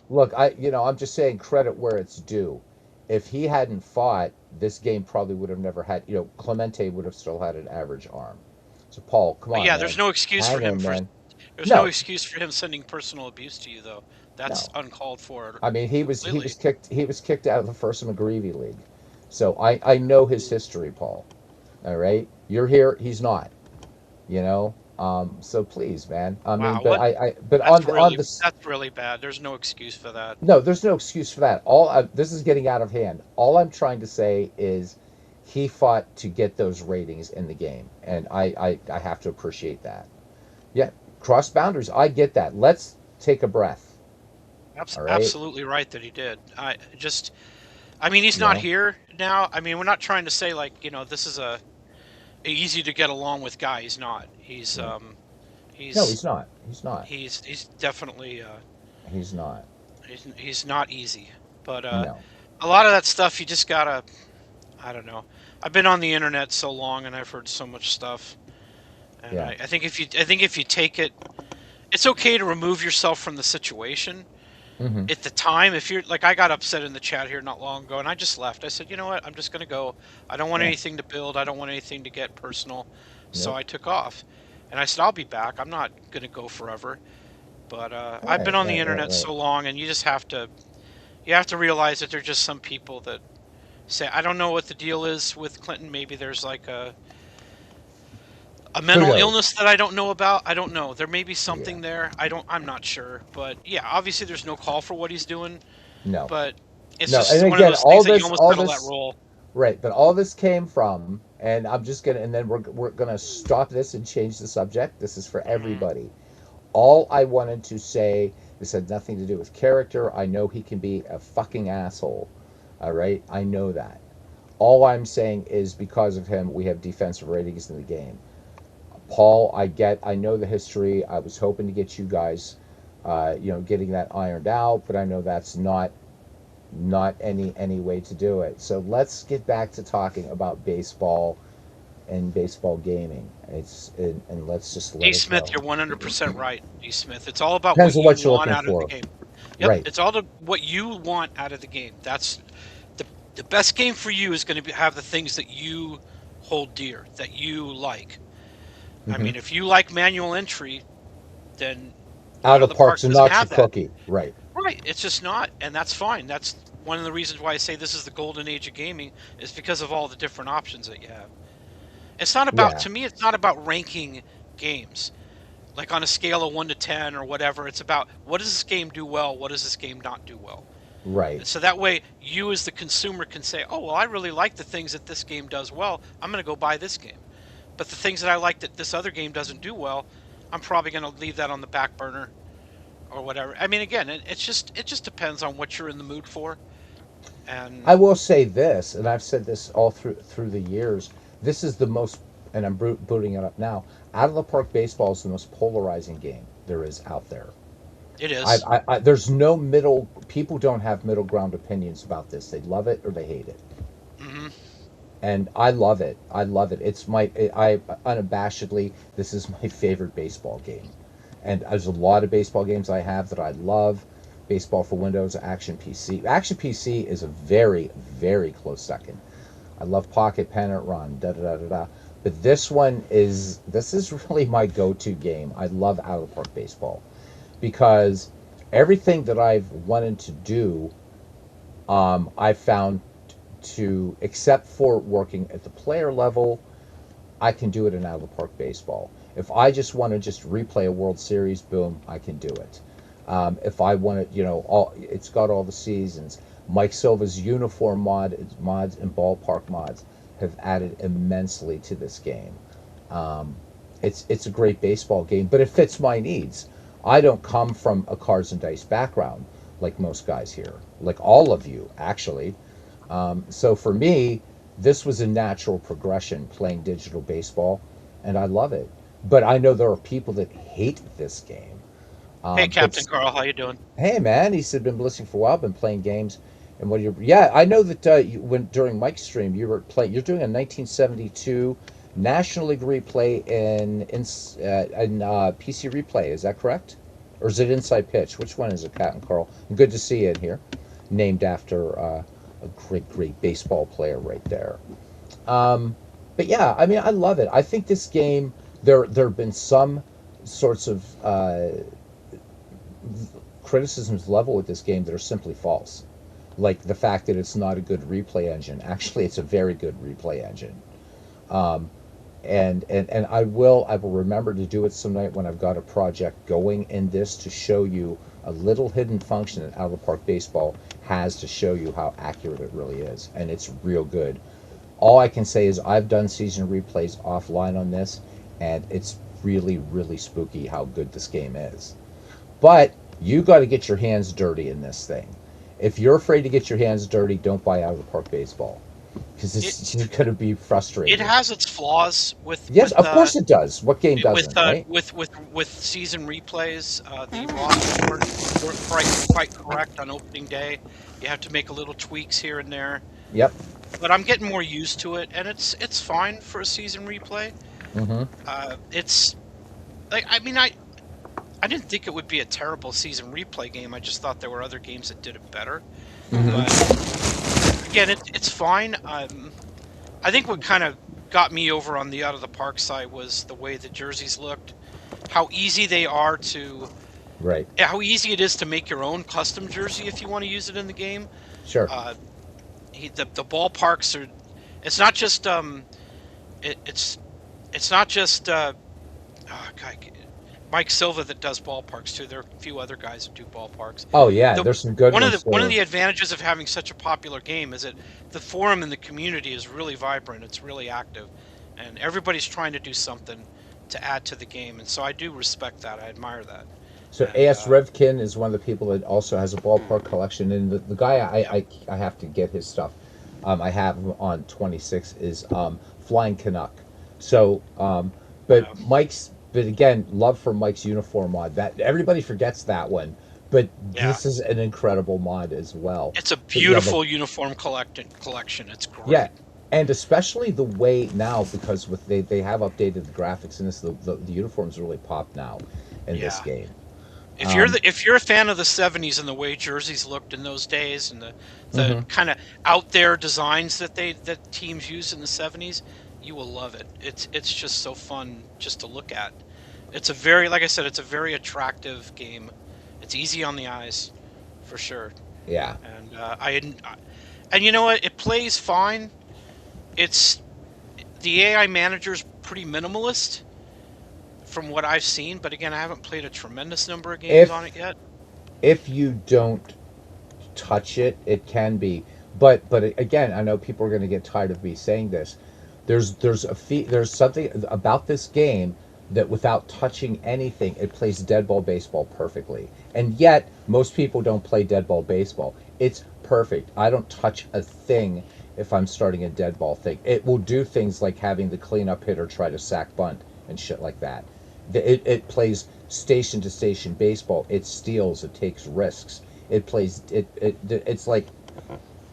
Look, I'm just saying credit where it's due. If he hadn't fought, this game probably would have never had. Clemente would have still had an average arm. So Paul, come on. Yeah, man. There's no excuse for him. No excuse for him sending personal abuse to you, though. That's uncalled for. I mean, he was kicked out of the first McGreevy League. So I know his history, Paul. All right, you're here, he's not. You know, so please, man. I mean, Wow, but what? but That's on really this, that's really bad. There's no excuse for that. no, there's no excuse for that. This is getting out of hand. All I'm trying to say is he fought to get those ratings in the game, and I have to appreciate that. Yeah, cross boundaries. I get that. Let's take a breath. All right, Absolutely right that he did. I mean, he's you not know. here now. I mean, we're not trying to say like, this is a easy to get along with guy. He's not. Right. No, He's he's not. He's not. he's definitely He's not. he's not easy. But No. a lot of that stuff you just gotta, I don't know. I've been on the internet so long and I've heard so much stuff. And Yeah. I think if you take it, it's okay to remove yourself from the situation Mm-hmm. at the time. If you're like, I got upset in the chat here not long ago and I just left. I said, you know what, I'm just gonna go. I don't want Yeah. anything to build. I don't want anything to get personal. So Nope. I took off. And I said, I'll be back. I'm not gonna go forever. But I've been Right. on the Right. Right. internet Right. so long, and you have to realize that there's just some people that say, I don't know what the deal is with Clinton. Maybe there's like a Who mental illness knows? that I don't know about. I don't know. There may be Yeah. something there. I'm not sure. But yeah, obviously there's no call for what he's doing. No. But it's No. just And one of again, those things that you almost all gotta let this, roll. right? But all this came from, and I'm just gonna, and then we're gonna stop this and change the subject. This is for Hmm. everybody. All I wanted to say, this had nothing to do with character. I know he can be a fucking asshole. All right, I know that. All I'm saying is because of him, we have defensive ratings in the game. Paul, I know the history. I was hoping to get you guys, getting that ironed out, but I know that's not any way to do it. So let's get back to talking about baseball and baseball gaming. And let's just D let it Smith, go. you're 100% right. D Smith, it's all about what Depends on you what you're want looking out of the for. game. Yep, Right. it's all what you want out of the game. That's the the best game for you is going to have the things that you hold dear, that you like. I Hmm. mean, if you like manual entry, then Out Out of of the the Park park's a doesn't nacho have that. cookie. Right. Right, it's just not, and that's fine. That's one of the reasons why I say this is the golden age of gaming is because of all the different options that you have. It's not about, Yeah. to me, it's not about ranking games like on a scale of 1 to 10 or whatever. It's about what does this game do well, what does this game not do well. Right. So that way you as the consumer can say, "Oh, well, I really like the things that this game does well. I'm going to go buy this game." But the things that I like that this other game doesn't do well, I'm probably going to leave that on the back burner or whatever. I mean, again, it just depends on what you're in the mood for. And I will say this, and I've said this all through the years. This is the most, and I'm booting it up now. Out of the park baseball is the most polarizing game there is out there. it is. There's no middle. People don't have middle ground opinions about this. They love it or they hate it, Hmm. and I love it. I love it. I unabashedly, this is my favorite baseball game, and there's a lot of baseball games I have that I love. Baseball for Windows, Action PC. Action PC is a very, very close second. I love Pocket Pennant Run, da da da da da. But this is really my go-to game. I love out of the park baseball because everything that I've wanted to do, I found to, except for working at the player level, I can do it in out of the park baseball. If I just want to just replay a World Series, boom, I can do it. If I want to, it's got all the seasons. Mike Silva's uniform mods and ballpark mods have added immensely to this game. Um, it's a great baseball game, but it fits my needs. I don't come from a cards and dice background like most guys here, like all of you actually. So for me, this was a natural progression playing digital baseball, and I love it. But I know there are people that hate this game. Hey, But Captain Carl, how you doing? hey, man, he said been listening for a while, been playing games. And what you? Yeah, I know that when during Mike's stream you were playing. You're doing a 1972 National League replay in PC replay. Is that correct, or is it Inside Pitch? Which one is it, Captain Carl? Good to see you in here. Named after a great baseball player right there. But yeah, I mean, I love it. I think this game. There have been some sorts of criticisms level with this game that are simply false. like the fact that it's not a good replay engine. Actually, it's a very good replay engine. Um, and I will remember to do it some night when I've got a project going in this to show you a little hidden function that Out of the Park Baseball has to show you how accurate it really is, and it's real good. All I can say is I've done season replays offline on this, and it's really, really spooky how good this game is. But you got to get your hands dirty in this thing. If you're afraid to get your hands dirty, don't buy Out of the Park Baseball because it's going to be It frustrating. has its flaws Yes, of course it does. What game doesn't, right? with season replays. The rosters weren't quite correct on opening day. You have to make a little tweaks here and there. Yep. But I'm getting more used to it, and it's fine for a season replay. Mm-hmm. It's like, I mean, I didn't think it would be a terrible season replay game. I just thought there were other games that did it better. Mm-hmm. But again, it's fine. I think what kind of got me over on the Out of the Park side was the way the jerseys looked, how easy they are to, Right. how easy it is to make your own custom jersey if you want to use it in the game. Sure. The ballparks are, it's not just it's not just God, Mike Silva that does ballparks too. There are a few other guys that do ballparks. Oh yeah, there's some good ones. One of the advantages of having such a popular game is that the forum and the community is really vibrant. It's really active, and everybody's trying to do something to add to the game. And so I do respect that. I admire that. So And A.S. Rivkin is one of the people that also has a ballpark collection, and the guy yeah, I have to get his stuff. I have him on 26 is Flying Canuck. So, but yeah, but again, love for Mike's uniform mod. That everybody forgets that one, but yeah. this is an incredible mod as well. It's a But yeah, beautiful uniform collection. It's yeah, great. and especially the way now because with they have updated the graphics in this, the uniforms really pop now in this Yeah. game. Um, If you're a fan of the '70s and the way jerseys looked in those days and the mhm. kind of out there designs that teams used in the '70s, you will love it. It's just so fun just to look at. It's a very, like I said, it's a very attractive game. It's easy on the eyes, for sure. Yeah. And and you know what? It plays fine. It's the AI manager's pretty minimalist from what I've seen, but again, I haven't played a tremendous number of games on If it yet. if you don't touch it, it can be. But again, I know people are going to get tired of me saying this. There's something about this game that without touching anything, it plays dead ball baseball perfectly. And yet, most people don't play dead ball baseball. It's perfect. I don't touch a thing if I'm starting a dead ball thing. It will do things like having the cleanup hitter try to sack bunt and shit like that. It plays station to station baseball. It steals. It takes risks. It plays. It's like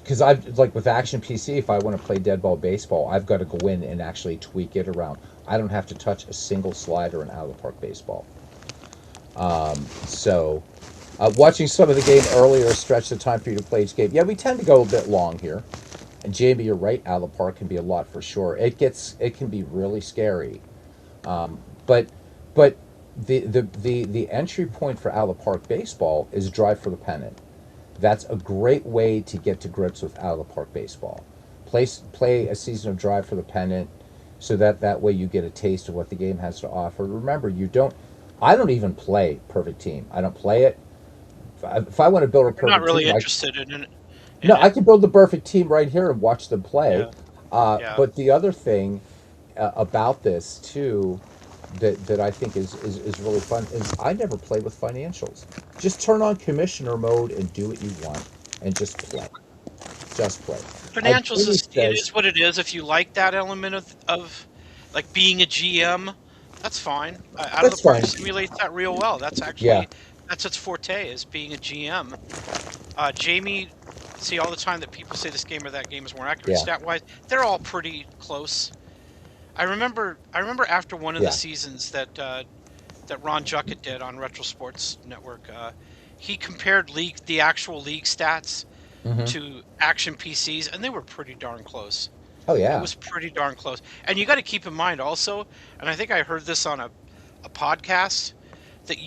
because I've like with Action PC. If I want to play dead ball baseball, I've got to go in and actually tweak it around. I don't have to touch a single slider in out of the park baseball. So, watching some of the game earlier stretch the time for you to play each game. Yeah, we tend to go a bit long here. And Jamie, you're right. Out of the park can be a lot for sure. It can be really scary. But but the entry point for out of the park baseball is drive for the pennant. That's a great way to get to grips with out of the park baseball. Play a season of drive for the pennant, so that way you get a taste of what the game has to offer. Remember, you don't. I don't even play perfect team. I don't play it. If I want to build a I'm not perfect really team, interested in it. no, In I it. can build the perfect team right here and watch them play. Yeah, yeah. But the other thing about this too that I think is really fun is I never play with financials. Just turn on commissioner mode and do what you want and just play. Just play. Financials Jamie it says, is what it is. If you like that element of like being a GM, that's fine. Out of the that's Park fine. simulates that real well. Yeah. That's its forte is being a GM. Jamie, see all the time that people say this game or that game is more accurate Yeah. stat wise. They're all pretty close. I remember after one of the Yeah. seasons that Ron Juckett did on Retro Sports Network, he compared the actual league stats Hmm. to Action PCs, and they were pretty darn close. Oh It yeah. was pretty darn close. And you got to keep in mind also, and I think I heard this on a podcast, that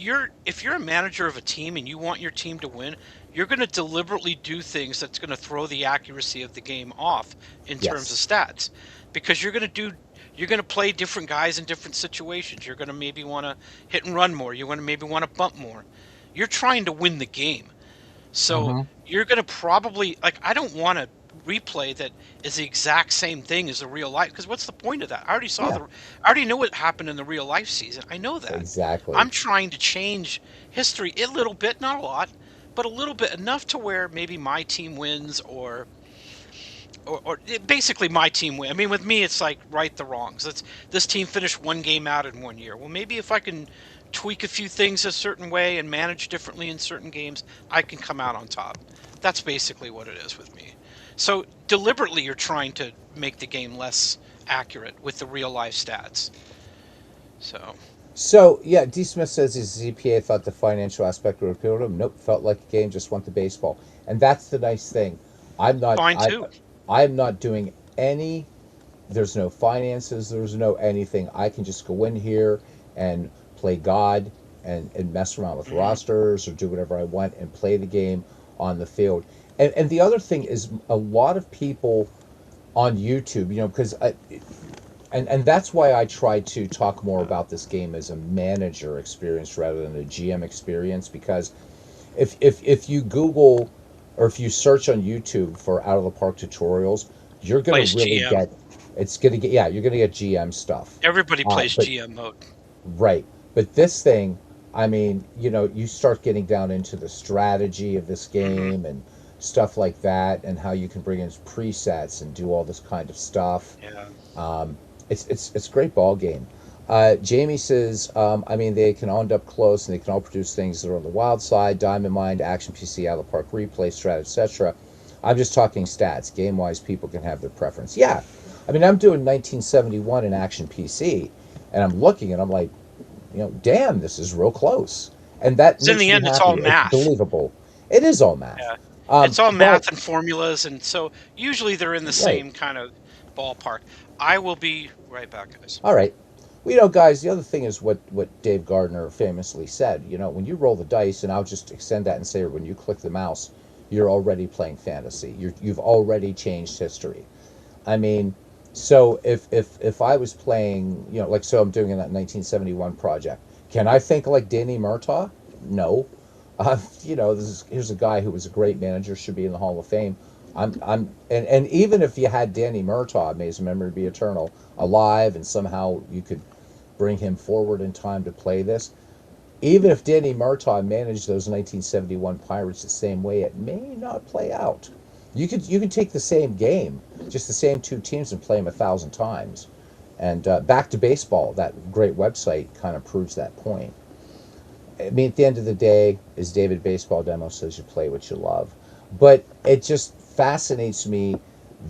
if you're a manager of a team and you want your team to win, you're going to deliberately do things that's going to throw the accuracy of the game off in terms of Yes. stats, because you're going to play different guys in different situations. You're going to maybe want to hit and run more. You're going to maybe want to bump more. You're trying to win the game. So Hmm. you're going to probably, like, I don't want to replay that is the exact same thing as the real life, because what's the point of that? Yeah, I already know what happened in the real life season. I know that. exactly. I'm trying to change history a little bit, not a lot, but a little bit, enough to where maybe my team wins, or basically my team win. I mean, with me, it's like right the wrongs. This team finished one game out in one year. Well, maybe if I can tweak a few things a certain way and manage differently in certain games, I can come out on top. That's basically what it is with me. So deliberately, you're trying to make the game less accurate with the real life stats. So So yeah, D. Smith says his ZPA thought the financial aspect would appeal to him. Nope, felt like a game, just went to baseball, and that's the nice thing. I'm not. fine too. I'm not doing any. There's no finances. There's no anything. I can just go in here and play God and mess around with Hmm. rosters or do whatever I want and play the game on the field. And the other thing is a lot of people on YouTube, because and that's why I try to talk more about this game as a manager experience rather than a GM experience, because if you Google or if you search on YouTube for out of the park tutorials, you're gonna Plays really GM. get it's gonna get yeah, you're gonna get GM stuff. Everybody plays But GM mode. right. But this thing, I mean, you start getting down into the strategy of this Hmm. game and stuff like that, and how you can bring in presets and do all this kind of stuff. Yeah. Um, it's a great ball game. Jamie says, I mean, they can all end up close, and they can all produce things that are on the wild side. Diamond Mind, Action PC, Out of the Park Replay, Strat, etc. I'm just talking stats. Game wise, people can have their preference. Yeah, I mean, I'm doing 1971 in Action PC, and I'm looking, and I'm like, damn, this is real close, and that 'Cause in makes the me end, it's all happy. It's math. believable. It is all math. Yeah. It's all But math and formulas, and so usually they're in the right, same kind of ballpark. I will be right back, guys. all right. Well, guys, the other thing is what Dave Gardner famously said. When you roll the dice, and I'll just extend that and say, when you click the mouse, you're already playing fantasy. You've already changed history. I mean, so if I was playing, like, so I'm doing in that 1971 project, can I think like Danny Murtaugh? No. Here's a guy who was a great manager, should be in the Hall of Fame. And even if you had Danny Murtaugh, may his memory be eternal, alive, and somehow you could bring him forward in time to play this. Even if Danny Murtaugh managed those 1971 Pirates the same way, it may not play out. You could take the same game, just the same two teams, and play them 1,000 times. And Back to Baseball, that great website, kind of proves that point. I mean, at the end of the day, as David Baseball Demo says, you play what you love. But it just fascinates me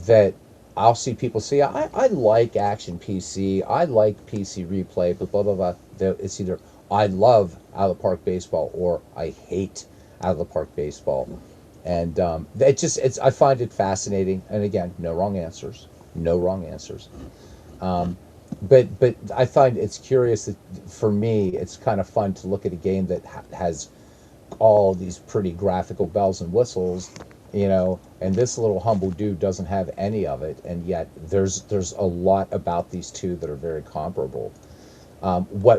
that I'll see people say, I like Action PC, I like PC Replay, but blah, blah, blah. It's either I love Out of the Park Baseball or I hate Out of the Park Baseball. And I find it fascinating. And again, no wrong answers. No wrong answers. Um, but I find it's curious that for me, it's kind of fun to look at a game that has all these pretty graphical bells and whistles, and this little humble dude doesn't have any of it, and yet there's a lot about these two that are very comparable.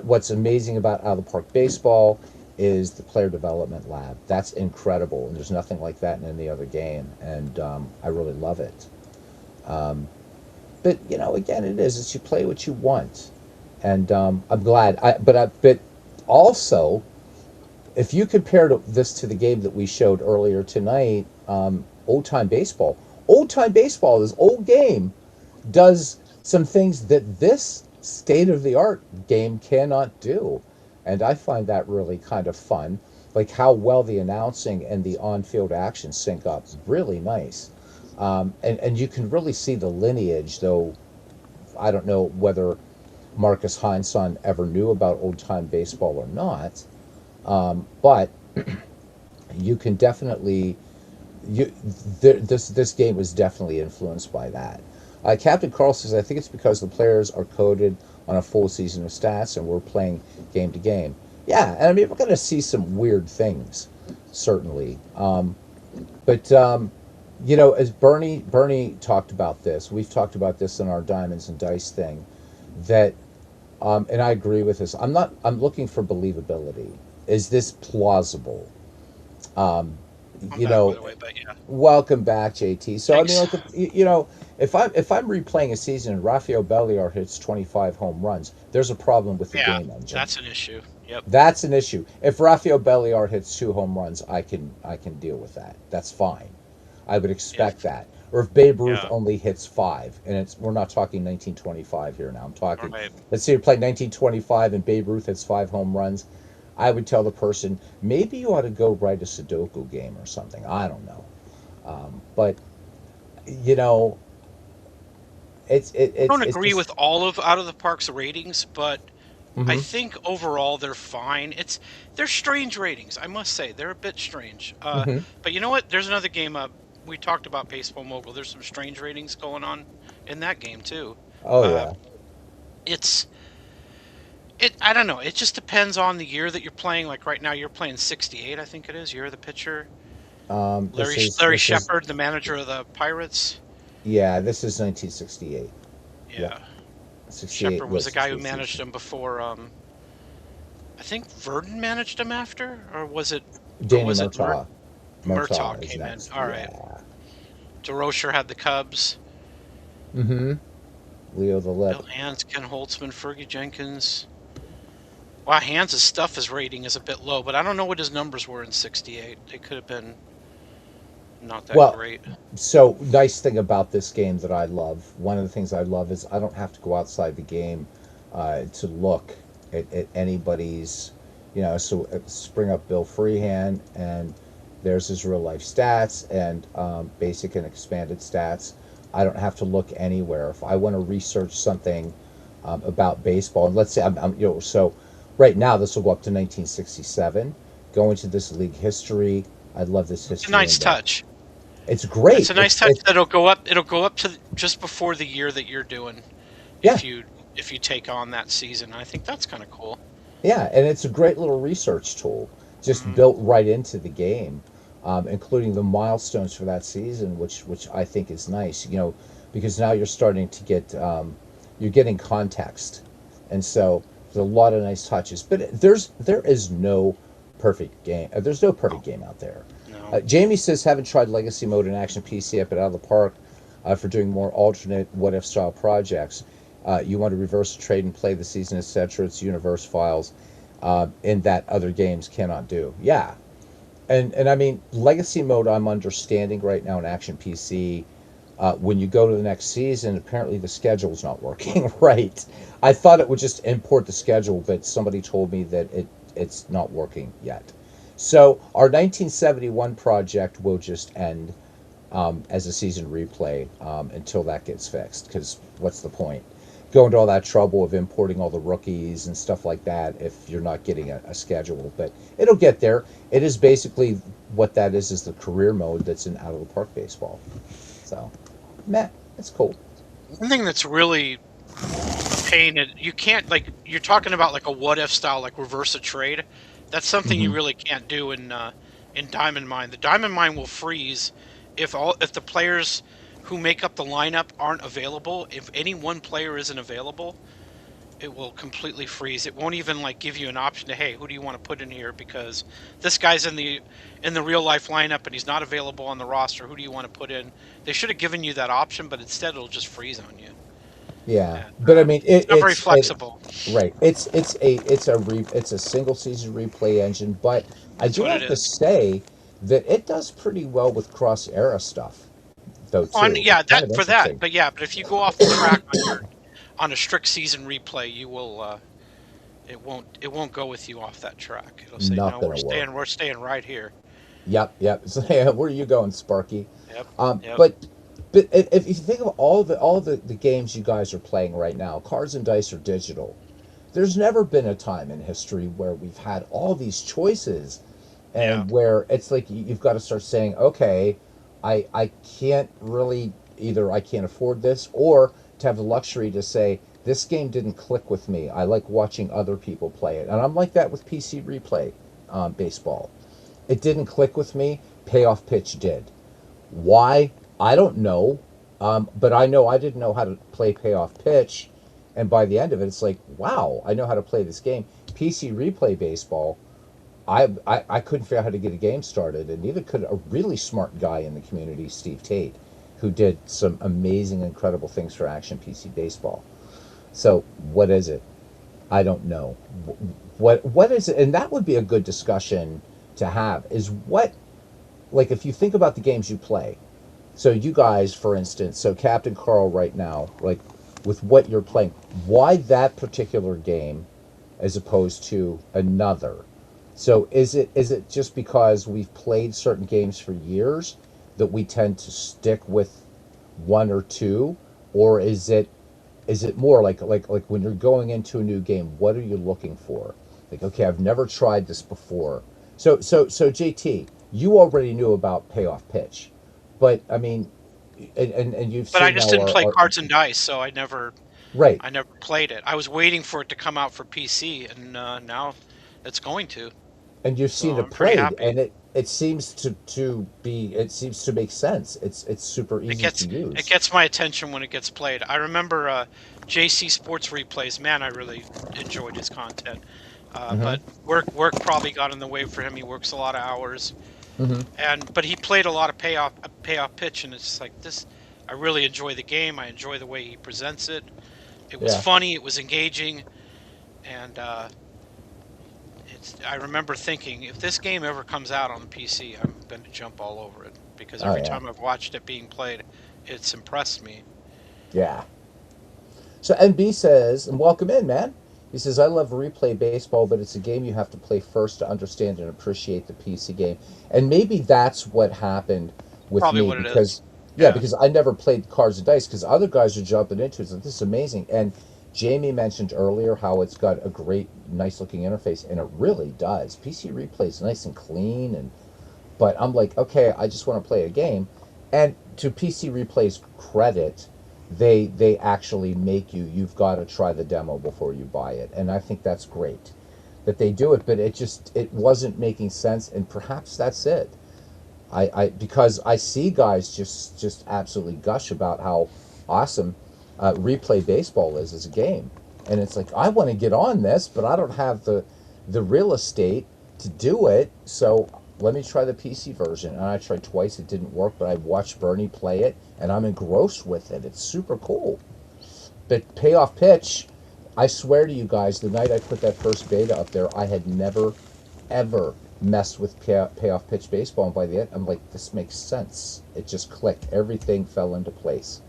What's amazing about Out of the Park Baseball is the player development lab. That's incredible, and there's nothing like that in any other game, and I really love it. Um, but again, it's you play what you want, and I'm glad. But also, if you compare this to the game that we showed earlier tonight, Old Time Baseball. Old Time Baseball, this old game, does some things that this state of the art game cannot do. And I find that really kind of fun. Like how well the announcing and the on field action sync up. Really nice. And you can really see the lineage, though I don't know whether Marcus Hindson ever knew about old time baseball or not. But you can definitely this game was definitely influenced by that. Captain Carl says, I think it's because the players are coded on a full season of stats and we're playing game to game. Yeah, and I mean we're going to see some weird things, certainly. But as Bernie talked about this, we've talked about this in our diamonds and dice thing. That and I agree with this. I'm looking for believability. Is this plausible? Um, I'm you back, by know, the way, but yeah. Welcome back, JT. So I mean, Thanks. like, if I'm replaying a season and Rafael Belliar hits 25 home runs, there's a problem with the Yeah, game engine. that's an issue. Yep. That's an issue. If Rafael Belliar hits 2 home runs, I can deal with that. That's fine. I would Yep. expect that. Or if Babe Ruth Yeah. only hits five, and we're not talking 1925 here now. I'm All talking. right. Let's say you play 1925 and Babe Ruth hits 5 home runs. I would tell the person maybe you ought to go write a Sudoku game or something. I don't know, but you know, I don't it's agree just. with all of Out of the Park's ratings, but I Hmm. think overall they're fine. They're strange ratings, I must say. They're a bit strange. Hmm. But you know what? There's another game. We talked about Baseball Mogul. There's some strange ratings going on in that game too. Oh Uh, yeah. it's it. I don't know. It just depends on the year that you're playing. Like right now, you're playing 68. I think it is. You're the pitcher. This is Larry this is Shepard, the manager of the Pirates. yeah. This is 1968. Yep, Yeah, 68 Shepard was was the his guy who fifth managed season. him before. I think Verdon managed him after, or was it, Danny Murtaugh. Murtaugh Murtaugh is came in? next. All right. Yeah. DeRocher had the Cubs. Mm-hmm. Leo the Lip. Bill Hands, Ken Holtzman, Fergie Jenkins. Wow, Hans' stuff, his rating is a bit low, but I don't know what his numbers were in '68. They could have been not that Well, great. so nice thing about this game that I love. One of the things I love is I don't have to go outside the game to look at anybody's. So spring up Bill Freehand, and there's his real life stats and basic and expanded stats. I don't have to look anywhere if I want to research something about baseball. And let's say so right now this will go up to 1967. Go into this league history. I love this It's a history nice index. touch. It's It's great. a nice touch that it'll go up. It'll go up to just before the year that you're doing, Yeah, if you take on that season. I think that's kind of cool. yeah, and it's a great little research tool, just Mm, built right into the game, including the milestones for that season, which I think is nice. Because now you're starting to get you're getting context, and so there's a lot of nice touches. But there is no perfect game. There's no perfect no, game out there. no. Jamie says haven't tried Legacy Mode in Action PC yet, but out of the park for doing more alternate what if style projects. You want to reverse a trade and play the season, etc. It's universe files in that other games cannot do. Yeah, and I mean Legacy Mode. I'm understanding right now in Action PC. When you go to the next season, apparently the schedule's not working right. I thought it would just import the schedule, but somebody told me that it's not working yet. So our 1971 project will just end as a season replay until that gets fixed. Because what's the point? Going to all that trouble of importing all the rookies and stuff like that if you're not getting a schedule. But it'll get there. It is basically what that is the career mode that's in out of the park baseball. So, meh, it's cool. One thing that's really a pain, and you can't, like, you're talking about like a what if style, like reverse a trade. That's something you Hmm. really can't do in Diamond Mine. The Diamond Mine will freeze if the players who make up the lineup aren't available. If any one player isn't available, it will completely freeze. It won't even like give you an option to, hey, who do you want to put in here because this guy's in the real life lineup and he's not available on the roster. Who do you want to put in? They should have given you that option, but instead it'll just freeze on you. Yeah, And but I mean, it's not very flexible. right. It's a single season replay engine, but I That's do what it have to is. say that it does pretty well with cross era stuff, though On too. It's yeah, kind of that for that. interesting. But yeah, but if you go off the track on a strict season replay, you will it won't go with you off that track. It'll say Not no, gonna work. we're staying right here. Yep, yep. So, yeah, where are you going, Sparky? Yep. Um, Yep. but but if you think of all the games you guys are playing right now, cards and dice are digital. There's never been a time in history where we've had all these choices, Yeah. and where it's like you've got to start saying, okay, I can't really either I can't afford this or to have the luxury to say this game didn't click with me. I like watching other people play it, and I'm like that with PC replay baseball. It didn't click with me. Payoff pitch did. Why? I don't know. But I know I didn't know how to play payoff pitch, and by the end of it, it's like, wow, I know how to play this game. PC replay baseball, I couldn't figure out how to get a game started, and neither could a really smart guy in the community, Steve Tate, who did some amazing, incredible things for Action PC Baseball. So what is it? I don't know. What is it? And that would be a good discussion to have. Is what, like, if you think about the games you play. So you guys, for instance, so Captain Carl right now, like with what you're playing, why that particular game as opposed to another? So is it just because we've played certain games for years that we tend to stick with one or two, or is it more like when you're going into a new game, what are you looking for? Like, okay, I've never tried this before. So JT, you already knew about payoff pitch, but I mean, and you've But I seen just now didn't play our cards and dice, so right, I never played it. I was waiting for it to come out for PC, and now it's going to. and you've So seen it I'm pretty played, happy. and it seems it seems to make sense. It's super It easy to gets use. my attention when it gets played. I remember JC Sports Replays. Man, I really enjoyed his content. Mm-hmm. But work probably got in the way for him. He works a lot of hours, Mm-hmm. but he played a lot of payoff pitch, and it's just like this. I really enjoy the game. I enjoy the way he presents it. It was Yeah. funny. It was engaging, and I remember thinking, if this game ever comes out on the PC, I'm going to jump all over it because Oh every yeah. time I've watched it being played, it's impressed me. Yeah. So NB says, and welcome in, man. He says, I love replay baseball, but it's a game you have to play first to understand and appreciate the PC game. And maybe that's what happened with Probably me what it is. because, yeah, Yeah. because I never played cards and dice because other guys are jumping into it. It's like, this is amazing. And Jamie mentioned earlier how it's got a great, nice looking interface, and it really does. PC replay is nice and clean, and but I'm like, okay, I just want to play a game. And to PC Replay's credit, they actually make you've got to try the demo before you buy it. And I think that's great that they do it, but it wasn't making sense, and perhaps that's it. I because I see guys just absolutely gush about how awesome replay baseball is as a game, and it's like I want to get on this, but I don't have the real estate to do it. So let me try the PC version. And I tried twice; it didn't work. But I watched Bernie play it, and I'm engrossed with it. It's super cool. But payoff pitch, I swear to you guys, the night I put that first beta up there, I had never, ever messed with payoff pitch baseball. And by the end, I'm like, this makes sense. It just clicked. Everything fell into place.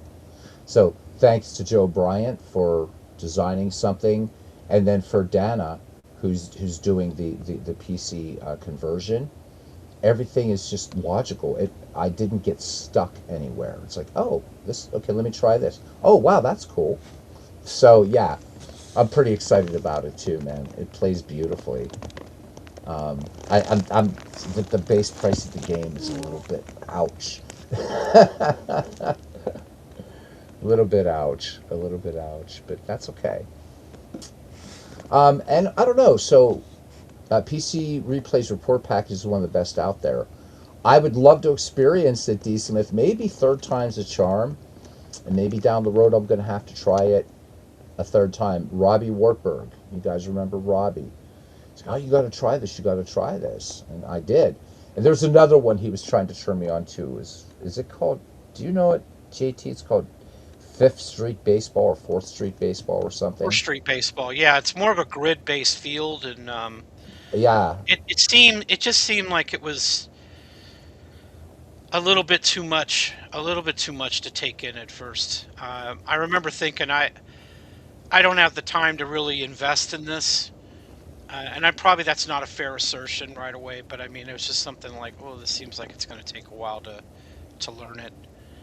So thanks to Joe Bryant for designing something, and then for Dana, who's doing the PC conversion. Everything is just logical. I didn't get stuck anywhere. It's like, oh, this okay. Let me try this. Oh, wow, that's cool. So yeah, I'm pretty excited about it too, man. It plays beautifully. I'm the base price of the game is a little bit ouch. A little bit ouch. A little bit ouch, but that's okay. And I don't know. So PC Replay's report package is one of the best out there. I would love to experience it, D. Smith. Maybe third time's a charm, and maybe down the road I'm going to have to try it a third time. Robbie Wartburg, you guys remember Robbie? He's like, oh, you got to try this. You got to try this, and I did. And there's another one he was trying to turn me on to. Is it called? Do you know it, JT? It's called Fifth Street Baseball or Fourth Street Baseball or Or something. street baseball. Yeah, it's more of a grid-based field, and Yeah. it just seemed like it was a little bit too much, to take in at first. I remember thinking I don't have the time to really invest in this. And that's not a fair assertion right away, but I mean, it was just something like, oh, this seems like it's going to take a while to learn it.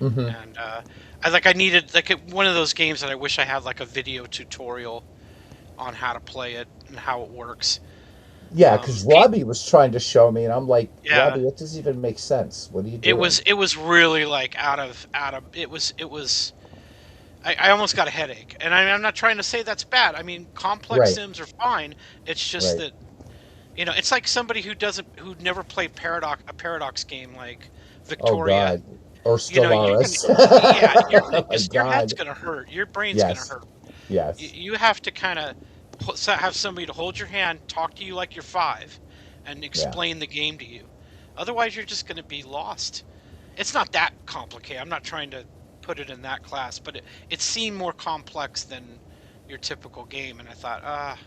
Mm-hmm. And I needed one of those games that I wish I had like a video tutorial on how to play it and how it works. Yeah, because Robbie was trying to show me, and I'm like, Yeah, Robbie, that doesn't even make sense. What are you it doing? was it was really like out of I almost got a headache. And I'm not trying to say that's bad. I mean, complex Right, sims are fine. It's just right. that, it's like somebody who never played a paradox game like Oh Victoria. God, or You're gonna, Stellaris. yeah, you're gonna Oh my your head's God. gonna hurt. Your brain's gonna Yes, hurt. You, yes. you have to kind of have somebody to hold your hand, talk to you like you're five, and Yeah. explain the game to you. Otherwise, you're just going to be lost. It's not that complicated. I'm not trying to put it in that class, but it seemed more complex than your typical game. And I thought,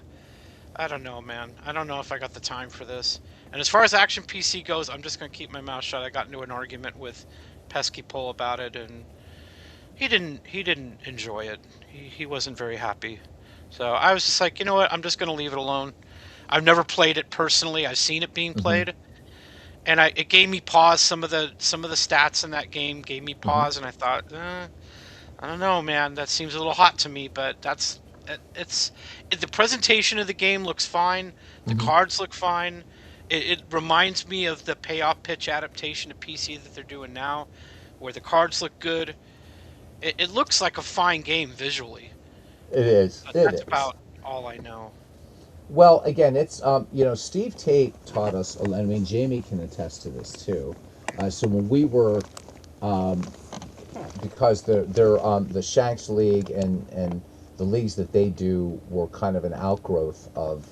I don't know, man. I don't know if I got the time for this. And as far as Action PC goes, I'm just going to keep my mouth shut. I got into an argument with Pesky Pole about it, and he didn't enjoy it. He wasn't very happy. So I was just like, you know what? I'm just going to leave it alone. I've never played it personally. I've seen it being Hmm. played, and it gave me pause. Some of the stats in that game gave me Hmm. pause, and I thought, I don't know, man. That seems a little hot to me. But the presentation of the game looks fine. The Hmm. cards look fine. It reminds me of the payoff pitch adaptation to PC that they're doing now, where the cards look good. It looks like a fine game visually, It is. but It that's is. about all I know. Well, again, it's Steve Tate taught us. I mean, Jamie can attest to this too. So when we were, um, because the Shanks League and the leagues that they do were kind of an outgrowth of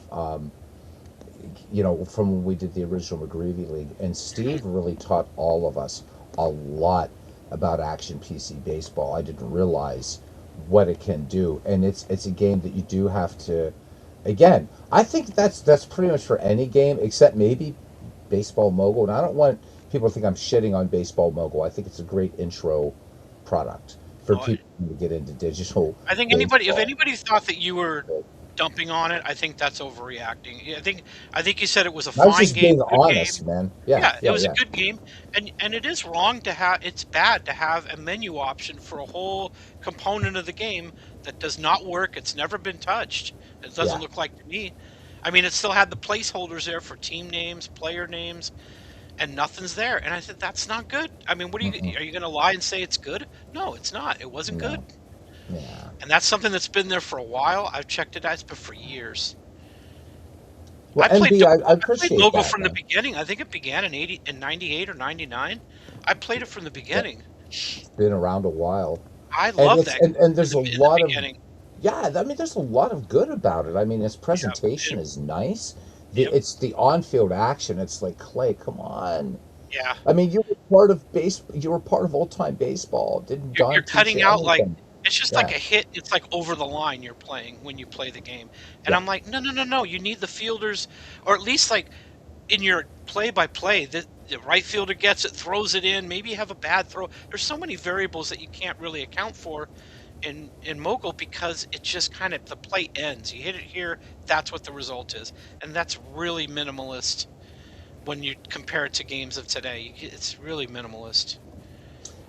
from when we did the original McGreevy League, and Mhm. Steve really taught all of us a lot about Action PC Baseball. I didn't realize what it can do, and it's a game that you do have to. Again, I think that's pretty much for any game except maybe Baseball Mogul. And I don't want people to think I'm shitting on Baseball Mogul. I think it's a great intro product for Oh, people to get into digital I think if baseball. anybody thought that you were dumping on it, I think that's overreacting. Yeah, I think you said it was a I was fine just game, being good honest, game. man. Yeah, Yeah, it yeah, was a yeah, good game, and it is wrong to have. It's bad to have a menu option for a whole component of the game that does not work. It's never been touched. It doesn't yeah. look like to me. I mean, it still had the placeholders there for team names, player names, and nothing's there. And I said that's not good. I mean, what Mm-mm, are you going to lie and say it's good? No, it's not. It wasn't good. no, yeah. And that's something that's been there for a while. I've checked it out, but for years. Well, NB, I I played appreciate Mogul that, from the man. beginning. I think it began in 98 or 99. I played it from the Yeah, beginning. it's been around a while, I and love it's that and in there's a the lot of beginning. yeah. I mean, there's a lot of good about it. I mean, its Yeah. presentation is nice. Yep. It's the on-field action. It's like Clay, come on. Yeah. I mean, you were part of base. You were part of old-time baseball. Didn't You're Don teach cutting you out like anything? it's just like Yeah, a hit. It's like over the line you're playing when you play the game. And yeah, I'm like, no, no, no, no. You need the fielders, or at least like in your play-by-play, the right fielder gets it, throws it in. Maybe you have a bad throw. There's so many variables that you can't really account for in Mogul because it just kind of the play ends. You hit it here, that's what the result is, and that's really minimalist when you compare it to games of today. It's really minimalist.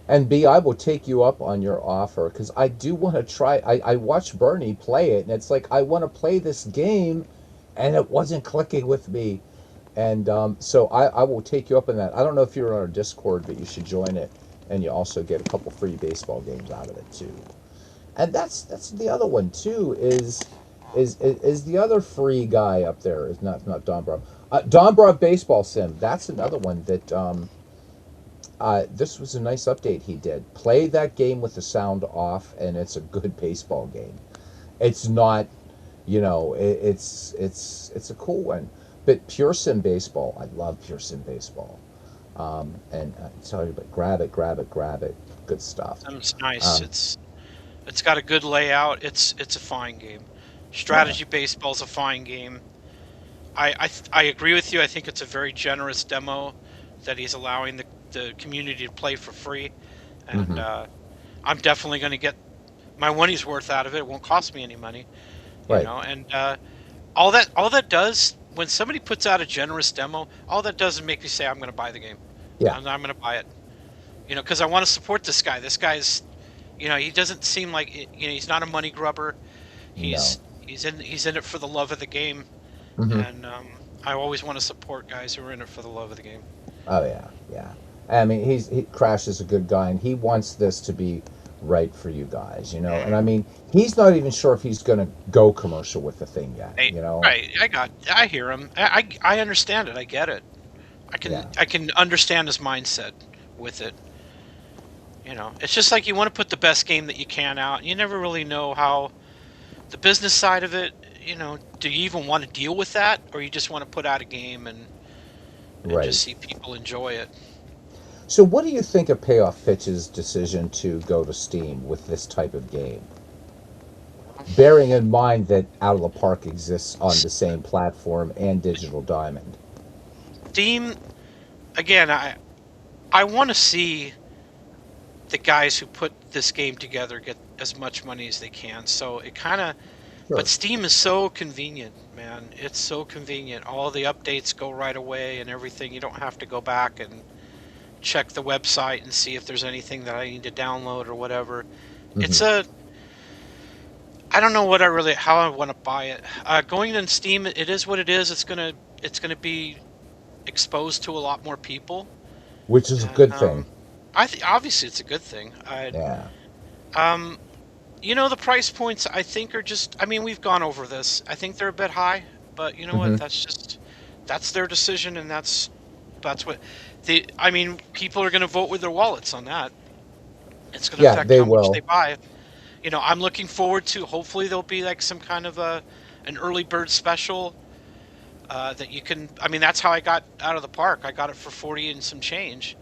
and B, I will take you up on your offer because I do want to try. I watched Bernie play it, and it's like I want to play this game, and it wasn't clicking with me. And so I will take you up on that. I don't know if you're on our Discord, but you should join it, and you also get a couple free baseball games out of it too. And that's the other one too. Is the other free guy up there? Is not Don Broad. Don Broad Baseball Sim. That's another one that this was a nice update he did. Play that game with the sound off, and it's a good baseball game. It's not, it's a cool one. But Pure Sim Baseball, I love Pure Sim Baseball. And I tell you, but grab it, grab it, grab it. Good stuff. It's nice. Um, It's got a good layout. It's a fine game. yeah. Strategy baseball's a fine game. I agree with you. I think it's a very generous demo that he's allowing the community to play for free, and Hmm. I'm definitely going to get my money's worth out of it. It won't cost me any money, Right. and all that does when somebody puts out a generous demo, all that does is make me say I'm going to buy the game, Yeah. and I'm going to buy it, because I want to support this guy. This guy's, he doesn't seem like he's not a money grubber. No. He's in it for the love of the game, Hmm. and I always want to support guys who are in it for the love of the game. Oh yeah, yeah. I mean, Crash is a good guy, and he wants this to be right for you guys, you know. And I Mm. mean, he's not even sure if he's going to go commercial with the thing yet, Right, you know. right. I hear him. I understand it. I get it. Yeah, I can understand his mindset with it. It's just like you want to put the best game that you can out. You never really know how the business side of it. Do you even want to deal with that, or you just want to put out a game and just right. see people enjoy it? So, what do you think of Payoff Pitch's decision to go to Steam with this type of game? Bearing in mind that Out of the Park exists on the same platform and Digital Diamond. Steam again. I want to see the guys who put this game together get as much money as they can. So it kind of, but Sure. Steam is so convenient, man. It's so convenient. All the updates go right away and everything. You don't have to go back and check the website and see if there's anything that I need to download or whatever. Hmm. It's I don't know how I want to buy it. Going in Steam, it is what it is. It's gonna be exposed to a lot more people, Which is a and good thing. I think obviously it's a good thing. Yeah. Um, the price points I think are just. I mean, we've gone over this. I think they're a bit high, but you know what? Hmm. That's their decision, and that's what I mean, people are going to vote with their wallets on that. It's going to Yeah, affect they how much they will. buy. I'm looking forward to. Hopefully, there'll be like some kind of an early bird special that you can. I mean, that's how I got Out of the Park. I got it for 40 and some change.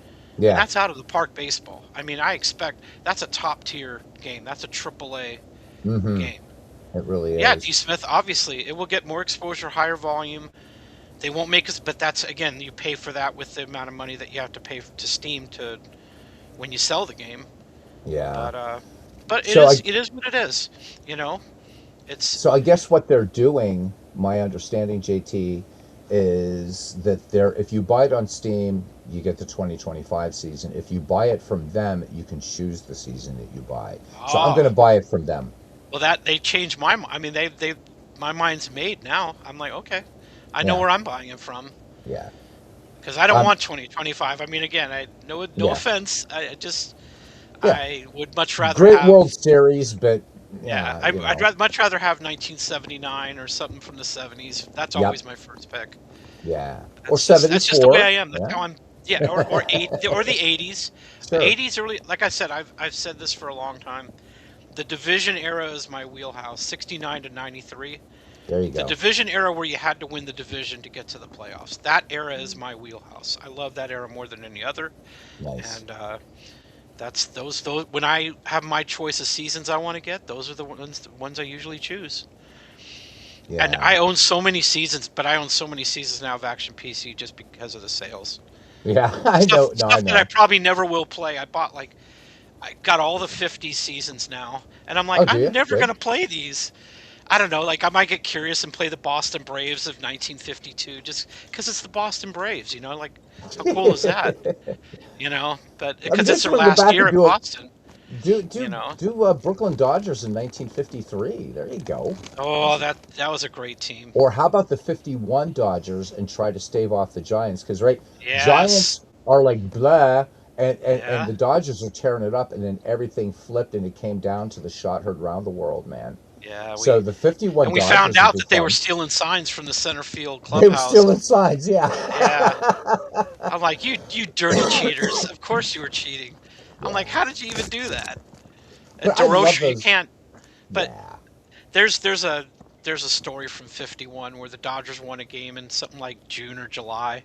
And Yeah. that's Out of the Park baseball. I mean, I expect that's a top tier game. That's a AAA Hmm. game. It really Yeah, is. D. Smith, obviously, it will get more exposure, higher volume. They won't make us, but that's, again, you pay for that with the amount of money that you have to pay to Steam to when you sell the game. Yeah. But but So I it is what it is. You know, it's so I guess what they're doing, my understanding, JT, is that they're if you buy it on Steam, you get the 2025 season. If you buy it from them, you can choose the season that you buy. So I'm going oh to buy it from them. well that they changed my mind. I mean, they my mind's made now. I'm like, okay, I know Yeah. where I'm buying it from Yeah. because I don't Um want 2025. I mean, again, I no yeah. offense. I just Yeah. I would much rather Great have. World Series, but Yeah, yeah, you I'd know. much rather have 1979 or something from the 70s. That's Yep. always my first pick. Yeah. Or That's just the way I 74. am. That's Yeah. how I'm. Yeah, or the 80s. The Sure. 80s early. Like I said, I've said this for a long time. The Division era is my wheelhouse. 69 to 93. There you The go. Division era where you had to win the division to get to the playoffs. That era is my wheelhouse. I love that era more than any other. Nice. And that's those when I have my choice of seasons I want to get, those are the ones I usually choose. And Yeah. I own so many seasons, but I own so many seasons now of Action PC just because of the sales. Yeah, I Stuff know. No, I stuff that I know. probably never will play. I got all the 50 seasons now, and I'm like, Oh, do I'm you? never Good. gonna play these. I don't know. Like I might get curious and play the Boston Braves of 1952 just because it's the Boston Braves. Like how cool is that? But I mean, because it's just their want to go last back year and in do a Boston. do You do know. do Brooklyn Dodgers in 1953. There you go. Oh, that was a great team. Or how about the 51 Dodgers and try to stave off the Giants? Because right, Yes. Giants are like blah, and Yeah. the Dodgers are tearing it up, and then everything flipped, and it came down to the shot heard round the world, man. Yeah. So the 51 We found Dodgers would out be that they were fun. stealing signs from the center field They were clubhouse. stealing signs, yeah. Yeah. I'm like, you dirty cheaters. Of course you were cheating. I'm like, Yeah. how did you even do that? And But I love DeRocher, you those. can't. But Yeah. there's there's a there's a story from '51 where the Dodgers won a game in something like June or July.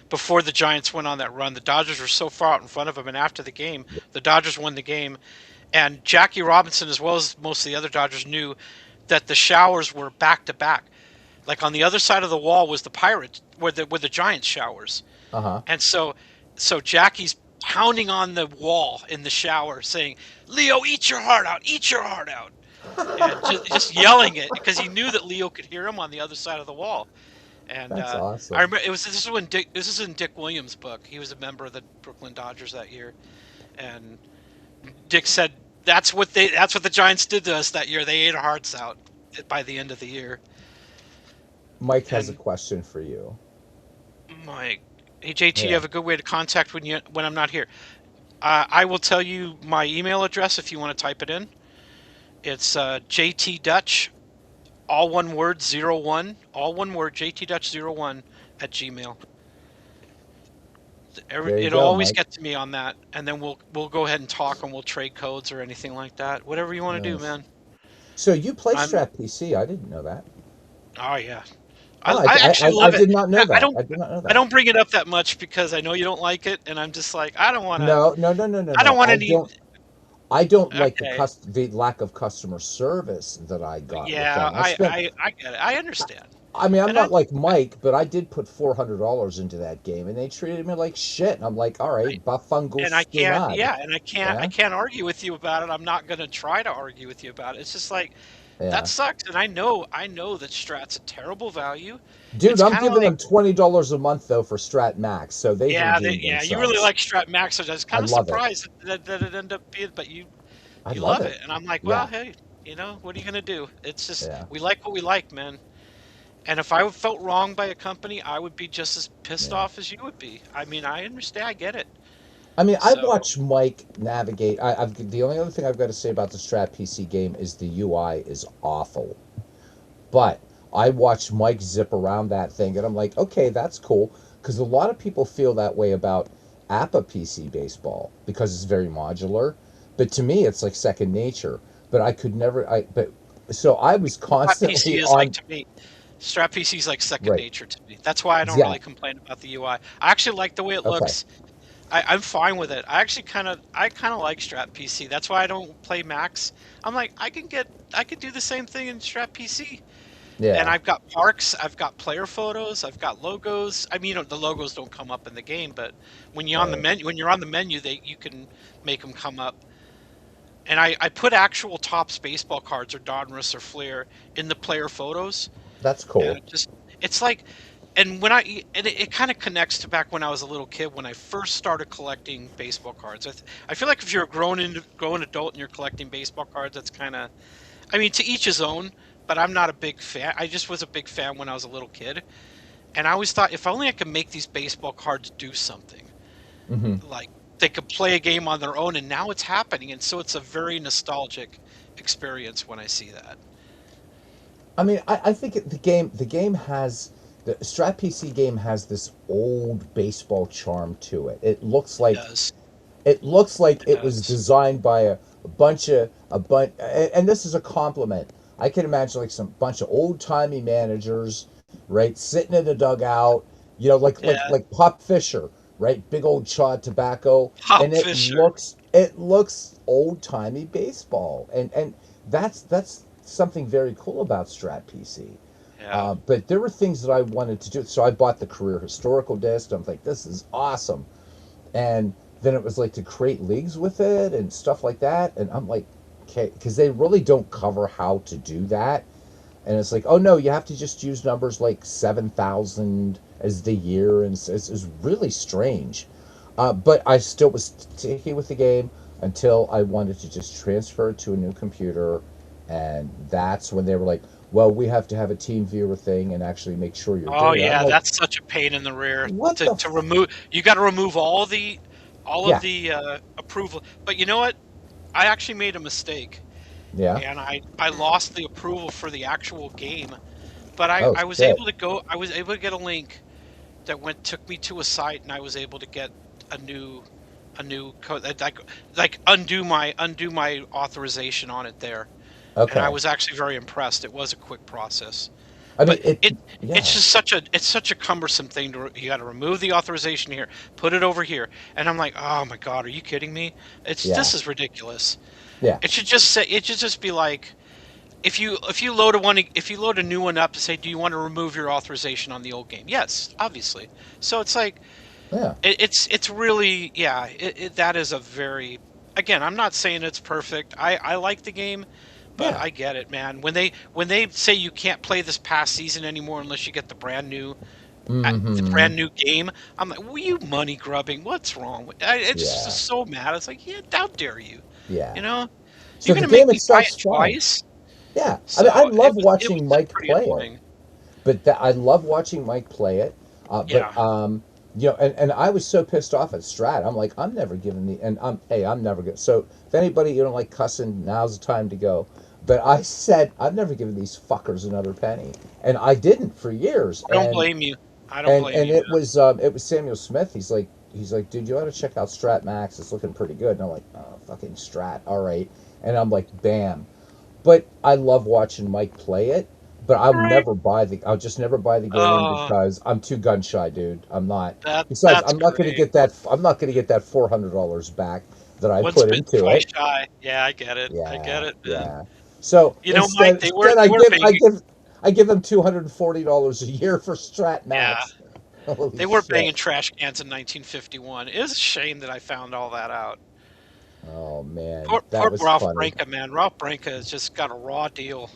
Before the Giants went on that run, the Dodgers were so far out in front of them, and after the game, the Dodgers won the game. And Jackie Robinson, as well as most of the other Dodgers, knew that the showers were back to back. Like on the other side of the wall was the Pirates, where the Giants showers. Uh-huh. And so Jackie's pounding on the wall in the shower, saying, "Leo, eat your heart out, eat your heart out," and just yelling it because he knew that Leo could hear him on the other side of the wall. And That's I awesome. remember this is when this is in Dick Williams' book. He was a member of the Brooklyn Dodgers that year, and Dick said that's what the Giants did to us that year. They ate our hearts out by the end of the year. Mike has a And question for you. my hey JT, you Yeah. have a good way to contact when I'm not here. I will tell you my email address if you want to type it in. It's JTDutch, all one word, 01, all one word, JTDutch01 at Gmail. There you It'll go, always Mike. get to me on that, and then we'll go ahead and talk, and we'll trade codes or anything like that. Whatever you want to do, Nice. man. So you play I'm. Strat PC? I didn't know that. Oh yeah, Oh, I actually I love it. did not know I that. don't I did not know I that. don't bring it up that much because I know you don't like it, and I'm just like I don't want to. No, no, no, no, no, I don't no. want any. I don't like Okay, the lack of customer service that I got with yeah, them. I spent. I get it. I understand, I mean, I'm and I not like Mike, but I did put $400 into that game, and they treated me like shit. And I'm like, all right, and I bafungus can't. stunad. Yeah, and I Yeah, can't argue with you about it. I'm not gonna try to argue with you about it. It's just like that yeah. sucks, and I know that Strat's a terrible value. Dude, It's I'm kind of giving like them $20 a month though for Strat Max, so they've redeemed yeah, you really themselves. like Strat Max, so I was I kind of love it. surprised that it ended up being, but I you love love it. it, and I'm like, well, Yeah, hey, what are you gonna do? It's just yeah, we like what we like, man. And if I felt wronged by a company, I would be just as pissed yeah. off as you would be. I mean, I understand, I get it. I mean, I So, watched Mike navigate. The only other thing I've got to say about the Strat PC game is the UI is awful. But I watched Mike zip around that thing, and I'm like, okay, that's cool. Because a lot of people feel that way about APA PC baseball because it's very modular. But to me, it's like second nature. But I could never. But so I was Strat constantly PC is like on. to me. Strat PC is like second Right. nature to me. That's why I don't Yeah. really complain about the UI. I actually like the way it Okay. looks. I'm fine with it. I kind of like Strat PC. That's why I don't play Max. I'm like I could do the same thing in Strat PC. And Yeah. I've got parks, I've got player photos, I've got logos. I mean, the logos don't come up in the game, but Right. when you're on the menu, they you can make them come up. And I put actual Topps baseball cards or Donruss or Fleer in the player photos, That's and cool. it's like, and it kind of connects to back when I was a little kid when I first started collecting baseball cards. I feel like if you're a grown adult and you're collecting baseball cards, that's kind of, I mean, to each his own. But I'm not a big fan. I just was a big fan when I was a little kid, and I always thought if only I could make these baseball cards do something, Hmm. like they could play a game on their own, and now it's happening, and so it's a very nostalgic experience when I see that. I mean, I think the game has the Strat PC game has this old baseball charm to it. It does. It looks like It it was does. designed by a bunch of a bunch, and this is a compliment. I can imagine like some bunch of old timey managers, right, sitting in a dugout, Yeah, like Pop Fisher, right, big old chawed tobacco, Pop and Fisher. it looks old timey baseball, and that's something very cool about Strat PC. Yeah. But there were things that I wanted to do, so I bought the career historical disc. I'm like, this is awesome, and then it was like to create leagues with it and stuff like that. And I'm like, okay, because they really don't cover how to do that. And it's like, oh no, you have to just use numbers like 7,000 as the year, and it's really strange. But I still was sticky with the game until I wanted to just transfer it to a new computer, and that's when they were like, well, we have to have a team viewer thing and actually make sure you're Oh doing it. I'm yeah, like, that's such a pain in the rear what the? to remove. You got to remove all of Yeah, the approval. But you know what? I actually made a mistake, yeah. and I lost the approval for the actual game. But Oh I was shit. able to go. I was able to get a link that took me to a site, and I was able to get a new code like undo my authorization on it there. And I Okay. was actually very impressed. It was a quick process. I mean, But it. it's Yeah, just it's such a cumbersome thing to you got to remove the authorization here, put it over here, and I'm like, oh my god, are you kidding me? yeah, This is ridiculous. yeah, It should just be like if you load a new one up to say, do you want to remove your authorization on the old game? Yes, obviously. So it's like yeah, it's really that is a very, again, I'm not saying it's perfect. I like the game, but yeah. I get it, man. When they say you can't play this past season anymore unless you get the Hmm. brand new game, I'm like, well, you money grubbing. What's wrong with? It's Yeah, just so mad. It's like, yeah, how dare you? yeah. You know, So you're the gonna make game me buy itself's it fine. twice. Yeah, I mean, I So love it was watching just Mike pretty play it, annoying. but I love watching Mike play it. Yeah. But and I was so pissed off at Strat. I'm like, I'm never giving the, and I'm never going. So if anybody you don't like cussing, now's the time to go. But I said I'm never giving these fuckers another penny, and I didn't for years. I don't blame you. I don't blame And you, man. it was Samuel Smith. He's like, dude, you ought to check out Strat Max. It's looking pretty good. And I'm like, oh, fucking Strat, all right. And I'm like, bam. But I love watching Mike play it. But All right. I'll just never buy the game Oh, because I'm too gun shy, dude. I'm not. Besides, that's great. I'm not gonna get that $400 back that I Once put bitten, into twice it. shy. Yeah, I get it. I get Yeah, it, man. yeah. So You know, Mike, instead I give them $240 a year for Strat yeah, Max. Holy they were shit. banging trash cans in 1951. It is a shame that I found all that out. Oh man, that Poor was Ralph funny. Branca, man. Ralph Branca has just got a raw deal.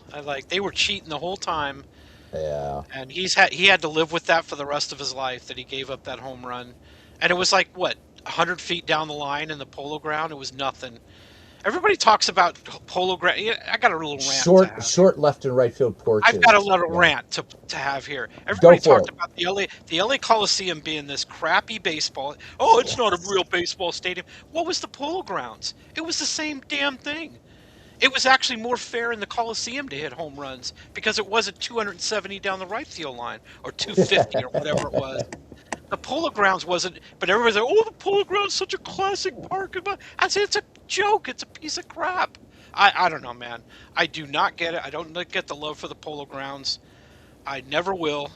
They were cheating the whole time, Yeah. and he had to live with that for the rest of his life. That he gave up that home run, and it was like what 100 feet down the line in the Polo Ground. It was nothing. Everybody talks about Polo Ground. Yeah, I got a little rant to have. Short left and right field I've got a porches. little Yeah. rant to have here. Go Everybody for talked it. about the LA Coliseum being this crappy baseball. Oh, it's not a Yes. real baseball stadium. What was the Polo Grounds? It was the same damn thing. It was actually more fair in the Coliseum to hit home runs because it wasn't 270 down the right field line or 250 or whatever it was. The Polo Grounds wasn't, but everybody's like, "Oh, the Polo Grounds is such a classic park." I said, "It's a joke. It's a piece of crap." I don't know, man. I do not get it. I don't get the love for the Polo Grounds. I never will.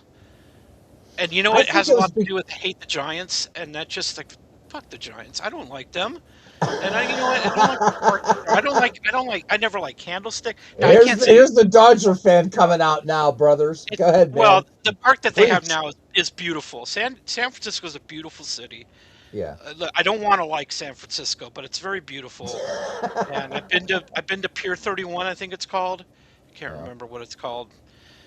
And you know I what? It think has it a was lot to big. do with hate the Giants, and that just like fuck the Giants. I don't like them. And you know what? I don't like the park either. I never like Candlestick. Now I can't say Here's the Dodger fan coming out now, brothers. it. Go ahead, Well, man. the park that they have Preach. now is beautiful. San Francisco is a beautiful city. Yeah. Look, I don't want to like San Francisco, but it's very beautiful. And I've been to Pier 31, I think it's called. I can't Yeah. remember what it's called.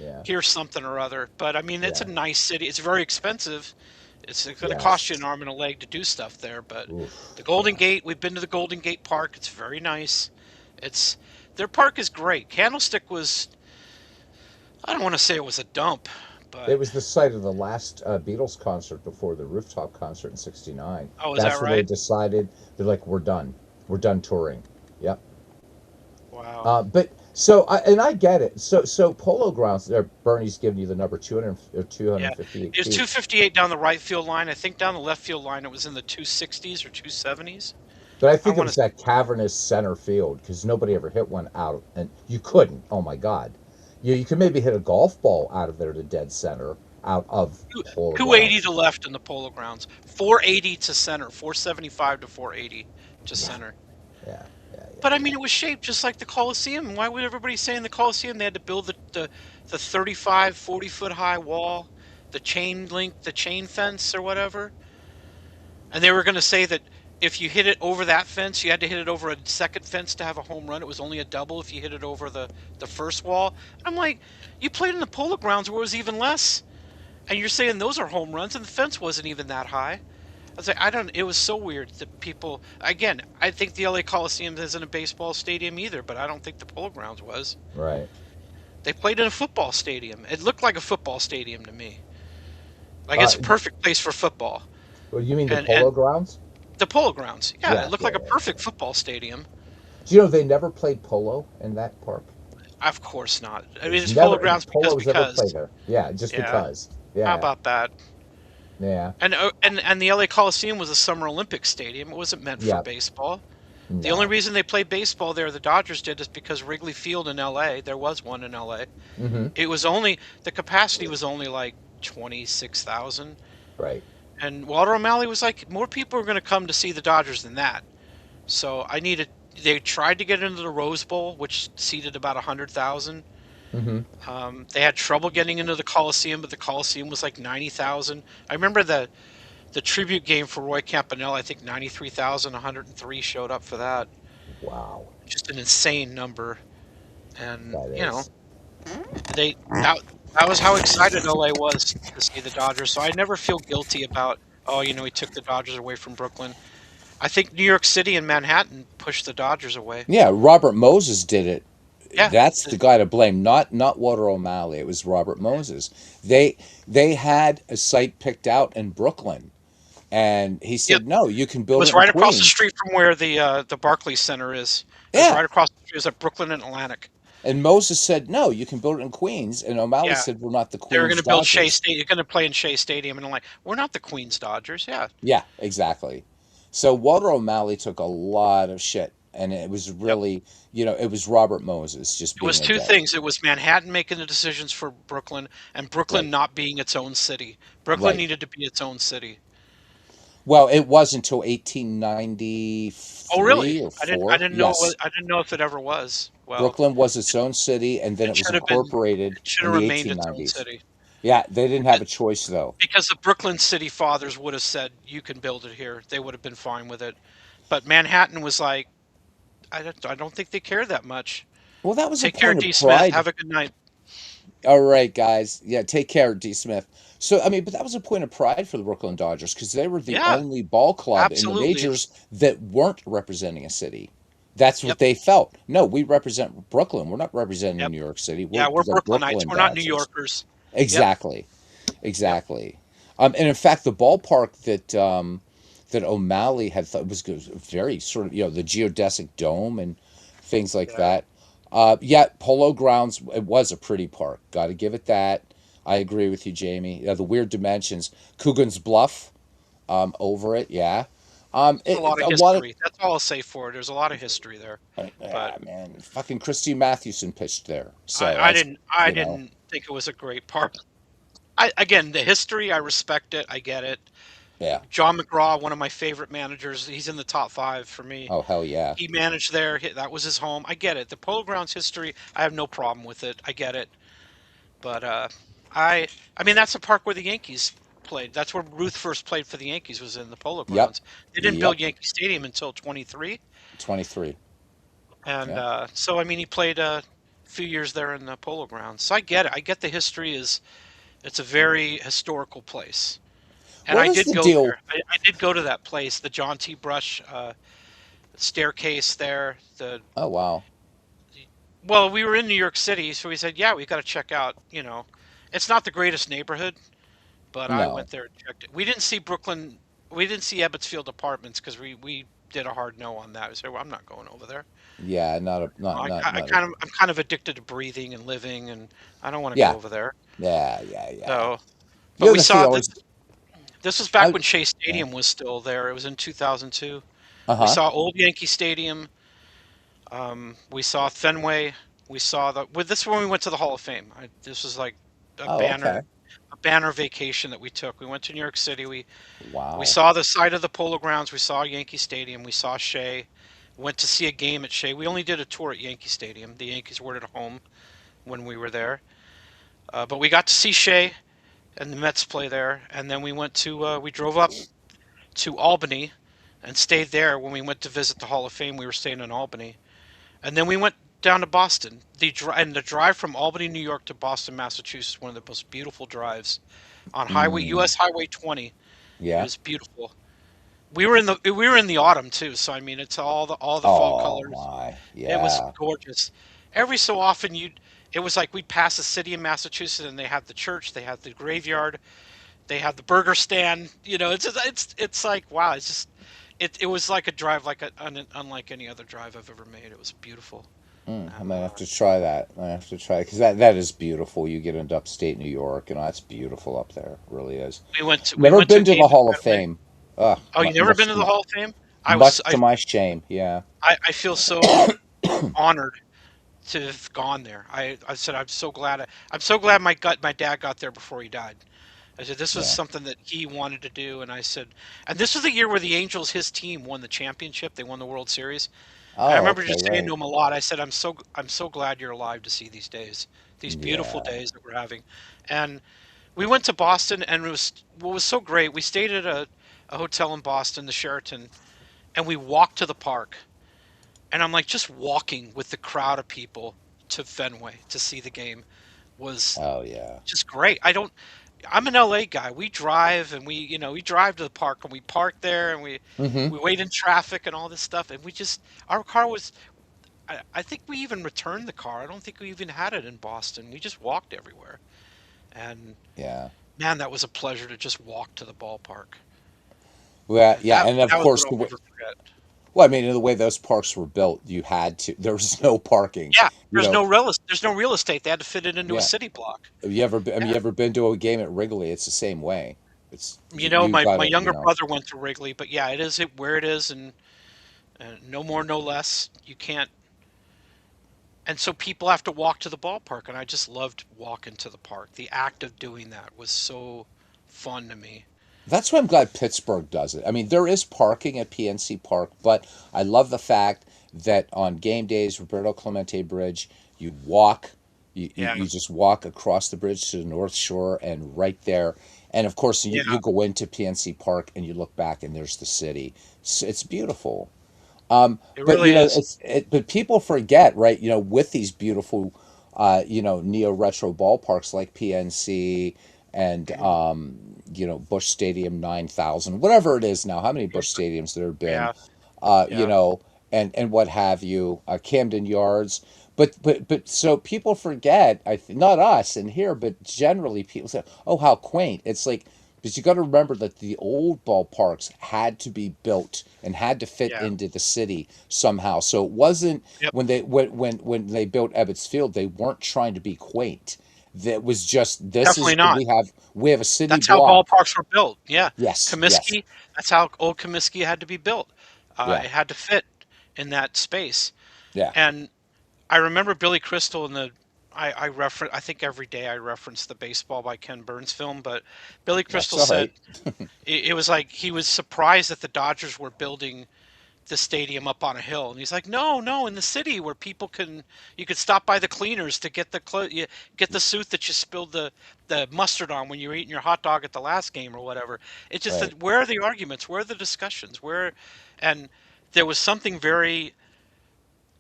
Yeah. Pier something or other. But I mean, it's a Yeah. nice city. It's very expensive. It's going to cost you an Yes. arm and a leg to do stuff there. But the Oof. Golden Yeah. Gate, we've been to the Golden Gate Park. It's very nice. It's their park is great. Candlestick was, I don't want to say it was a dump, but It was the site of the last Beatles concert before the rooftop concert in '69. oh, is that That's when they right? decided they're like, we're done. We're done touring. Yep. Wow. But so I get it. So Polo Grounds there. Bernie's giving you the number 200 or Yeah, 258 it was feet. 258 down the right field line. I think down the left field line it was in the 260s or 270s. But I I think it want was to. that cavernous center field because nobody ever hit one out, and you couldn't. Oh my God, you could maybe hit a golf ball out of there to dead center out of Polo 280 Grounds. to left in the Polo Grounds, 480 to center, 475 to 480 to Yeah, center. yeah, yeah, But I yeah, mean, it was shaped just like the Coliseum. Why would everybody say in the Coliseum they had to build the 35, 40-foot high wall, the chain link, the chain fence or whatever? And they were going to say that if you hit it over that fence, you had to hit it over a second fence to have a home run. It was only a double if you hit it over the first wall. I'm like, you played in the Polo Grounds where it was even less. And you're saying those are home runs, and the fence wasn't even that high. I was like, I don't. It was so weird that people. Again, I think the LA Coliseum isn't a baseball stadium either, but I don't think the Polo Grounds was. yeah. Right. They played in a football stadium. It looked like a football stadium to me. Like Uh, it's a perfect place for football. well, you mean the And Polo Grounds? the Polo Grounds, yeah, it Yeah, looked yeah, like a yeah, perfect yeah. football stadium. Do you know they never played polo in that park? Of course not. I mean, There's it's Polo never Grounds polo was ever because. played there. Yeah, just Yeah. because. How Yeah, about that? yeah, And the LA Coliseum was a Summer Olympic stadium. It wasn't meant for yeah. baseball. The only No. reason they played baseball there, the Dodgers did, is because Wrigley Field in LA, there was one in LA. Mm-hmm. It was only, the capacity was only like 26,000. Right. And Walter O'Malley was like, more people are going to come to see the Dodgers than that. So they tried to get into the Rose Bowl, which seated about 100,000. Mm-hmm. They had trouble getting into the Coliseum, but the Coliseum was like 90,000. I remember the tribute game for Roy Campanella, I think 93,103 showed up for that. Wow. Just an insane number. And, That you know, is. they that, that was how excited LA was to see the Dodgers. So I never feel guilty about, oh, he took the Dodgers away from Brooklyn. I think New York City and Manhattan pushed the Dodgers away. Yeah, Robert Moses did it. Yeah. That's the guy to blame, not Walter O'Malley. It was Robert Moses. They had a site picked out in Brooklyn And he Yep. said, no, you can It build was it in right across the Queens. street from where the Barclays Center is. It was Yeah. right across the street. It was at Brooklyn and Atlantic. And Moses said, no, you can build it in Queens. And O'Malley Yeah. said, we're not the They were Queens gonna build Shea Dodgers. State. You're gonna play in Shea Stadium, and I'm like, we're not the Queens Dodgers. Yeah. Yeah, exactly. So Walter O'Malley took a lot of shit. And it was Yep. really, it was Robert Moses just It was being a two dick. things. It was Manhattan making the decisions for Brooklyn, and Brooklyn Right. not being its own city. Brooklyn Right. needed to be its own city. Well, it was until Oh, really? 1893 or I 4. didn't know. Yes. I didn't know if it ever was. Well, Brooklyn was its own city, and then it it was should have been. incorporated It should in have the remained its own 1890s. city. Yeah, they didn't have a choice, though. Because the Brooklyn city fathers would have said, "You can build it here." They would have been fine with it. But Manhattan was like, I don't think they care that much. Well, that was a Take care, point of D. Smith. pride. Have a good night. All right, guys. Yeah, take care, D. Smith. So, I mean, but that was a point of pride for the Brooklyn Dodgers because they were the Yeah, only ball club in the absolutely. majors that weren't representing a city. That's what Yep, they felt. No, we represent Brooklyn. We're not representing yep. New York City. We're Yeah, we're the Brooklynites. Brooklyn We're not New Dodgers. Yorkers. Yep, Exactly. yep. Exactly. And in fact, the ballpark that O'Malley had thought was good, very sort of the geodesic dome and things like Yeah, that. Yeah, Polo Grounds. It was a pretty park. Got to give it that. I agree with you, Jamie. The weird dimensions. Coogan's Bluff. Over it. Yeah. there's a lot of A lot of. history. That's all I'll say for it. There's a lot of history there. But Yeah, man. Fucking Christy Mathewson pitched there. I, So I that's didn't I you know. didn't think it was a great park. Again, the history, I respect it. I get it. Yeah. John McGraw, one of my favorite managers. He's in the top five for me. Oh hell yeah. He managed there. That was his home. I get it. The Polo Grounds history, I have no problem with it. I get it. But I I mean that's the park where the Yankees played. That's where Ruth first played for the Yankees was in the Polo Yep. Grounds. They didn't Yep. build Yankee Stadium until 23, 23. and Yeah. so I mean he played a few years there in the Polo Grounds. So I get it. I get the history is it's a very historical place. And What I is did the go deal? there. I did go to that place, the John T. Brush staircase there. Oh wow. Well, we were in New York City, so we said, yeah, we got to check out. It's not the greatest neighborhood, but I No. went there and checked it. We didn't see Brooklyn. We didn't see Ebbetsfield Apartments because we did a hard no on that. We said, well, I'm not going over there. Yeah, not a not not I not a kind of I'm kind of addicted to breathing and living, and I don't want to go yeah. over there. Yeah. So, You but know we the thing saw this. always This was back I when Shea yeah. Stadium was still there. It was in 2002. We Uh-huh. saw old Yankee Stadium. We saw Fenway. We saw the. Well, this is when we went to the Hall of Fame. This was like a Oh, okay. banner vacation that we took. We went to New York City. We Wow. saw the side of the Polo Grounds. We saw Yankee Stadium. We saw Shea. Went to see a game at Shea. We only did a tour at Yankee Stadium. The Yankees were at home when we were there, but we got to see Shea and the Mets play there. And then we drove up to Albany and stayed there when we went to visit the Hall of Fame. We were staying in Albany. And then we went down to Boston. The drive from Albany, New York to Boston, Massachusetts, is one of the most beautiful drives on Mm, US Highway 20. It yeah. was beautiful. We were in the autumn too, so I mean it's all the fall Oh colors. my. It was Yeah. gorgeous. Every so often it was like we'd pass a city in Massachusetts and they had the church, they had the graveyard, they had the burger stand. It's like wow, it was like a drive unlike any other drive I've ever made. It was beautiful. I And might have to try that. I have to try because that is beautiful. You get into upstate New York, and that's beautiful up there. It really is. we Never went to a been to game the Hall at of Fenway. Fame. Oh, you never been to the Hall of Fame? I was Much to my shame. Yeah. I feel so honored to have gone there. I said I'm so glad my dad got there before he died. I said this was Yeah. something that he wanted to do, and and this was the year where the Angels, his team, won the championship. They won the World Series. And I Oh, remember okay. just saying Right. to him a lot. I said I'm so glad you're alive to see these days, these beautiful Yeah. days that we're having. And we went to Boston, and it was what was so great. We stayed at a hotel in Boston, the Sheraton, and we walked to the park. And I'm like, just walking with the crowd of people to Fenway to see the game was Oh yeah. just great. I'm an LA guy. We drive and we drive to the park and we park there and Mm-hmm. we wait in traffic and all this stuff. And our car was, I think we even returned the car. I don't think we even had it in Boston. We just walked everywhere. And Yeah. man, that was a pleasure to just walk to the ballpark. Well, And yeah, that and of that was course what the I'll way, never forget. well, I mean, the way those parks were built, you had to. There was no parking. Yeah, You know, there's no real estate. They had to fit it into a yeah. city block. Have you ever, I mean, Yeah. you ever been to a game at Wrigley? It's the same way. It's You know, you got my to, younger brother went to Wrigley, but yeah, where it is, and no more, no less. You can't. And so people have to walk to the ballpark, and I just loved walking to the park. The act of doing that was so fun to me. That's why I'm glad Pittsburgh does it. I mean, there is parking at PNC Park, but I love the fact that on game days, Roberto Clemente Bridge, you walk, Yeah, you just walk across the bridge to the North Shore and right there. And of course, you yeah, go into PNC Park and you look back and there's the city. It's beautiful. it But really is. but people forget, right? With these beautiful, neo retro ballparks like PNC and Mhm. Bush Stadium 9,000, whatever it is now. How many Bush stadiums there have been? Yeah, uh, you yeah, know, and what have you? Camden Yards. But so people forget. Not us in here, but generally people say, "Oh, how quaint!" It's like, but you got to remember that the old ballparks had to be built and had to fit yeah. into the city somehow. So it wasn't Yep, when they built Ebbets Field, they weren't trying to be quaint. That was just this definitely is not. we have a city That's how block. ballparks were built. Yeah, Yes, yes, Comiskey. That's how old Comiskey had to be built. yeah, It had to fit in that space. yeah. And I remember Billy Crystal in the. I reference. I think every day I reference the Baseball by Ken Burns film, but Billy That's Crystal all said right. it was like he was surprised that the Dodgers were building the stadium up on a hill, and he's like, no, no, in the city where people can, you could stop by the cleaners to get the get the suit that you spilled the mustard on when you were eating your hot dog at the last game or whatever. It's just Right. that, where are the arguments, where are the discussions, where, and there was something very,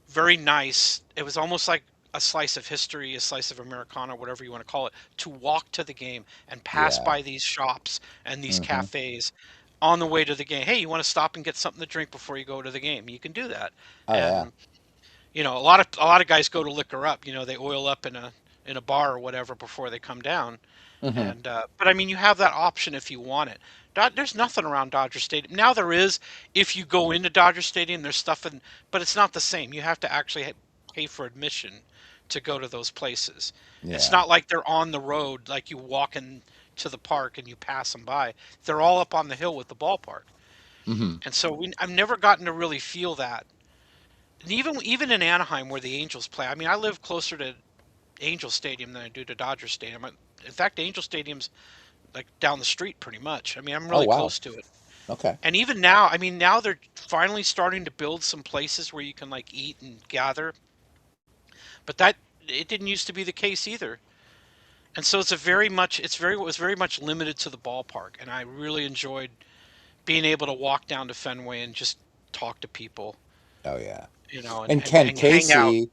very nice. It was almost like a slice of history, a slice of Americana, whatever you want to call it, to walk to the game and pass Yeah. by these shops and these Hmm. cafes on the way to the game. Hey, you want to stop and get something to drink before you go to the game? You can do that. Oh yeah. And a lot of guys go to liquor up. They oil up in a bar or whatever before they come down. Hmm. And but I mean, you have that option if you want it. There's nothing around Dodger Stadium now. There is if you go into Dodger Stadium. There's stuff in, but it's not the same. You have to actually pay for admission to go to those places. It's Yeah. not like they're on the road, like you walk in to the park and you pass them by. They're all up on the hill with the ballpark. Hmm. And so I've never gotten to really feel that. And even in Anaheim where the Angels play, I mean, I live closer to Angel Stadium than I do to Dodger Stadium. In fact, Angel Stadium's like down the street pretty much. I mean, I'm Oh really wow. close to it. Okay. And even now, I mean, now they're finally starting to build some places where you can like eat and gather, but that it didn't used to be the case either. And so it was very much limited to the ballpark, and I really enjoyed being able to walk down to Fenway and just talk to people, Oh yeah. and And Ken hang out. Casey,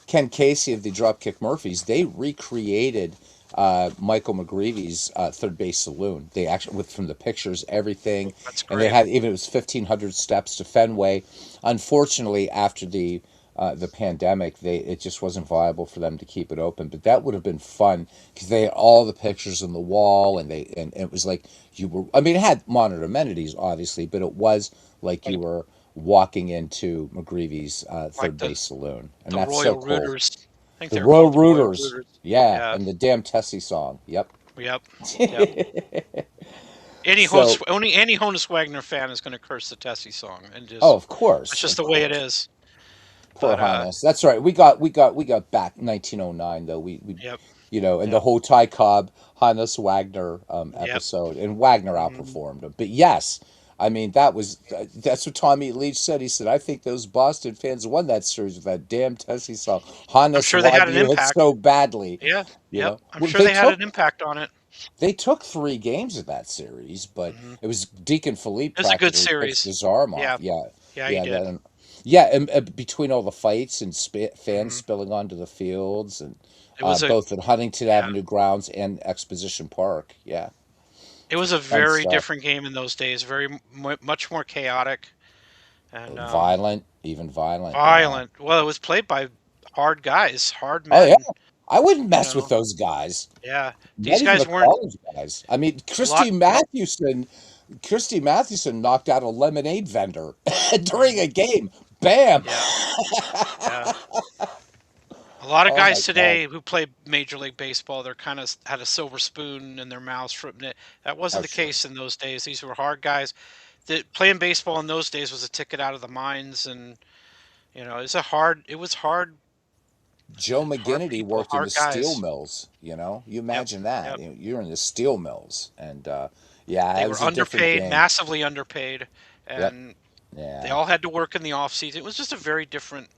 Ken Casey of the Dropkick Murphys, they recreated Michael McGreevy's third base saloon. They actually, with from the pictures, everything, That's and they great. had even it was 1,500 steps to Fenway. Unfortunately, after the pandemic, it just wasn't viable for them to keep it open. But that would have been fun because they had all the pictures on the wall, and it was like you were. I mean, it had modern amenities, obviously, but it was like you Like were walking into McGreevy's like third base saloon, and the that's so Royal cool. Rooters. I think The they were Royal called the Royal Rooters, Rooters. yeah, Yeah. and the damn Tessie song. Yep. Yep. Yep. So, Any Honus Wagner fan is going to curse the Tessie song, and oh, just of that's course, just of the way it course. is. Poor But Hannes. That's right. We got back 1909 though. We yep, and the yep, whole Ty Cobb Hannes Wagner yep. episode, and Wagner Hmm. outperformed him. But yes, I mean that's what Tommy Leach said. He said, "I think those Boston fans won that series with that damn Tessie song." I'm Hannes sure they had an Wagner hit impact. so badly. Yeah, yep. I'm Well, sure they had an impact on it. they took 3 games of that series, but Hmm. it was Deacon Philippe It was a good practically pitched series. his arm off. Yeah, Yeah, yeah, he yeah, did. and between all the fights and fans Hmm. spilling onto the fields, and It was a both at Huntington yeah. Avenue grounds and Exposition Park. Yeah, It was a fun very stuff. different game in those days. Very much more chaotic and Violent, even violent. Yeah. violent. Well, it was played by hard guys, hard Oh yeah, men. I wouldn't You mess with know. those guys. Yeah, Not these even the guys weren't college guys. I mean, a lot. Christy Mathewson. Christy Mathewson knocked out a lemonade vendor during a game. Bam! Yeah, yeah. A lot of Oh my guys God. today who play Major League Baseball, they're kind of had a silver spoon in their mouths from it. That wasn't Oh, the sure. case in those days. These were hard guys. That playing baseball in those days was a ticket out of the mines, and it was Joe hard McGinnity people, worked in the hard steel guys. mills. You Yep, imagine that. yep. You're in the steel mills, and yeah, They it were was a different underpaid, game. massively underpaid, Yep. and they Yeah. all had to work in the off season. It was just a very different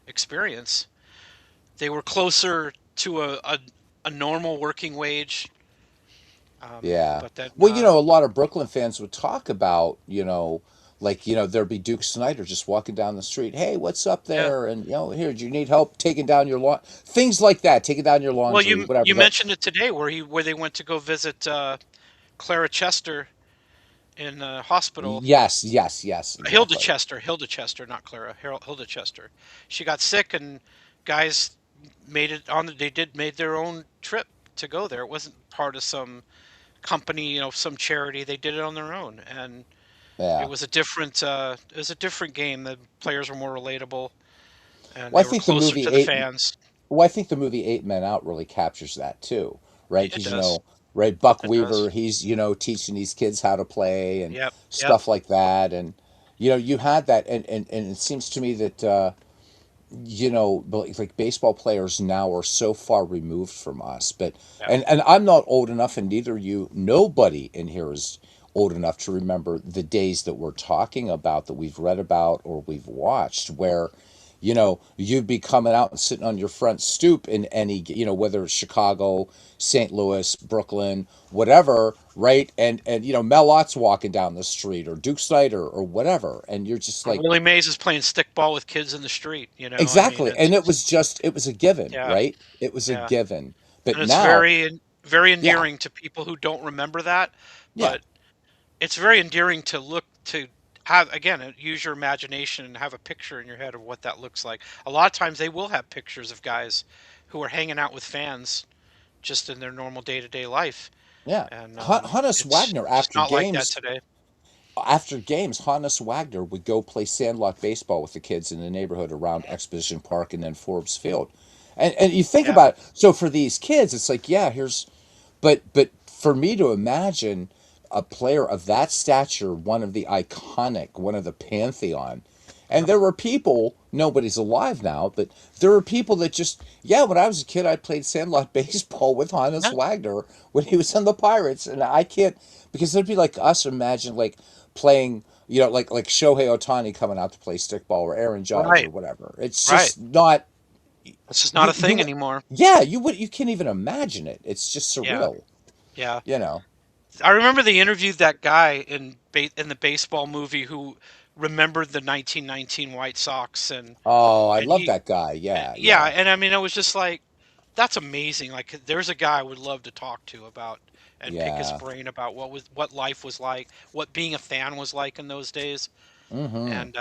experience. They were closer to a normal working wage, Yeah. but then Well, a lot of Brooklyn fans would talk about, like, there'd be Duke Snyder just walking down the street. Hey, what's up yeah. there? And, here, do you need help taking down your lawn? Things like that, taking down your Well, laundry, whatever. you mentioned it today where they went to go visit Clara Chester in hospital. Yes, yes, yes, exactly. Hilda Chester, not Clara. Hilda Chester. She got sick, and guys made it on. They did made their own trip to go there. It wasn't part of some company, some charity. They did it on their own, and Yeah. it was a different game. The players were more relatable, and Well, I they were think the closer movie to the Eight. fans. Well, I think the movie Eight Men Out really captures that too, right? It Because does. right, Buck It does. Weaver, he's teaching these kids how to play and Yep. Yep. stuff like that, and you had that, and it seems to me that like baseball players now are so far removed from us, but Yeah. and I'm not old enough, and neither you, nobody in here is old enough to remember the days that we're talking about, that we've read about or we've watched, where you'd be coming out and sitting on your front stoop in any, whether it's Chicago, St. Louis, Brooklyn, whatever, right? And Mel Ott's walking down the street, or Duke Snyder, or whatever, and you're just Or like, Willie Mays is playing stickball with kids in the street. I mean, exactly. And it was a given, yeah, right? It was a yeah, given. But and it's now, very yeah, endearing to people who don't remember that. yeah, But it's very endearing to look to have again use your imagination and have a picture in your head of what that looks like. A lot of times they will have pictures of guys who are hanging out with fans just in their normal day to day life, yeah. and Hannes it's Wagner, just not like that today. Hannes Wagner would go play sandlot baseball with the kids in the neighborhood around Exposition Park and then Forbes Field. And you think Yeah, about it, so for these kids, it's like, yeah, here's, but for me to imagine a player of that stature, one of the pantheon, and there were people, nobody's alive now, but there were people that just, yeah, when I was a kid, I played sandlot baseball with Hannes yeah, Wagner when he was in the Pirates, and I can't, because it'd be like us, imagine like playing, like Shohei Ohtani coming out to play stickball, or Aaron Judge, or right, whatever. It's right. just not, This is not you a thing you anymore. yeah, you can't even imagine it. It's just Yeah, surreal, yeah. you know. I remember they interviewed that guy in the baseball movie who remembered the 1919 White Sox, Oh, I and love he that guy. Yeah, yeah, yeah, and I mean it was just like that's amazing. Like there's a guy I would love to talk to about and pick his yeah. brain about what life was like, what being a fan was like in those days. Mm-hmm. And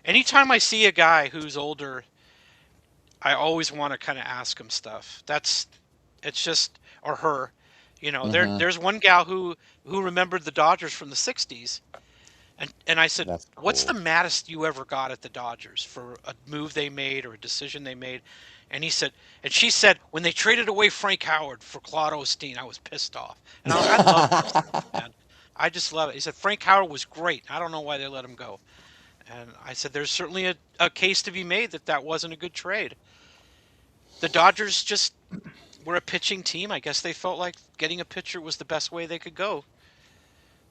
anytime I see a guy who's older, I always want to kind of ask him stuff. It's just or her. Mm-hmm. There's one gal who remembered the Dodgers from the 60s. And I said, That's "What's the cool. maddest you ever got at the Dodgers for a move they made or a decision they made?" And she said, "When they traded away Frank Howard for Claude Osteen, I was pissed off." And I love those things, man. I just love it. He said Frank Howard was great. I don't know why they let him go. And I said, "There's certainly a case to be made that that wasn't a good trade." The Dodgers just were a pitching team. I guess they felt like getting a pitcher was the best way they could go.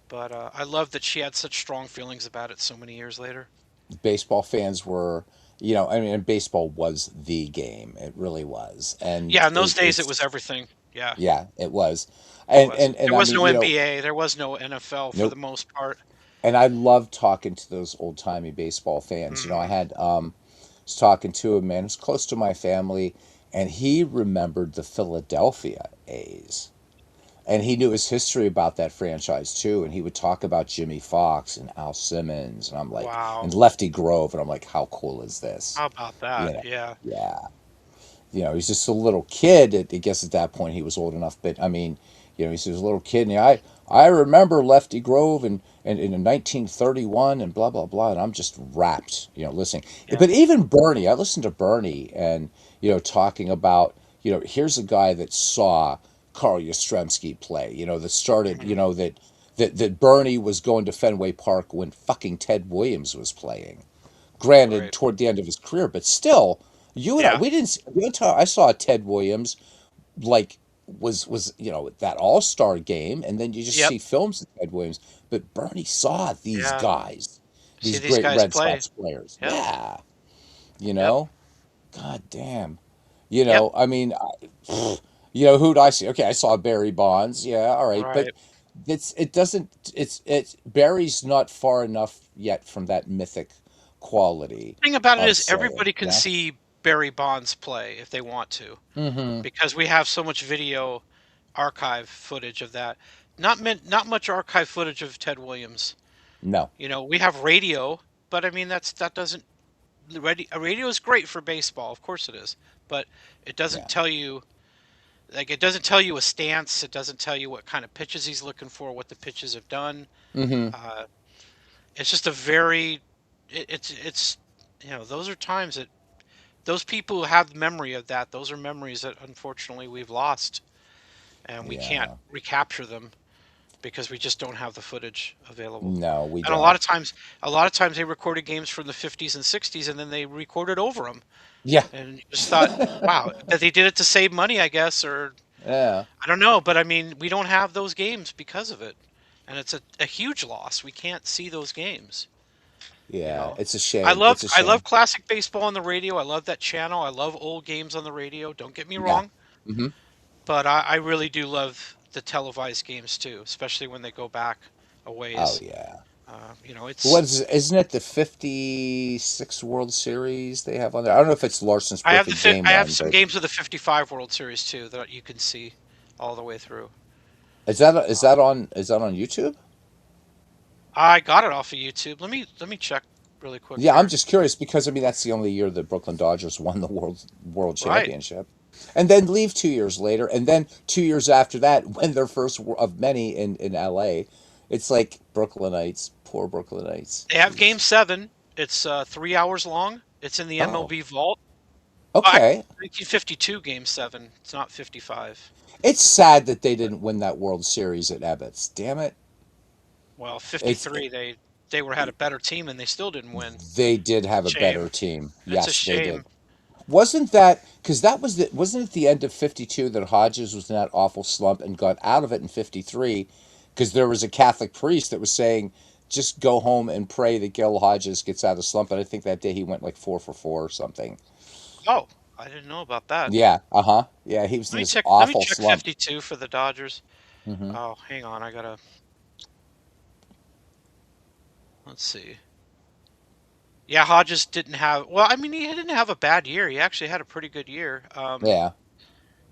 But I love that she had such strong feelings about it so many years later. Baseball fans were, I mean, baseball was the game. It really was, and Yeah, in those days it was everything. Yeah, yeah, it was, it and was. and and There I was mean, no NBA, there was no NFL for the nope. most part. And I love talking to those old timey baseball fans. I Hmm. had was talking to a man who's close to my family, and he remembered the Philadelphia A's. And he knew his history about that franchise too. And he would talk about Jimmy Fox and Al Simmons. And I'm like, Wow. and Lefty Grove. And I'm like, how cool is this? How about You that? know, Yeah. yeah. He's just a little kid. I guess at that point he was old enough. But I mean, He says, a little kid, and I remember Lefty Grove and in 1931 and blah blah blah, and I'm just rapt, listening. Yeah. But even Bernie, I listened to Bernie, and talking about, here's a guy that saw Carl Yastrzemski play, that started, Mhm. that Bernie was going to Fenway Park when fucking Ted Williams was playing. Granted, Right. toward the end of his career, but still, you and I, Yeah. we didn't. I saw Ted Williams, like, was that All-Star game, and then you just Yep. see films of Ted Williams. But Bernie saw these Yeah. guys, See these these great guys Red play. Sox players. Yep. Yeah, you Yep. know, God damn, Yep. I mean, who'd I see? Okay, I saw Barry Bonds. Yeah, all right, but Right. it doesn't. It's Barry's not far enough yet from that mythic quality Thing about it of is saying, everybody can see Barry Bonds play if they want to, Mm-hmm. because we have so much video archive footage of that. Not much archive footage of Ted Williams. No, We have radio, but I mean that doesn't a radio is great for baseball, of course it is, but it doesn't yeah, tell you it doesn't tell you a stance, it doesn't tell you what kind of pitches he's looking for, what the pitches have done. mm-hmm, Uh, it's just a very it's those are times that those people who have memory of that, those are memories that unfortunately we've lost, and we can't yeah, recapture them because we just don't have the footage available. no, we And don't. a lot of times they recorded games from the 50s and 60s, and then they recorded over them, Yeah, and you just thought, wow, that they did it to save money, I guess, or yeah. I don't know, but I mean, we don't have those games because of it, and it's a huge loss. We can't see those games. You Yeah, know, it's a shame. It's a I love shame. classic baseball on the radio. I love that channel. I love old games on the radio. Don't get me Yeah. wrong, Hmm. but I really do love the televised games too, especially when they go back a Oh ways. yeah. It's What is isn't it the 56 World Series they have on there? I don't know if it's Larson's Perfect Game I have one, some but games of the 55 World Series too that you can see all the way through. Uh, is that on YouTube? I got it off of YouTube. Let me check really quick Yeah, I'm here. just curious because I mean that's the only year the Brooklyn Dodgers won the World Right. Championship. And then leave 2 years later, and then 2 years after that, win their first of many in LA. It's like Brooklynites, poor Brooklynites. They have Game Jeez. 7. It's 3 hours long. It's in the Oh, MLB vault. Oh, actually, okay. 1952 Game 7. It's not 55. It's sad that they didn't win that World Series at Ebbets. Damn it. Well, It's 53 they were had a better team and they still didn't win. they did have a better Shame. team. It's a Yes, they did. shame. Wasn't that because that was wasn't it the end of 52 that Hodges was in that awful slump and got out of it in 53 because there was a Catholic priest that was saying just go home and pray that Gil Hodges gets out of the slump, and I think that day he went like 4 for 4 or something. Oh, I didn't know about that. Yeah, uh-huh. Yeah, he was in this Let me awful check slump. 52 for the Dodgers. Hmm. Oh, hang on. Let's see. Yeah, Hodges didn't have. Well, I mean, he didn't have a bad year. He actually had a pretty good year. Yeah.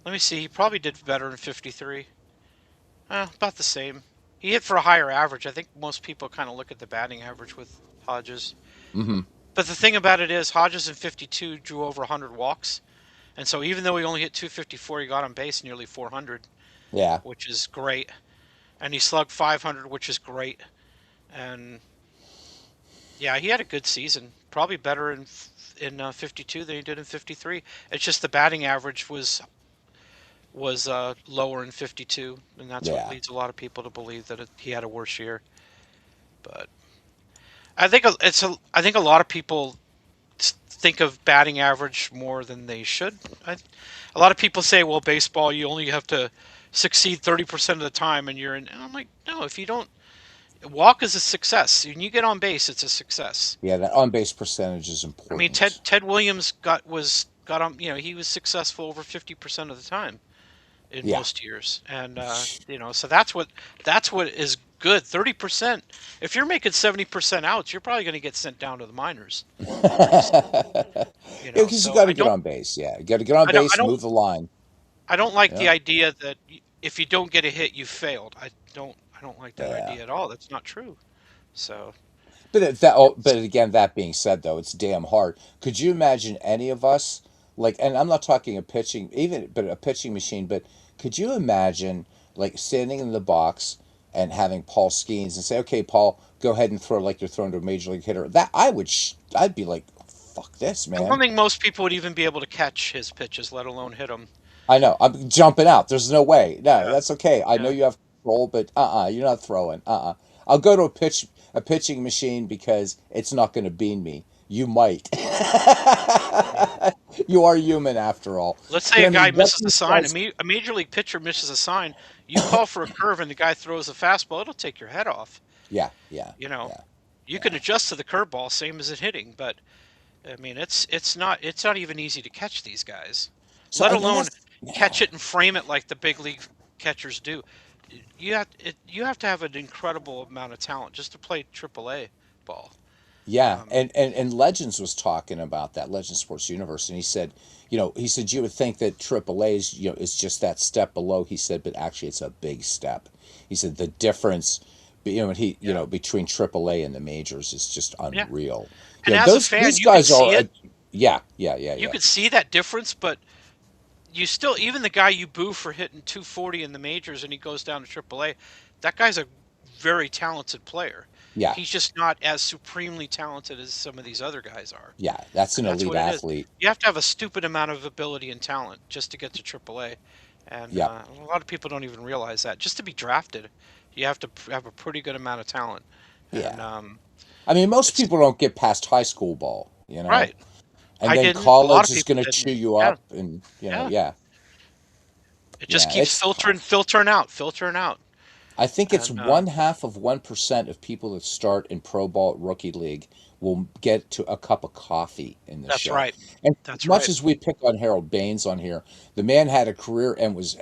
Let me see. He probably did better in 53. About the same. He hit for a higher average. I think most people kind of look at the batting average with Hodges. Hmm. But the thing about it is, Hodges in 52 drew over 100 walks. And so even though he only hit 254, he got on base nearly 400, Yeah. which is great. And he slugged 500, which is great. And yeah, he had a good season. Probably better in 52 than he did in 53. It's just the batting average was lower in 52, and that's what Yeah. leads a lot of people to believe that he had a worse year. But I think a lot of people think of batting average more than they should. A lot of people say, well, baseball, you only have to succeed 30% of the time, and you're in. And I'm like, no, if you don't walk is a success. When you get on base, it's a success. Yeah, that on base percentage is I mean, important. Ted Williams got on. He was successful over 50% of the time in Yeah. most years, and so that's what is good. 30%. If you're making 70% outs, you're probably going to get sent down to the minors pretty soon. Yeah, because you So got to get on base. Yeah, you got to get on I base, don't move the line. I don't like the Yeah, idea that if you don't get a hit, you failed. I don't like that yeah. idea at all. That's not true. So But it's again, that being said, though, it's damn hard. Could you imagine any of us, like, and I'm not talking a pitching, even, but a pitching machine, but could you imagine? like standing in the box and having Paul Skeens and say, "Okay, Paul, go ahead and throw like you're throwing to a major league hitter." That I'd be like, "Fuck this, I don't man." think most people would even be able to catch his pitches, let alone hit them. I know. I'm jumping out. There's no way. No, Yeah, that's okay. I know yeah. you have control, but you're not throwing. I'll go to a pitching machine because it's not going to bean me. You might. I mean, You are human after all. let's But say I a guy mean, what misses a these sign, guys. a major league pitcher misses a sign. You call for a curve, and the guy throws a fastball. It'll take your head off. Yeah, yeah, You know, yeah, you can yeah. adjust to the curveball, same as it hitting, but I mean, it's not even easy to catch these guys, So let and alone that's catch yeah, it and frame it like the big league catchers do. You have to have an incredible amount of talent just to play AAA ball. yeah. Um, And Legends was talking about that Legend Sports Universe, and he said, he said you would think that AAA's, is just that step below. He said, but actually, it's a big step. He said the difference, yeah, between AAA and the majors is just yeah. unreal. And as a Those fan, these you could guys see are, it. yeah, yeah, yeah, You yeah, could see that difference, but you still, even the guy you boo for hitting 240 in the majors and he goes down to AAA, that guy's a very talented player. yeah, He's just not as supremely talented as some of these other guys are. yeah. That's an And that's elite what it is. athlete. You have to have a stupid amount of ability and talent just to get to AAA. And Yeah, a lot of people don't even realize that. Just to be drafted, you have to have a pretty good amount of talent. And yeah. I mean, most it's people don't get past high school ball, right. and I then didn't. A lot college of is people going to didn't. chew you Yeah, up, and yeah. yeah, It just yeah. keeps It's filtering, tough. filtering out, filtering out. I think it's And 1/2 of 1% of people that start in pro ball at rookie league will get to a cup of coffee in the that's show. right. And as That's much right. as we pick on Harold Baines on here, the man had a career and was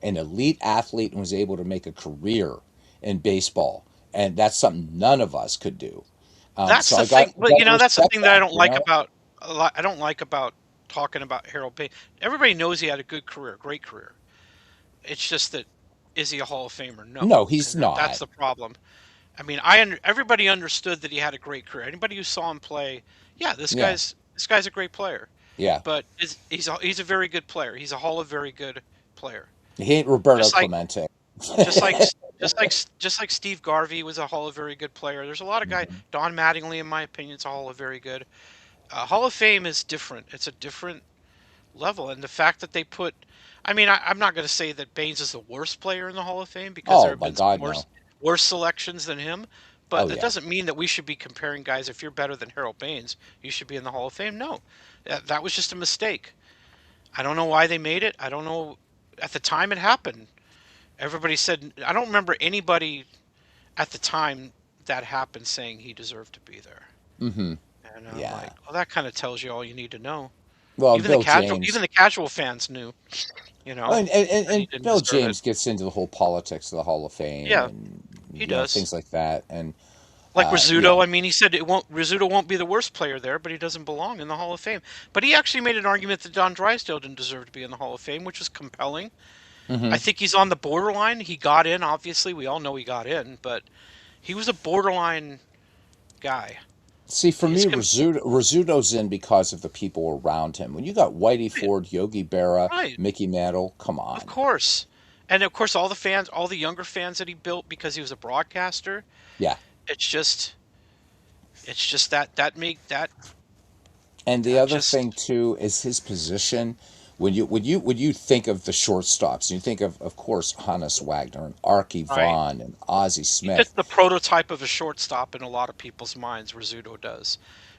an elite athlete and was able to make a career in baseball, and that's something none of us could do. That's So the I got thing. I But got to that's the respect thing that I that. don't like about a lot. I don't like about talking about Harold Payne. Everybody knows he had a good career, great career. It's just that is he a Hall of Famer? No, No, he's and that's not. the problem. I mean, everybody understood that he had a great career. Anybody who saw him play, yeah, Yeah, this guy's a great player. yeah. But he's a very good player. He's a Hall of very good player. He ain't Roberto Just like Clemente. just like just like Steve Garvey was a Hall of very good player. There's a lot of guys. Mhm. Don Mattingly, in my opinion, is a Hall of very good. Hall of Fame is different. It's a different level, and the fact that they put, I mean, I'm not going to say that Baines is the worst player in the Hall of Fame because there Oh have my been some God, no. worse selections than him, but Oh that yeah. doesn't mean that we should be comparing guys. If you're better than Harold Baines, you should be in the Hall of Fame. No, that was just a mistake. I don't know why they made it. I don't know. At the time it happened, everybody said. I don't remember anybody at the time that happened saying he deserved to be there. Hmm. And I'm Yeah. like, well, that kind of tells you all you need to know. Well, Even the Bill casual, James. even the casual fans knew, you Oh, know, and that he didn't Bill deserve it. James gets into the whole politics of the Hall of Fame Yeah, and he does. things like that. And Like yeah, Rizzuto, I mean, he said Rizzuto won't be the worst player there, but he doesn't belong in the Hall of Fame. But he actually made an argument that Don Drysdale didn't deserve to be in the Hall of Fame, which was compelling. I hmm. think he's on the borderline. He got in, obviously. We all know he got in, but he was a borderline guy. See, for His me, com- Rizzuto's in because of the people around him. When you got Whitey Ford, Yogi Berra, right, Mickey Mantle, come of on. course. And of course all the fans, all the younger fans that he built because he was a broadcaster, Yeah. it's just And the that other thing just too is his position. When you think of the shortstops, you think of course Hannes Wagner and Archie right. Vaughn and Ozzie He fits Smith. the prototype of a shortstop in a lot of people's minds. Rizzuto does.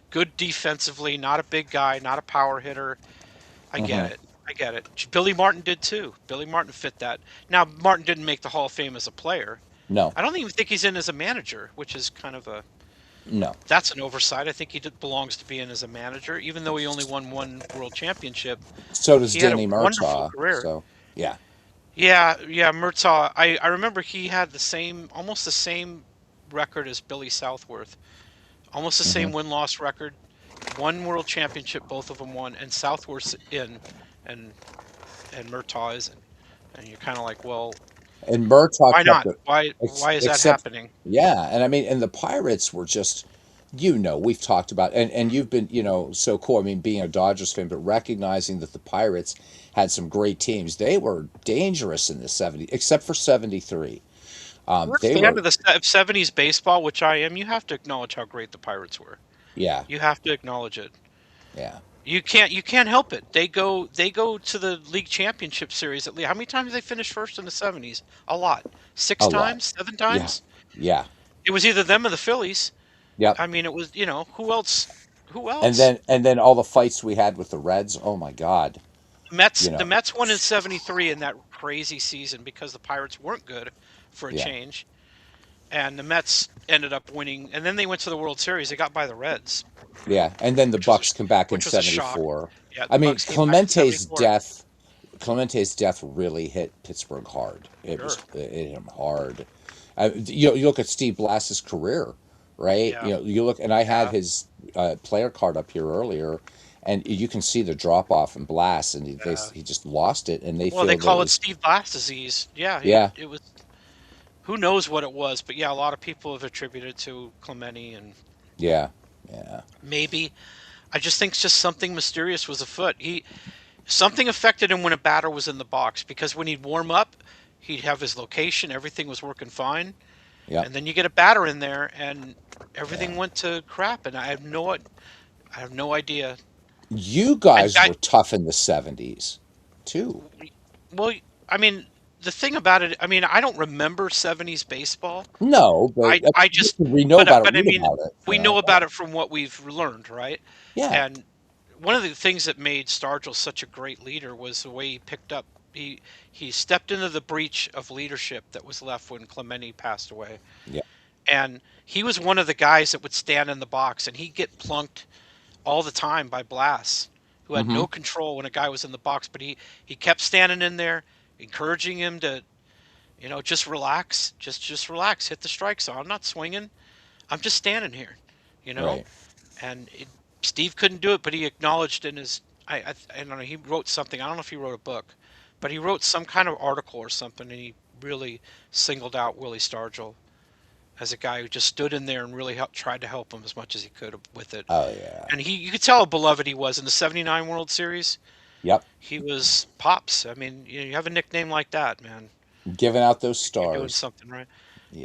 Good defensively, not a big guy, not a power hitter. I get Hmm. it. I get it. Billy Martin did too. Billy Martin fit that. Now Martin didn't make the Hall of Fame as a player. No, I don't even think he's in as a manager, which is kind of a no. that's an oversight. I think belongs to be in as a manager, even though he only won one world championship. So does He had a Danny wonderful Murtaugh. career. So yeah. Yeah, yeah, Murtaugh. I remember he had almost the same record as Billy Southworth. Almost the Hmm. same win-loss record. One world championship, both of them won, and Southworth's in, and Murtaugh isn't. And you're kind of like, well, And Murtaugh why kept not? it, Why is that except happening? yeah. And I mean, and the Pirates were just We've talked about, and you've been, so cool. I mean, being a Dodgers fan, but recognizing that the Pirates had some great teams. They were dangerous in the 70s, except for 73. If you're a They fan were, of the '70s baseball, which I am, you have to acknowledge how great the Pirates were. yeah, You have to acknowledge it. yeah, You can't help it. They go to the league championship series at least. How many times did they finish first in the '70s? A lot. Six a lot. times, seven Yeah, times. yeah, It was either them or the Phillies. yep. I mean, it was who else? Who And else? then all the fights we had with the Reds. Oh my God, Mets. you The know, Mets won in '73 in that crazy season because the Pirates weren't good for a yeah, change, and the Mets ended up winning. And then they went to the World Series. They got by the Reds, yeah. And then the which was Bucks come back in which was a shock. '74. Yeah, I the mean, Bucks came back in '74. Clemente's death really hit Pittsburgh hard. Sure. It hit him hard. You look at Steve Blass's career, right? Yeah. You look, and I had Yeah. his player card up here earlier, and you can see the drop off in Blass, and Yeah. he just lost it, and they Well, they feel that it call it was, Steve Blass disease. Yeah, yeah, it was. Who knows what it was, but yeah, a lot of people have attributed to Clemente, and yeah, yeah, maybe I just think just something mysterious was afoot. Something affected him when a batter was in the box because when he'd warm up, he'd have his location, everything was working fine, yep, and then you get a batter in there, and yeah. everything went to crap, and I have no idea. You And guys were tough in the '70s, too. well, I mean, the thing about it, I mean, I don't remember '70s baseball. No, but I just, we know about it, but I read mean, about it. we know about it from what we've learned, right? Yeah, And one of the things that made Stargell such a great leader was the way he picked up. He stepped into the breach of leadership that was left when Clemente passed away, yeah, and he was one of the guys that would stand in the box, and he'd get plunked all the time by Blass, who had mm-hmm, no control when a guy was in the box, but he kept standing in there, encouraging him to just relax, just relax, hit the strike zone. I'm not swinging. I'm just standing here, you know. right. And Steve couldn't do it, but he acknowledged in his I don't know. He wrote something. I don't know if he wrote a book, but he wrote some kind of article or something, and he really singled out Willie Stargell as a guy who just stood in there and really tried to help him as much as he could with it. Oh yeah, And you could tell how beloved he was in the '79 World Series. yep. He was Pops. I mean, you have a nickname like that, man. Giving out those You're doing stars. something right.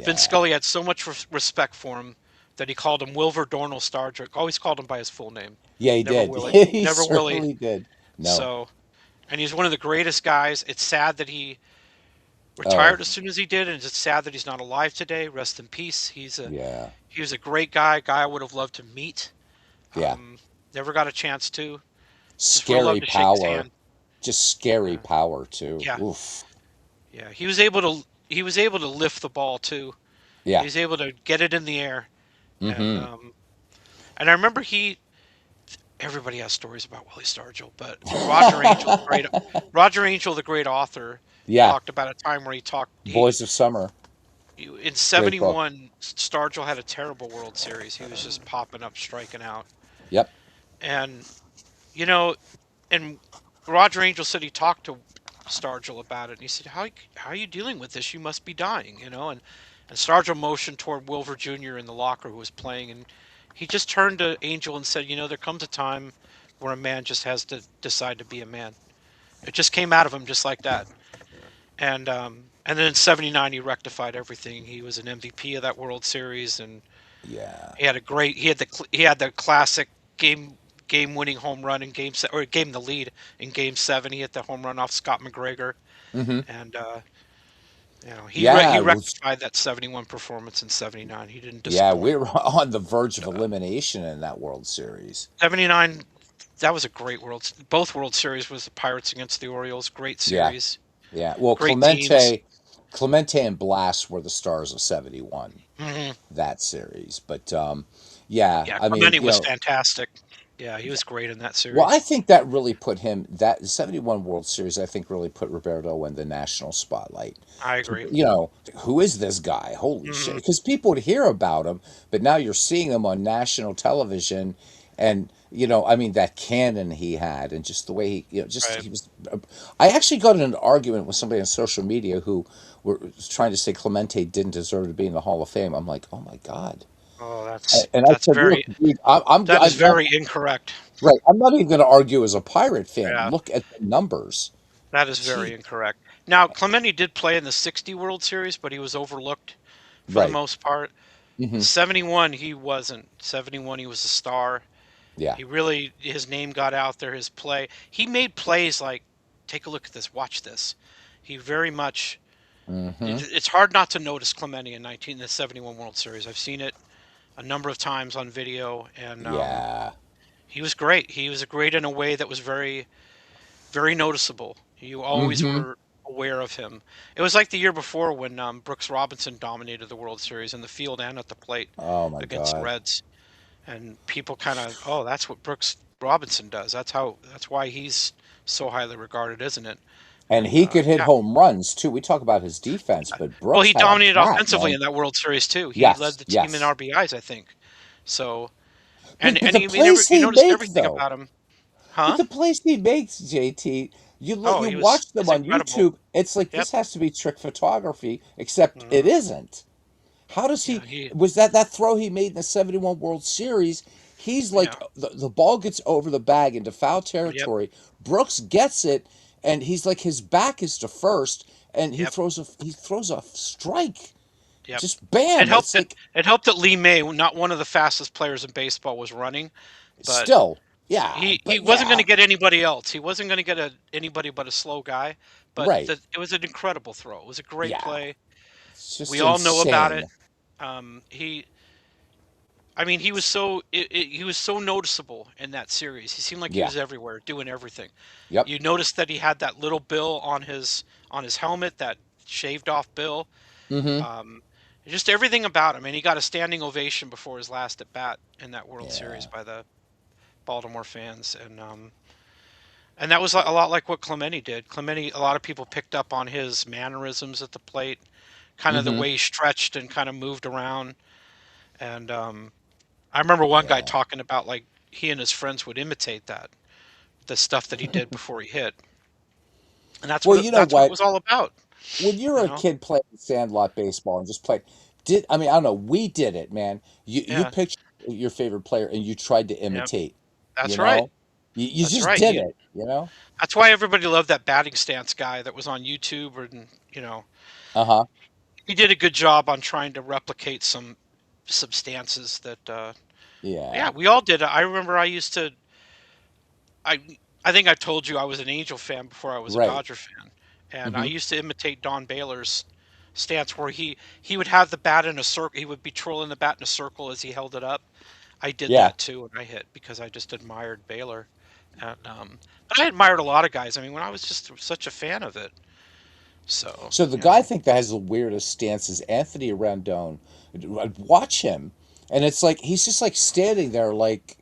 Vin Yeah. Scully had so much respect for him that he called him Wilver Dornell Stargell. Always called him by his full name. Yeah, he Never did. Willie. He Never Willie. certainly did. No. So, and he's one of the greatest guys. It's sad that he Oh, retired as soon as he did, and it's sad that he's not alive today. Rest in peace. yeah. He was a great guy I would have loved to meet. Yeah. Um, Never got a chance to. Just would have loved Scary to shake his power. hand. Just scary Yeah, power too. yeah, Oof. yeah. He was able to lift the ball too. He Yeah. was able to get it in the air, and Mm-hmm. I remember everybody has stories about Willie Stargell, but Roger Angel, the great author, Yeah. talked about a time where he talked he Boys of Summer. in Great book. '71. Stargell had a terrible World Series. He was just popping up, striking out, Yep. and you know, and Roger Angel said he talked to Stargell about it, and he said, "How are you dealing with this? You must be dying, you know." And Stargell motioned toward Wilver Jr. in the locker who was playing, and he just turned to Angel and said, "There comes a time where a man just has to decide to be a man." It just came out of him just like that. And then in '79 he rectified everything. He was an MVP of that World Series, and Yeah. he had the classic game winning home run in or game the lead in Game 7. He hit the home run off Scott McGregor, Mm-hmm. and Yeah. he It was, rectified that '71 performance in '79. He didn't yeah. We disappoint. were on the verge of elimination in that World Series. '79, that was a great both World Series was the Pirates against the Orioles. Great Yeah. series, Yeah. Well, great teams. Clemente and Blass were the stars of '71, Hmm. that series. But yeah, Yeah, I mean, Clemente was fantastic. Yeah, he was great in that well, I series. think that really put him, that '71 World Series, I think really put Roberto in the national spotlight. I agree. Who is this guy? Holy shit. Hmm. Because people would hear about him, but now you're seeing him on national television. And, I mean, that cannon he had and just the way Right. he was. I actually got in an argument with somebody on social media who was trying to say Clemente didn't deserve to be in the Hall of Fame. I'm like, oh my God. Oh, And I said, look, very dude, that is very incorrect. right. I'm not even going to argue as a Pirate fan. Yeah, Look at the numbers. that is very Gee, incorrect. Now, Clemente did play in the 60 World Series, but he was overlooked for the right. most part. Hmm. 71, he wasn't. 71, he was a star. Yeah. He really, his name got out there, his play. He made plays like, take a look at this, watch this. He very much, Hmm. it's hard not to notice Clemente in the 71 World Series. I've seen it a number of times on video, and Yeah. he was great. He was great in a way that was very, very noticeable. You always Hmm. were aware of him. It was like the year before when Brooks Robinson dominated the World Series in the field and at the plate Oh my against the God. Reds, and people kind of, oh, that's what Brooks Robinson does. That's why he's so highly regarded, isn't it? And And he could hit yeah, home runs too. We talk about his defense, but well, Brooks he had a dominated bat, offensively man. in that World Series too. He led Yes. the team in Yes. RBIs, I think. So, But and the you never plays you he noticed makes, everything though. about him, But huh? the plays he makes, JT, Oh, you watch them he's on incredible. YouTube. It's like Yep. this has to be trick photography, except it Hmm. isn't. How does Yeah, he? Was that throw he made in the 71 World Series? He's yeah, like the ball gets over the bag into foul yep, territory. Brooks gets it, and he's like his back is to first, and yep, he throws a strike. yep. Just bam! It's like It helped that Lee May, not one of the fastest players in baseball, was running, but still, yeah, he but wasn't going yeah, to get anybody else. He wasn't going to get anybody but a slow guy. But right, it was an incredible throw. It was a great yeah. play. It's just We all know about it. insane. He, I mean, he was so noticeable in that series. He seemed like he Yeah. was everywhere, doing everything. Yep. You noticed that he had that little bill on his helmet, that shaved off bill. Mm-hmm. Um, just everything about him, and he got a standing ovation before his last at bat in that World Series Yeah. by the Baltimore fans, and that was a lot like what Clemente did. Clemente, a lot of people picked up on his mannerisms at the plate, kind of the Mm-hmm. way he stretched and kind of moved around. And I remember one guy Yeah. talking about like he and his friends would imitate that, the stuff that he did before he hit, and Well, you know that's what it what? was all about, When you're you a know? kid playing sandlot baseball and just played, did I mean I don't know, we did it, man. You Yeah, picked your favorite player and you tried to yeah, imitate, you that's right. know? You That's just right. did it, you know? That's why everybody loved that batting stance guy that was on YouTube, and you know, Uh-huh. he did a good job on trying to replicate some substances that yeah, Yeah. we all did. I remember I I think I told you I was an Angel fan before I was a Right. Dodger fan, and I Mm-hmm. used to imitate Don Baylor's stance where he would have the bat in a circle. He would be trolling the bat in a circle as he held it up. I did Yeah. that too, and I hit because I just admired Baylor, and but I admired a lot of guys. I mean, when I was just such a fan of it, so So the you guy I know, think that has the weirdest stance is Anthony Randone. I'd watch him, and it's like he's just like standing there like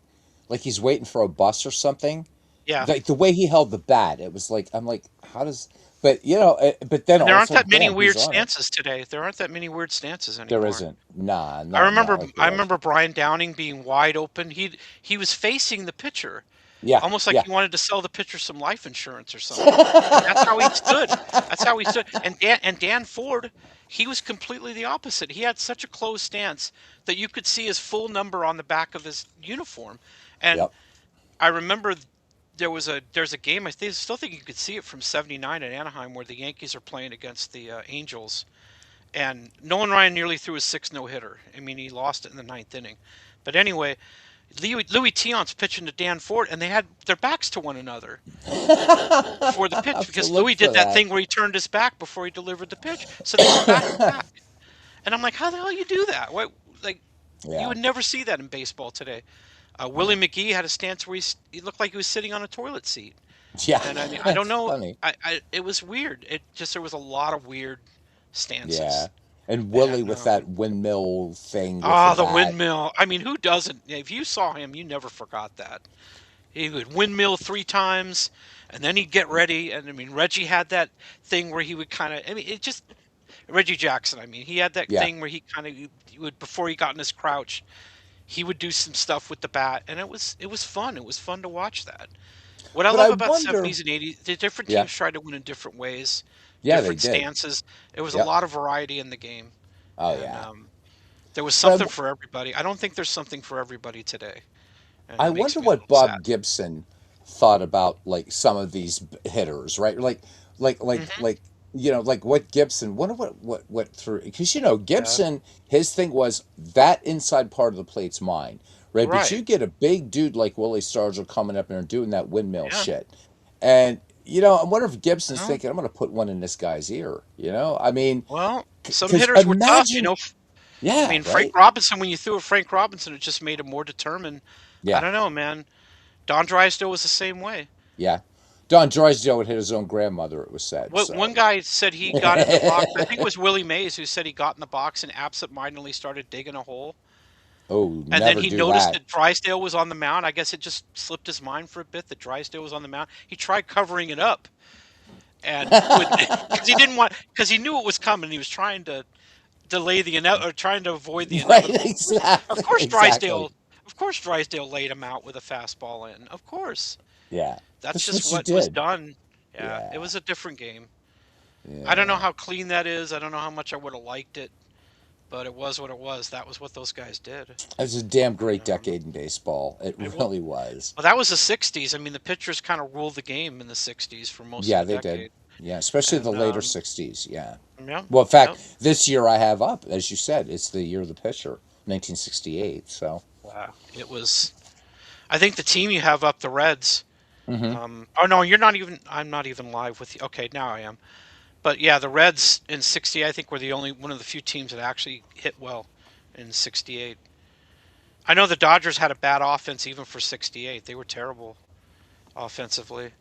he's waiting for a bus or something. yeah. Like the way he held the bat, it was like I'm like, how does? But you know, but then And there aren't also, that many damn, he's weird on it. stances today. There aren't that many weird stances There anymore. isn't. Nah, not like I there was. remember Brian Downing being wide open. He was facing the pitcher, Yeah, almost like yeah. he wanted to sell the pitcher some life insurance or something. And that's how he stood. That's how he stood. And Dan Ford, he was completely the opposite. He had such a closed stance that you could see his full number on the back of his uniform. And Yep. I remember there's a game, still think you could see it, from '79 at Anaheim, where the Yankees are playing against the Angels, and Nolan Ryan nearly threw a 6 no hitter. I mean, he lost it in the ninth inning. But anyway, Louis Tion's pitching to Dan Ford, and they had their backs to one another before the I pitch have to because look Louis for did that that. thing where he turned his back before he delivered the pitch. So they were back to back, and I'm like, how the hell you do that? What, like, you Yeah, would never see that in baseball today. Willie McGee had a stance where he looked like he was sitting on a toilet seat, yeah. and I mean, I don't That's know, funny. it was weird. It just there was a lot of weird Yeah, stances, and Willie and with that windmill thing with the ah, the bat. windmill. I mean, who doesn't? If you saw him, you never forgot that. He would windmill 3 times, and then he'd get ready. And I mean, Reggie had that thing where he would kind of. I mean, it just Reggie Jackson. I mean, he had that Yeah, thing where he kind of he would, before he got in his crouch, he would do some stuff with the bat, and it was fun. It was fun to watch that. What I but love I about wonder. '70s and '80s, the different Yeah, teams tried to win in different ways, yeah, they different did. stances. There was a Yep. lot of variety in the game, Oh and yeah. There was But something for everybody. I don't think there's something for everybody today, and I it makes wonder me a what little sad. Bob Gibson thought about like some of these hitters, right? Hmm. Like like what Gibson. Wonder what through because Yeah. Gibson, his thing was that inside part of the plate's mine, right? But Right. you get a big dude like Willie Stargell coming up there and doing that windmill Yeah. shit, and I wonder if Gibson's Well, thinking I'm going to put one in this guy's ear. I mean, well, some because hitters were tough. imagine, I yeah, mean, Frank right, Robinson. When you threw at Frank Robinson, it just made him more determined. I yeah. don't know, man. Don Drysdale was the same way. Yeah. Don Drysdale would hit his own grandmother, it was said. What one So, guy said he got in the box. I think it was Willie Mays who said he got in the box and absentmindedly started digging a hole. oh, And then never he do noticed that. that Drysdale was on the mound. I guess it just slipped his mind for a bit that Drysdale was on the mound. He tried covering it up and would because he didn't want because he knew it was coming. He was trying to delay the or trying to avoid the Right, inevitable. Of exactly. course, Exactly. Drysdale laid him out with a fastball in. Of course, Yeah. that's That's just what you what was did. done. Yeah, it Yeah. was a different game. I don't know Yeah. how clean that is. I don't know how much I would have liked it, but it was what it was. That was what those guys did. It was a damn And great decade in baseball. It it, really was. well, that was the '60s. I mean, the pitchers kind of ruled the game in the '60s for most of Yeah, the they did. decade. Yeah, especially the And later 60s. Yeah. yeah, Well, in yep. fact, this year I have up, as you said, it's the year of the pitcher, 1968. So, Wow. It was. I think the team you have up, the Reds. hmm Oh no, you're not even. I'm not even live with you. Okay, now I am. But yeah, the Reds in '60, I think were the only one of the few teams that actually hit well in '68. I know the Dodgers had a bad offense even for '68. They were terrible offensively,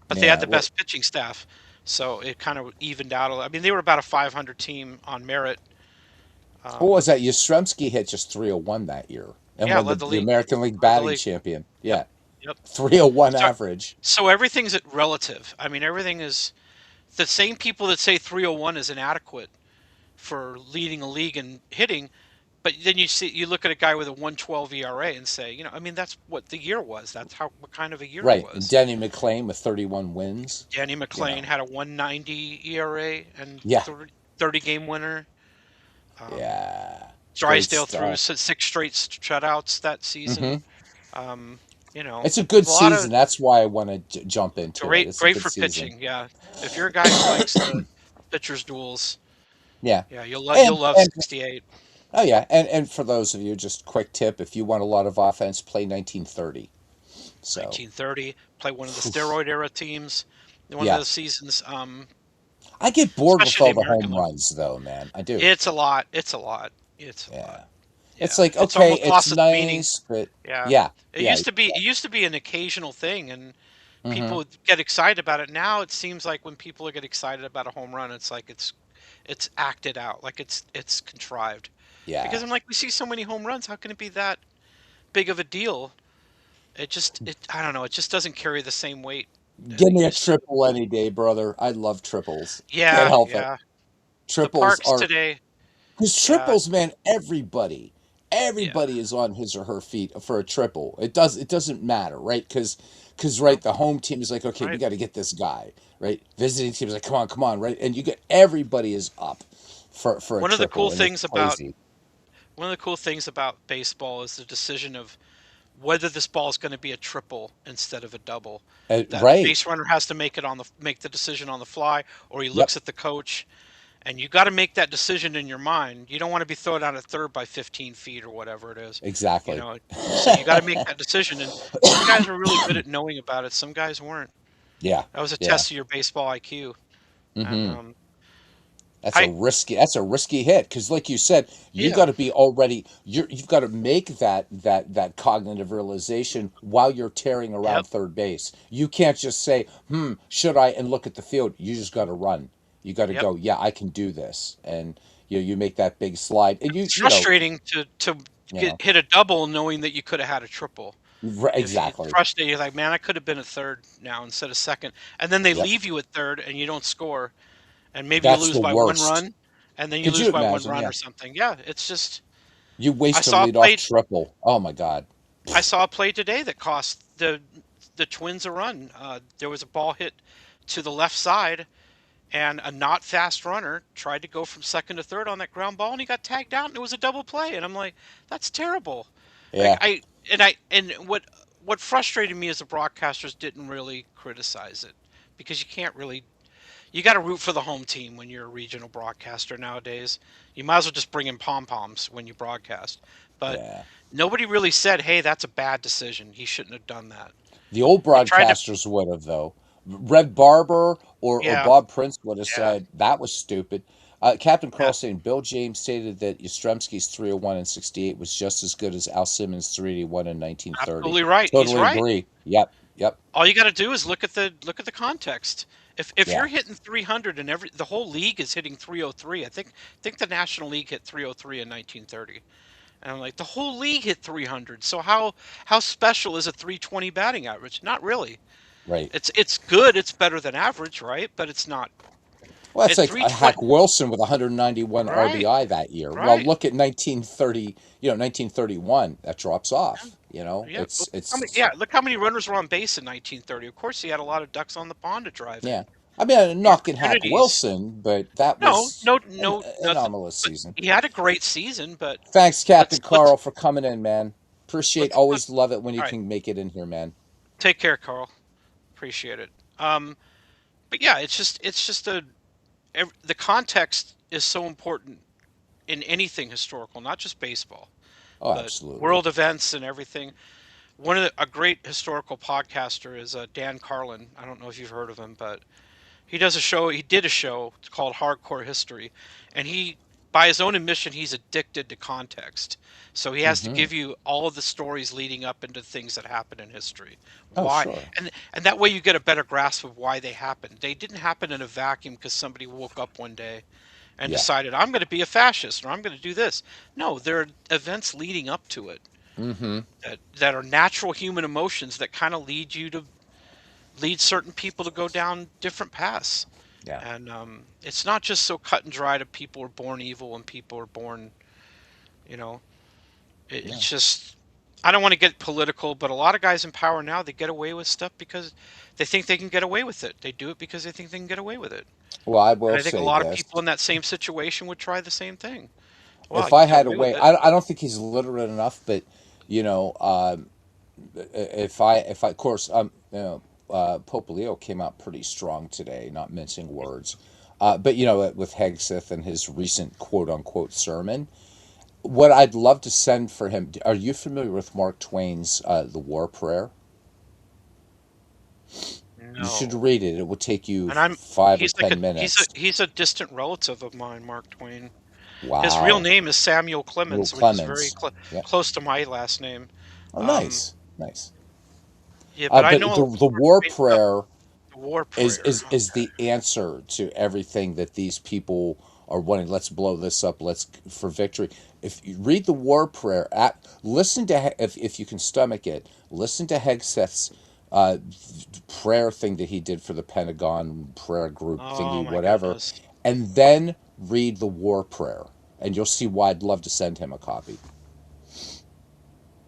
but they had yeah. the What, best pitching staff, so it kind of evened out. I mean, they were about a 500 team on merit. what was Um, that? Yastrzemski hit just 301 that year and yeah, won led the the league. American League Led the batting league. champion. Yep. Yeah. Yep. 301 So, average. so everything's relative. I mean, everything is the same people that say 301 is inadequate for leading a league in hitting, but then you look at a guy with a 112 ERA and say, I mean, that's what the year was. That's how what kind of a year it Right. And was. Denny McClain with 31 wins. Danny You McClain know. had a 190 ERA and Yeah. 30 game winner. Um, Yeah. Great Drysdale threw stuff. six straight shutouts that hmm season. Um, It's a good a lot of season. That's why I want to jump into it. It's a great good for season. pitching. Yeah, if you're a guy who likes the pitchers duels, Yeah. yeah, And, you'll love and 68. oh yeah, and for those of you, just quick tip: if you want a lot of offense, play 1930. So, 1930, play one of the steroid era teams, one of yeah, those seasons, I get bored with especially all the the American home League. runs, though, man. I do. It's a lot. It's a lot. It's a lot. Yeah. It's Yeah, like it's okay, almost it's lost its meaning. nice, but Yeah, yeah, yeah. it used to be an occasional thing, and people hmm would get excited about it. Now it seems like when people get excited about a home run, it's like it's acted out, like it's contrived. Because Yeah. I'm like, we see so many home runs, how can it be that big of a deal? It I don't know, it just doesn't carry the same weight that Give it me a used to. triple any day, brother. I love triples. Can't Yeah, help it. yeah. The Triples parks are today, because yeah, triples, man. yeah, Everybody is on his or her feet for a triple. It doesn't matter, right? Because right, no, the home team is like, okay, we right. got to get this guy, right? Visiting team is like, come on, right? And you get everybody is up for a One of the cool triple, and it's things about crazy. one of the cool things about baseball is the decision of whether this ball is going to be a triple instead of a double. That the Right? base runner has to make the decision on the fly, or he Yep. looks at the coach, and you got to make that decision in your mind. You don't want to be thrown out at third by 15 feet or whatever it is, you Exactly. know. So you got to make that decision, and some guys were really good at knowing about it. Some guys weren't. Yeah. That was a Yeah. test of your baseball IQ, and hmm I That's a risky hit because, like you said, you got yeah, to be already. You've got to make that cognitive realization while you're tearing yep, around third base. You can't just say, should I?" and look at the field. You just got to run. You got to yep. go. Yeah, I can do this, and you make that big slide, and It's frustrating to you get know hit a double knowing that you could have had a triple. If you exactly. frustrated, you're like, man, I could have been a third now instead of second, and then they Yep, leave you at third and you don't score, and maybe you that's lose the by one worst. run, and then you Could lose you by one imagine? run Yeah, or something. Yeah, it's just you I waste a saw a leadoff play triple. Oh my God. I saw a play today that cost the Twins a run. There was a ball hit to the left side, and a not fast runner tried to go from second to third on that ground ball, and he got tagged out, and it was a double play. And I'm like, that's terrible. Like Yeah, and what frustrated me is the broadcasters didn't really criticize it, because you can't really, you got to root for the home team when you're a regional broadcaster nowadays. You might as well just bring in pom poms when you broadcast. But yeah. nobody really said, "Hey, that's a bad decision. He shouldn't have done that." The old They tried to, broadcasters would have, though. Red Barber or yeah, Bob Prince would have yeah, said that was stupid. Captain yeah, Carl saying Bill James stated that Yastrzemski's 301 in '68 was just as good as Al Simmons' 381 in 1930. absolutely right. He's Totally right. agree. Yep, yep, All you got to do is look at the context. If yeah, you're hitting 300 and the whole league is hitting 303, I think the National League hit 303 in 1930. And I'm like, the whole league hit 300. So how special is a 320 batting average? Not really. right. It's good. It's better than average, right? But it's not. Well, that's At like a 320, Hack Wilson with 191 right, RBI that year. Well, right. look at 1930, 1931. That drops Yeah, off. yeah. It's Yeah, look how many runners were on base in 1930. Of course, he had a lot of ducks on the pond to drive Yeah. in. I mean, I'm The knocking Hack opportunities. Wilson, but that No, was no, an no, nothing. anomalous But season. he had a great season. But Thanks, let's Captain let's Carl, for coming in, man. Appreciate, let's let. always love it when you All right, can make it in here, man. take care, Carl. Appreciate it. But yeah, it's just the context is so important in anything historical, not just baseball, Oh, but absolutely. world events and everything. A great historical podcaster is Dan Carlin. I don't know if you've heard of him, but he does a show. He did a show called Hardcore History, and by his own admission, he's addicted to context. So he has to Hmm. give you all of the stories leading up into things that happened in history. Oh, Why, sure. and that way you get a better grasp of why they happened. They didn't happen in a vacuum because somebody woke up one day and Yeah. decided I'm going to be a fascist or I'm going to do this. No, there are events leading up to it Hmm. that are natural human emotions that kind of lead certain people to go down different paths. Yeah. And it's not just so cut and dry that people are born evil and people are born, you know, Yeah. it's just, I don't want to get political, but a lot of guys in power now, they get away with stuff because they think they can get away with it. They do it because they think they can get away with it. Well, I And will I think a say lot of this. people in that same situation would try the same thing. Well, If you I can get had a away with way, it. I don't think he's literate enough, but, you know, of course, Pope Leo came out pretty strong today, not mincing words. But, with Hegseth and his recent quote unquote sermon, what I'd love to send for him, are you familiar with Mark Twain's The War Prayer? You should No. read it. It will take you And I'm 5 or 10 minutes. he's a distant relative of mine, Mark Twain. His real Wow. name is Samuel Little Clemens, which is very Clemens. Yeah. close to my last name. Oh, Um, nice. Nice. yeah, but I But know a lot the of Mark war Twain stuff. prayer The War is Prayer. is is the answer to everything that these people are wanting. Let's blow this up. Let's for victory. If you read the war prayer, listen to if you can stomach it. Listen to Hegseth's uh, prayer thing that he did for the Pentagon prayer group Oh thingy, my whatever, goodness. and then read the war prayer, and you'll see why I'd love to send him a copy.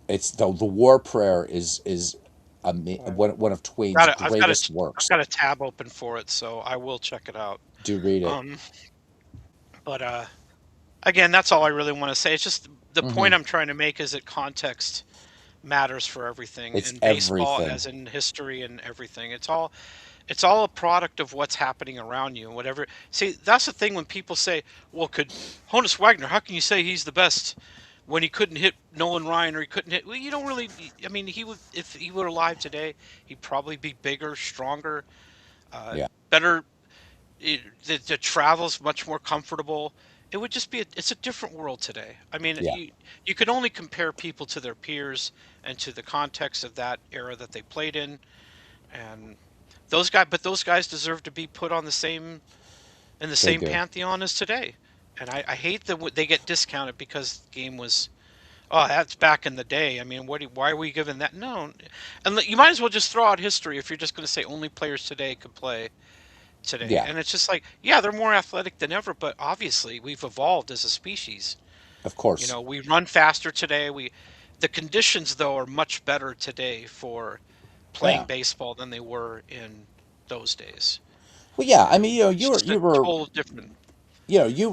It's the war prayer is Well, one of Twain's got it. greatest I've works. got a tab open for it, so I will check it out. Do read it. Um, but again, that's all I really want to say. It's just the Hmm. point I'm trying to make is that context matters for everything It's in baseball, everything. as in history and everything. It's all a product of what's happening around you and whatever. See, that's the thing when people say, "Well, could Honus Wagner? How can you say he's the best when he couldn't hit Nolan Ryan or he couldn't hit?" Well, you don't really. I mean, he would if he were alive today, he'd probably be bigger, stronger, Yeah, better. The travel's much more comfortable. It would just be it's a different world today. I mean, yeah, you could only compare people to their peers and to the context of that era that they played in, and those guys deserve to be put on in the they same do. pantheon as today. And I hate that they get discounted because the game was, oh, that's back in the day. I mean, why are we giving that? No, and you might as well just throw out history if you're just going to say only players today could play today. Yeah, And it's just like, yeah, they're more athletic than ever, but obviously we've evolved as a species. of course. We run faster today. The conditions though are much better today for playing Yeah. baseball than they were in those days. Well, yeah. I mean, It's just a total different. you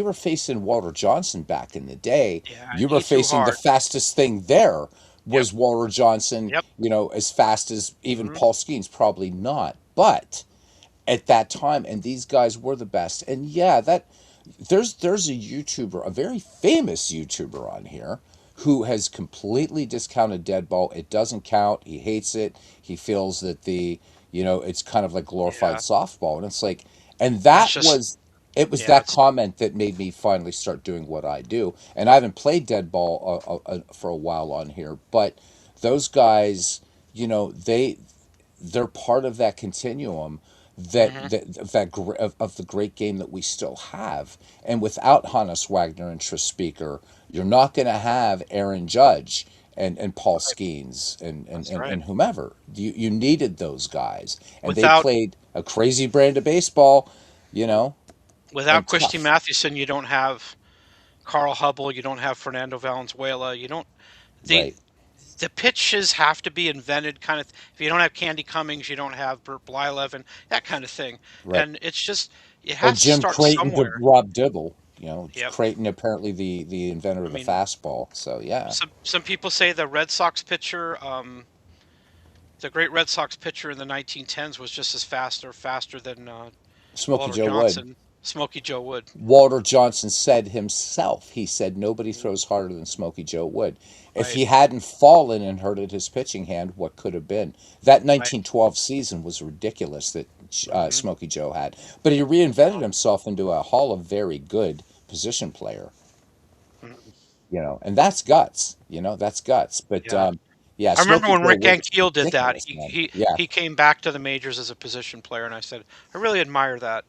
were facing Walter Johnson back in the day. Yeah, You were he threw facing the hard. fastest thing there Yep. was Walter Johnson. Yep. As fast as even Hmm. Paul Skeens, probably not, but at that time, and these guys were the best. And yeah, that there's a YouTuber, a very famous YouTuber on here who has completely discounted dead ball. It doesn't count. He hates it. He feels that it's kind of like glorified Yeah. softball. And it's like, and That's that just. was it was Yeah. that It's comment that made me finally start doing what I do. And I haven't played dead ball for a while on here, but those guys, they're part of that continuum hmm of the great game that we still have. And without Hannes Wagner and Tris Speaker, you're not going to have Aaron Judge and Paul right. Skeens That's right. and whomever. You needed those guys, and they Without played a crazy brand of baseball, you know, without and Christy tough. Mathewson, you don't have Carl Hubble. You don't have Fernando Valenzuela. You don't. the Right, the pitches have to be invented kind of. If you don't have Candy Cummings, you don't have Burt Blyleven, that kind of thing. right. And it's just it Or has to Jim start Creighton to somewhere. Rob Dibble. Yep. Creighton apparently the inventor I of the mean, fastball. So yeah, some people say the Red Sox pitcher, the great Red Sox pitcher in the 1910s was just as faster than Smokey Walter Joe Wood. Johnson, Smokey Joe Wood. Walter Johnson said himself, he said nobody throws harder than Smokey Joe Wood. If Right, he hadn't fallen and hurted his pitching hand, what could have been? That right. 1912 season was ridiculous that hmm Smokey Joe had. But he reinvented himself into a Hall of Very Good position player, and that's guts, that's guts. But Yeah. yeah, I remember Smokey when Joe Rick Wood was Ankiel did that. ridiculous, He man. he Yeah, he came back to the majors as a position player, and I said, I really admire that.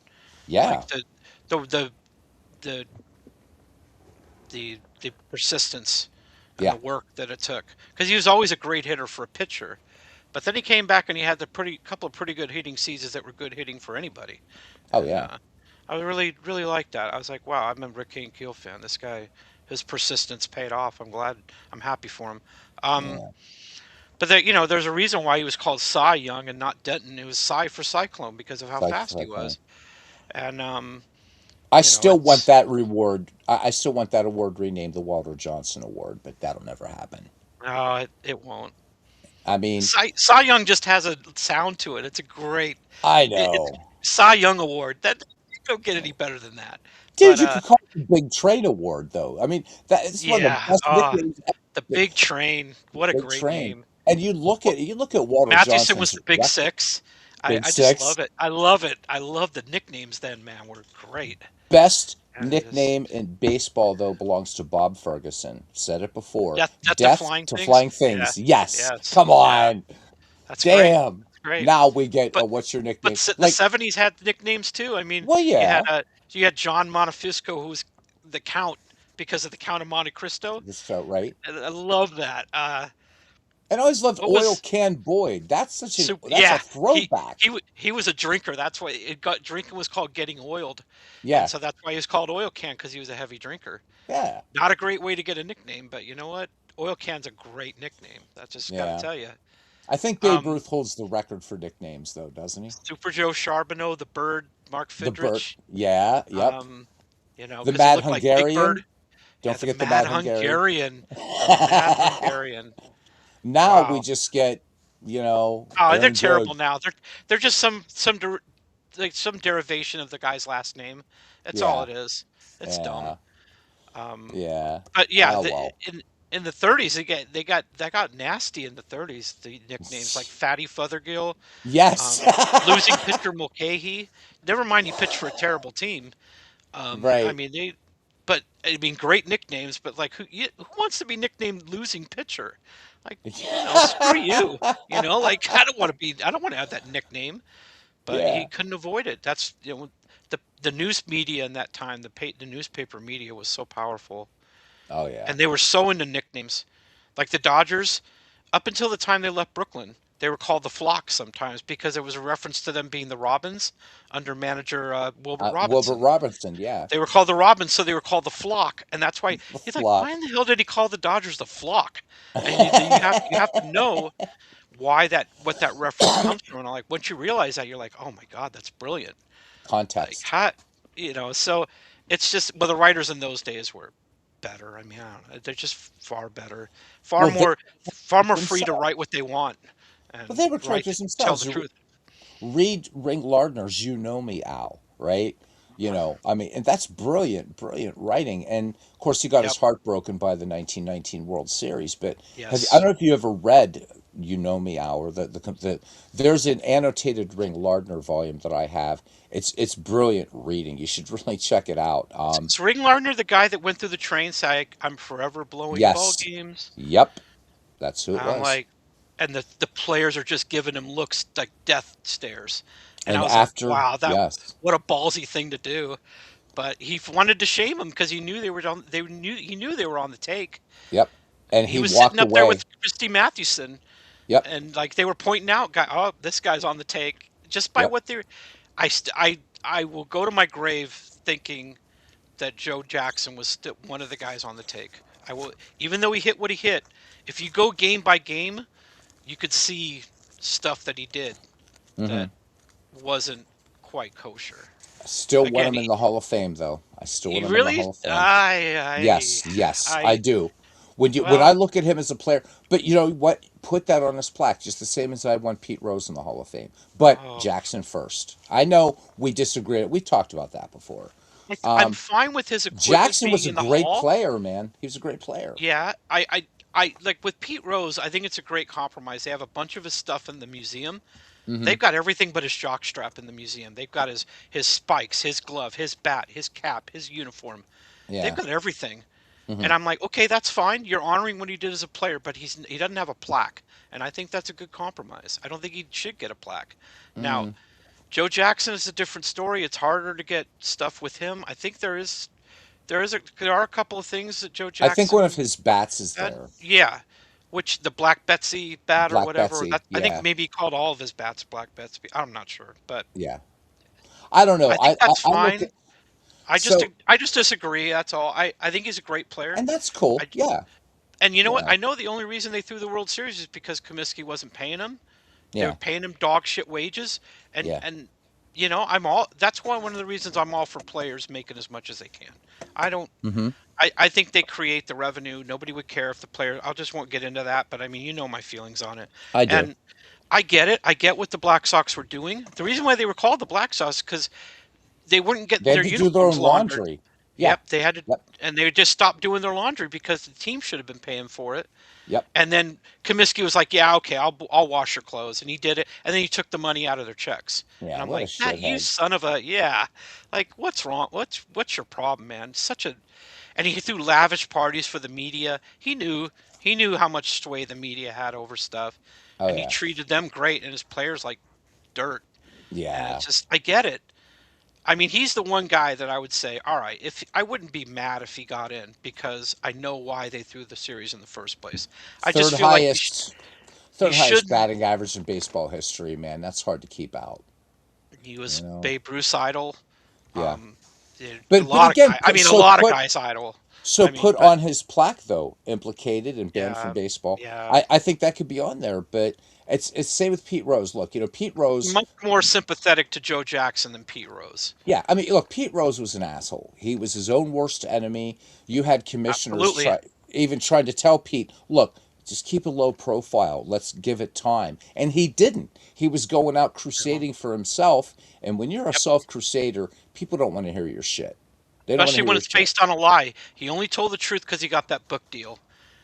yeah, Like the the the the persistence and yeah. the work that it took. Because he was always a great hitter for a pitcher, but then he came back and he had the pretty couple of pretty good hitting seasons that were good hitting for anybody. Oh, And yeah, I really liked that. I was like, wow, I'm a Rick Ankiel fan. This guy, his persistence paid off. I'm glad. I'm happy for him. Um, yeah. but there's a reason why he was called Cy Young and not Denton. It was Cy for Cyclone because of how fast he Cyclone. was. And I still want it's that reward. I still want that award renamed the Walter Johnson Award, but that'll never happen. no, it won't. I mean, Cy Young just has a sound to it. It's a great. I It's know. Cy Young Award. That you don't get any better than that. Dude, But you could call it the Big Train Award, though. I mean, that it's one of the yeah, best nicknames the ever. Big Train. What a Big great Train. name. And you look at Walter Mathewson was Johnson's the Big record. Six. Big I just love Six. it. I love it. I love the nicknames then, man, were great. Best And it just nickname in baseball, though, belongs to Bob Ferguson. Said it before. death to Death flying to things. flying Yeah. things. Yes. Yes. Come Yeah. on. That's great. Damn. That's great. Now we get, But what's your but nickname? the Like, '70s had nicknames too. I mean, well, you had yeah. you had John Montefiasco, who was the Count because of the Count of Monte Cristo. This felt right. And I love that. And I always loved What Oil was Can Boyd. That's a Yeah, throwback. he was a drinker. That's why it got drinking was called getting oiled, and Yeah, so that's why he was called Oil Can because he was a heavy drinker. yeah, Not a great way to get a nickname, but you know what? Oil Can's a great nickname. That's just got to yeah. tell you. I think Babe Um, Ruth holds the record for nicknames, though, doesn't he? Super Joe Charbonneau, the Bird, Mark The Burt. Fidrich. Yeah, yep. Um, The because he Mad looked like Big Hungarian. Bird. Don't Yeah, the forget the Mad Mad Hungarian. Hungarian, the Mad Hungarian. Now we Wow. just get, Oh, they're Aaron terrible Judge. now. They're just like some derivation of the guy's last name. That's all Yeah, it is. It's dumb. yeah, Um, yeah. but yeah, Oh, well. in the '30s, they got nasty in the '30s. The nicknames like Fatty Fothergill, Yes. um, losing pitcher Mulcahy. Never mind, he pitched for a terrible team. I Right. mean but I mean, great nicknames. But like, who wants to be nicknamed losing pitcher? Like, screw you. Like I don't want to have that nickname. But he Yeah. couldn't avoid it. That's the news media in that time, the newspaper media was so powerful, Oh, yeah. and they were so into nicknames. Like the Dodgers, up until the time they left Brooklyn, they were called the Flock sometimes because it was a reference to them being the Robins under manager Wilbert Wilbur Robinson. Robinson, yeah. They were called the Robins, so they were called the Flock, and that's why The he's like, why flock. in the hell did he call the Dodgers the Flock? And you have to know why what that reference comes from. And I'm like, once you realize that, you're like, oh my God, that's brilliant. Like Context. how, so it's just, well, the writers in those days were better. I mean, I don't know, they're just far better, Well, they far more free to themselves. write what they want Well, and they were write characters tell the themselves. truth. Read Ring Lardner's "You Know Me, Al," right? I mean, and that's brilliant, brilliant writing. And of course, he got his Yep. heart broken by the 1919 World Series. But I Yes. don't know if you ever read "You Know Me, Al," or there's an annotated Ring Lardner volume that I have. It's brilliant reading. You should really check it out. Is Ring Lardner the guy that went through the train saying, I'm forever blowing ball Yes, games? yep, that's who it I'm was. like, and the players are just giving him looks like death stares. And I And was like, after, wow, yes, what a ballsy thing to do. But he wanted to shame him because he knew he knew they were on the take. yep, and He he was sitting walked up there away. with Christy Mathewson, Yep, and like they were pointing out, oh, this guy's on the take just by yep. what they're. I will go to my grave thinking that Joe Jackson was still one of the guys on the take. I will, even though he hit what he hit. If you go game by game, you could see stuff that he did Hmm. that wasn't quite kosher. Still want Again, him in the Hall of Fame, though. I still he want him in the really, Hall of Fame. Yes, yes, I I, do. When I well, look at him as a player, but you know what? Put that on his plaque, just the same as I want Pete Rose in the Hall of Fame. But oh, Jackson first. I know we disagree. We talked about that before. I'm fine with his equipment Jackson being was a in the great hall. player, man. He was a great player. Yeah, I like with Pete Rose. I think it's a great compromise. They have a bunch of his stuff in the museum. Hmm. They've got everything but his jockstrap in the museum. They've got his spikes, his glove, his bat, his cap, his uniform. They've Yeah. got everything. Hmm. And I'm like, okay, that's fine. You're honoring what he did as a player, but he doesn't have a plaque, and I think that's a good compromise. I don't think he should get a plaque. Now, Mm. Joe Jackson is a different story. It's harder to get stuff with him. I think there are a couple of things that Joe I think one of Jackson his bats is had. there. Yeah, which the Black Betsy bat or Black whatever. Betsy. That I think Yeah. maybe he called all of his bats Black Betsy. I'm not sure, but Yeah. I don't know. I think that's I look at fine. so, I just disagree. That's all. I think he's a great player. and that's cool. I Yeah. And you know what? Yeah. I know the only reason they threw the World Series is because Comiskey wasn't paying him. They were Yeah. paying him dog shit wages, Yeah. and I'm all. That's one of the reasons I'm all for players making as much as they can. I don't. Hmm. I think they create the revenue. Nobody would care if the player. I just won't get into that, but I mean, you know my feelings on it, I do. and I get it. I get what the Black Sox were doing. The reason why they were called the Black Sox because they wouldn't get They had their to do their uniforms own laundered. laundry. Yeah. Yep, they had to, Yep. and they just stopped doing their laundry because the team should have been paying for it. Yep. And then Comiskey was like, "Yeah, okay, I'll wash your clothes," and he did it. And then he took the money out of their checks. And Yeah. I'm What a like, "That you shithead. son of a yeah!" Like, what's wrong? What's your problem, man? Such a and he threw lavish parties for the media. He knew how much sway the media had over stuff, Oh and he yeah. treated them great and his players like dirt. And Yeah. it's just I get it. I mean, he's the one guy that I would say, all right, if I wouldn't be mad if he got in because I know why they threw the series in the first place. I Third just feel like highest. you Third highest shouldn't. batting average in baseball history. Man, that's hard to keep out. He You was know. Babe Ruth idol. Yeah. Um, a But lot of again, guys. I mean, a so lot of put guys idol. so I mean, put but on his plaque though, implicated and banned from yeah, baseball. yeah, I think that could be on there, but it's same with Pete Rose. Look, Pete Rose. much more sympathetic to Joe Jackson than Pete Rose. Yeah, I mean, look, Pete Rose was an asshole. He was his own worst enemy. You had commissioners Absolutely. trying to tell Pete, look, just keep a low profile. Let's give it time. And he didn't. He was going out You crusading for himself. And when you're a Yep. self crusader, people don't want to hear your shit. They don't want to Especially hear when your it's shit. based on a lie. He only told the truth because he got that book deal.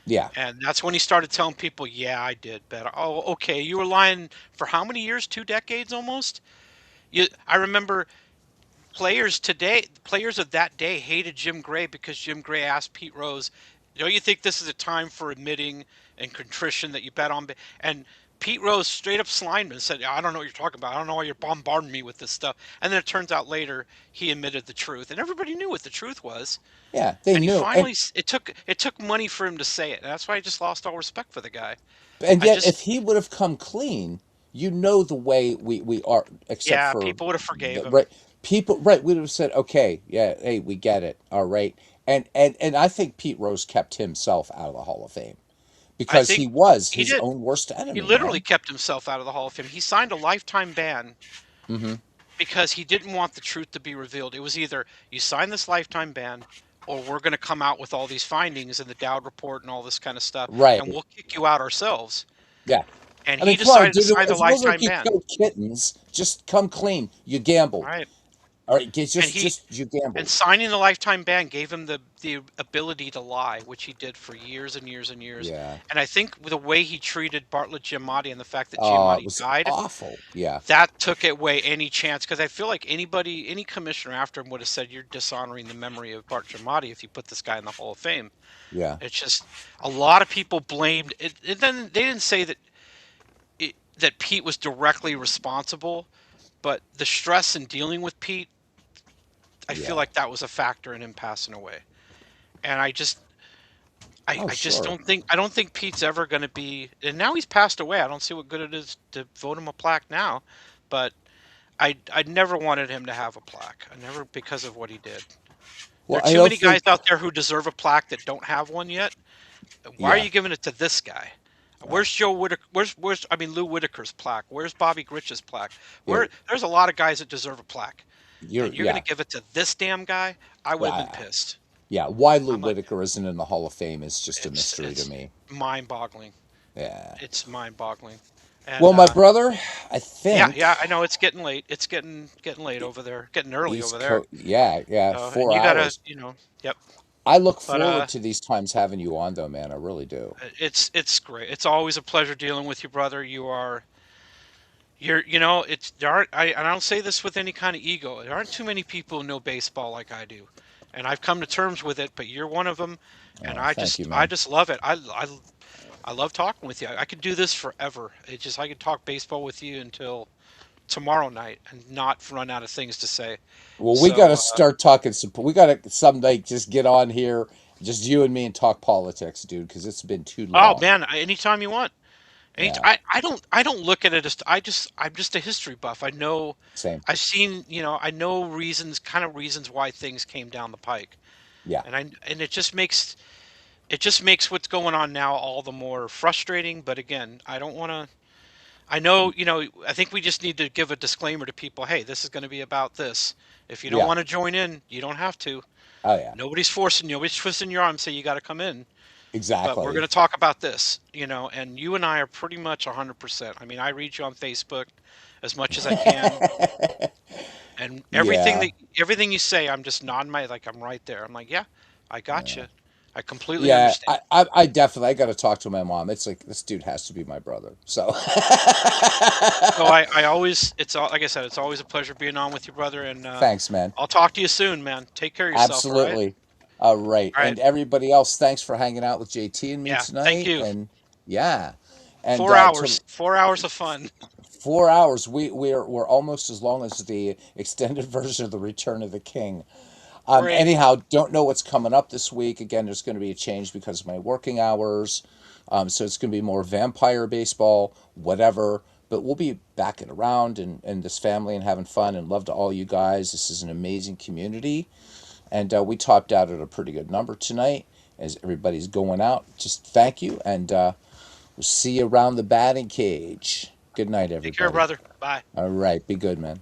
Yeah. And that's when he started telling people, yeah, I did better. Oh, okay. You were lying for how many years? 2 decades almost? I remember players of that day hated Jim Gray because Jim Gray asked Pete Rose, "Don't you think this is a time for admitting and contrition that you bet on?" And Pete Rose straight up slimed him and said, "I don't know what you're talking about. I don't know why you're bombarding me with this stuff." And then it turns out later he admitted the truth, and everybody knew what the truth was. Yeah, they And he knew. finally, it took money for him to say it, and that's why I just lost all respect for the guy. And I yet just, if he would have come clean, the way we are, except yeah, for people would have forgave the him. right people, right, we would have said, okay, yeah, hey, we get it. All right. And I think Pete Rose kept himself out of the Hall of Fame I because think he was he his did. own worst He enemy, literally man. kept himself out of the Hall of Fame. He signed a lifetime ban Hmm. because he didn't want the truth to be revealed. It was either you sign this lifetime ban or we're going to come out with all these findings in the Dowd report and all this kind of stuff, and Right. we'll kick you out ourselves. Yeah. And I mean, he come on, decided to dude. sign the If it was like lifetime you ban. killed kittens, just come clean. You gambled. Right. All right. And he Just you and gambled. signing the lifetime ban gave him the ability to lie, which he did for years and years and years. Yeah. And I think the way he treated Bartlett Giamatti and the fact that It Giamatti was died, awful. Yeah. that took away any chance, because I feel like any commissioner after him would have said you're dishonoring the memory of Bart Giamatti if you put this guy in the Hall of Fame. Yeah. It's just a lot of people blamed it. And then they didn't say that Pete was directly responsible, but the stress in dealing with Pete, I feel Yeah. like that was a factor in him passing away. And Oh, I just sure. don't think Pete's ever going to be. And now he's passed away. I don't see what good it is to vote him a plaque now, but I never wanted him to have a plaque. I never, because of what he did. There Well, are I too don't many guys think. out there who deserve a plaque that don't have one yet. Why are Yeah. you giving it to this guy? Yeah. Where's Joe Whitaker? Where's I mean Lou Whitaker's plaque? Where's Bobby Gritch's plaque? Yeah. There's a lot of guys that deserve a plaque, You're. and you're going to Yeah. give it to this damn guy? I would have been Yeah. pissed. Yeah. Why Lou I'm like, Whitaker isn't in the Hall of Fame is just a mystery to it's me. mind-boggling. Yeah. It's mind-boggling. And Well, my brother, I yeah, think yeah, I know it's getting late. It's getting late over there. Getting early over East there. Coast. Yeah. Yeah. And Four you gotta, hours. yep. I look But forward to these times having you on, though, man. I really do. it's great. It's always a pleasure dealing with you, brother. It's there aren't and I don't say this with any kind of ego. There aren't too many people who know baseball like I do, and I've come to terms with it. But you're one of them, and Oh, thank you, I man. just love it. I love talking with you. I could do this forever. I could talk baseball with you until tomorrow night and not run out of things to say. Well, we got So, to start talking. We got to someday just get on here, just you and me, and talk politics, dude, because it's been too oh long. man, anytime you want. Yeah. I don't look at it as I'm just a history buff. Same. I've seen, I know reasons why things came down the pike. Yeah. And it just makes what's going on now all the more frustrating, but again, I don't want to I know, I think we just need to give a disclaimer to people. Hey, this is going to be about this. If you don't Yeah. want to join in, you don't have to. Oh, yeah. Nobody's twisting your arm and say you got to come in. But we're Exactly. going to talk about this, and you and I are pretty much 100%. I mean, I read you on Facebook as much as I can, and Yeah. everything you say, I'm just nodding like I'm right there. I'm like, yeah, I got you. I completely Yeah. understand. I definitely, I got to talk to my mom. It's like, this dude has to be my brother. So, So I always, like I said, it's always a pleasure being on with you, brother, and thanks, man. I'll talk to you soon, man. Take care of yourself, all right? Absolutely. All right. All right. And everybody else, thanks for hanging out with JT and me Yeah. Thank tonight. you. And yeah. And 4 hours. 4 hours of fun. 4 hours, we're almost as long as the extended version of the Return of the King. Great. Anyhow, don't know what's coming up this week. Again, there's going to be a change because of my working hours. So it's going to be more vampire baseball, whatever. But we'll be backing around and this family and having fun and love to all you guys. This is an amazing community. And we topped out at a pretty good number tonight as everybody's going out. Just thank you. And we'll see you around the batting cage. Good night, Take care, everybody. brother. Bye. All right. Be good, man.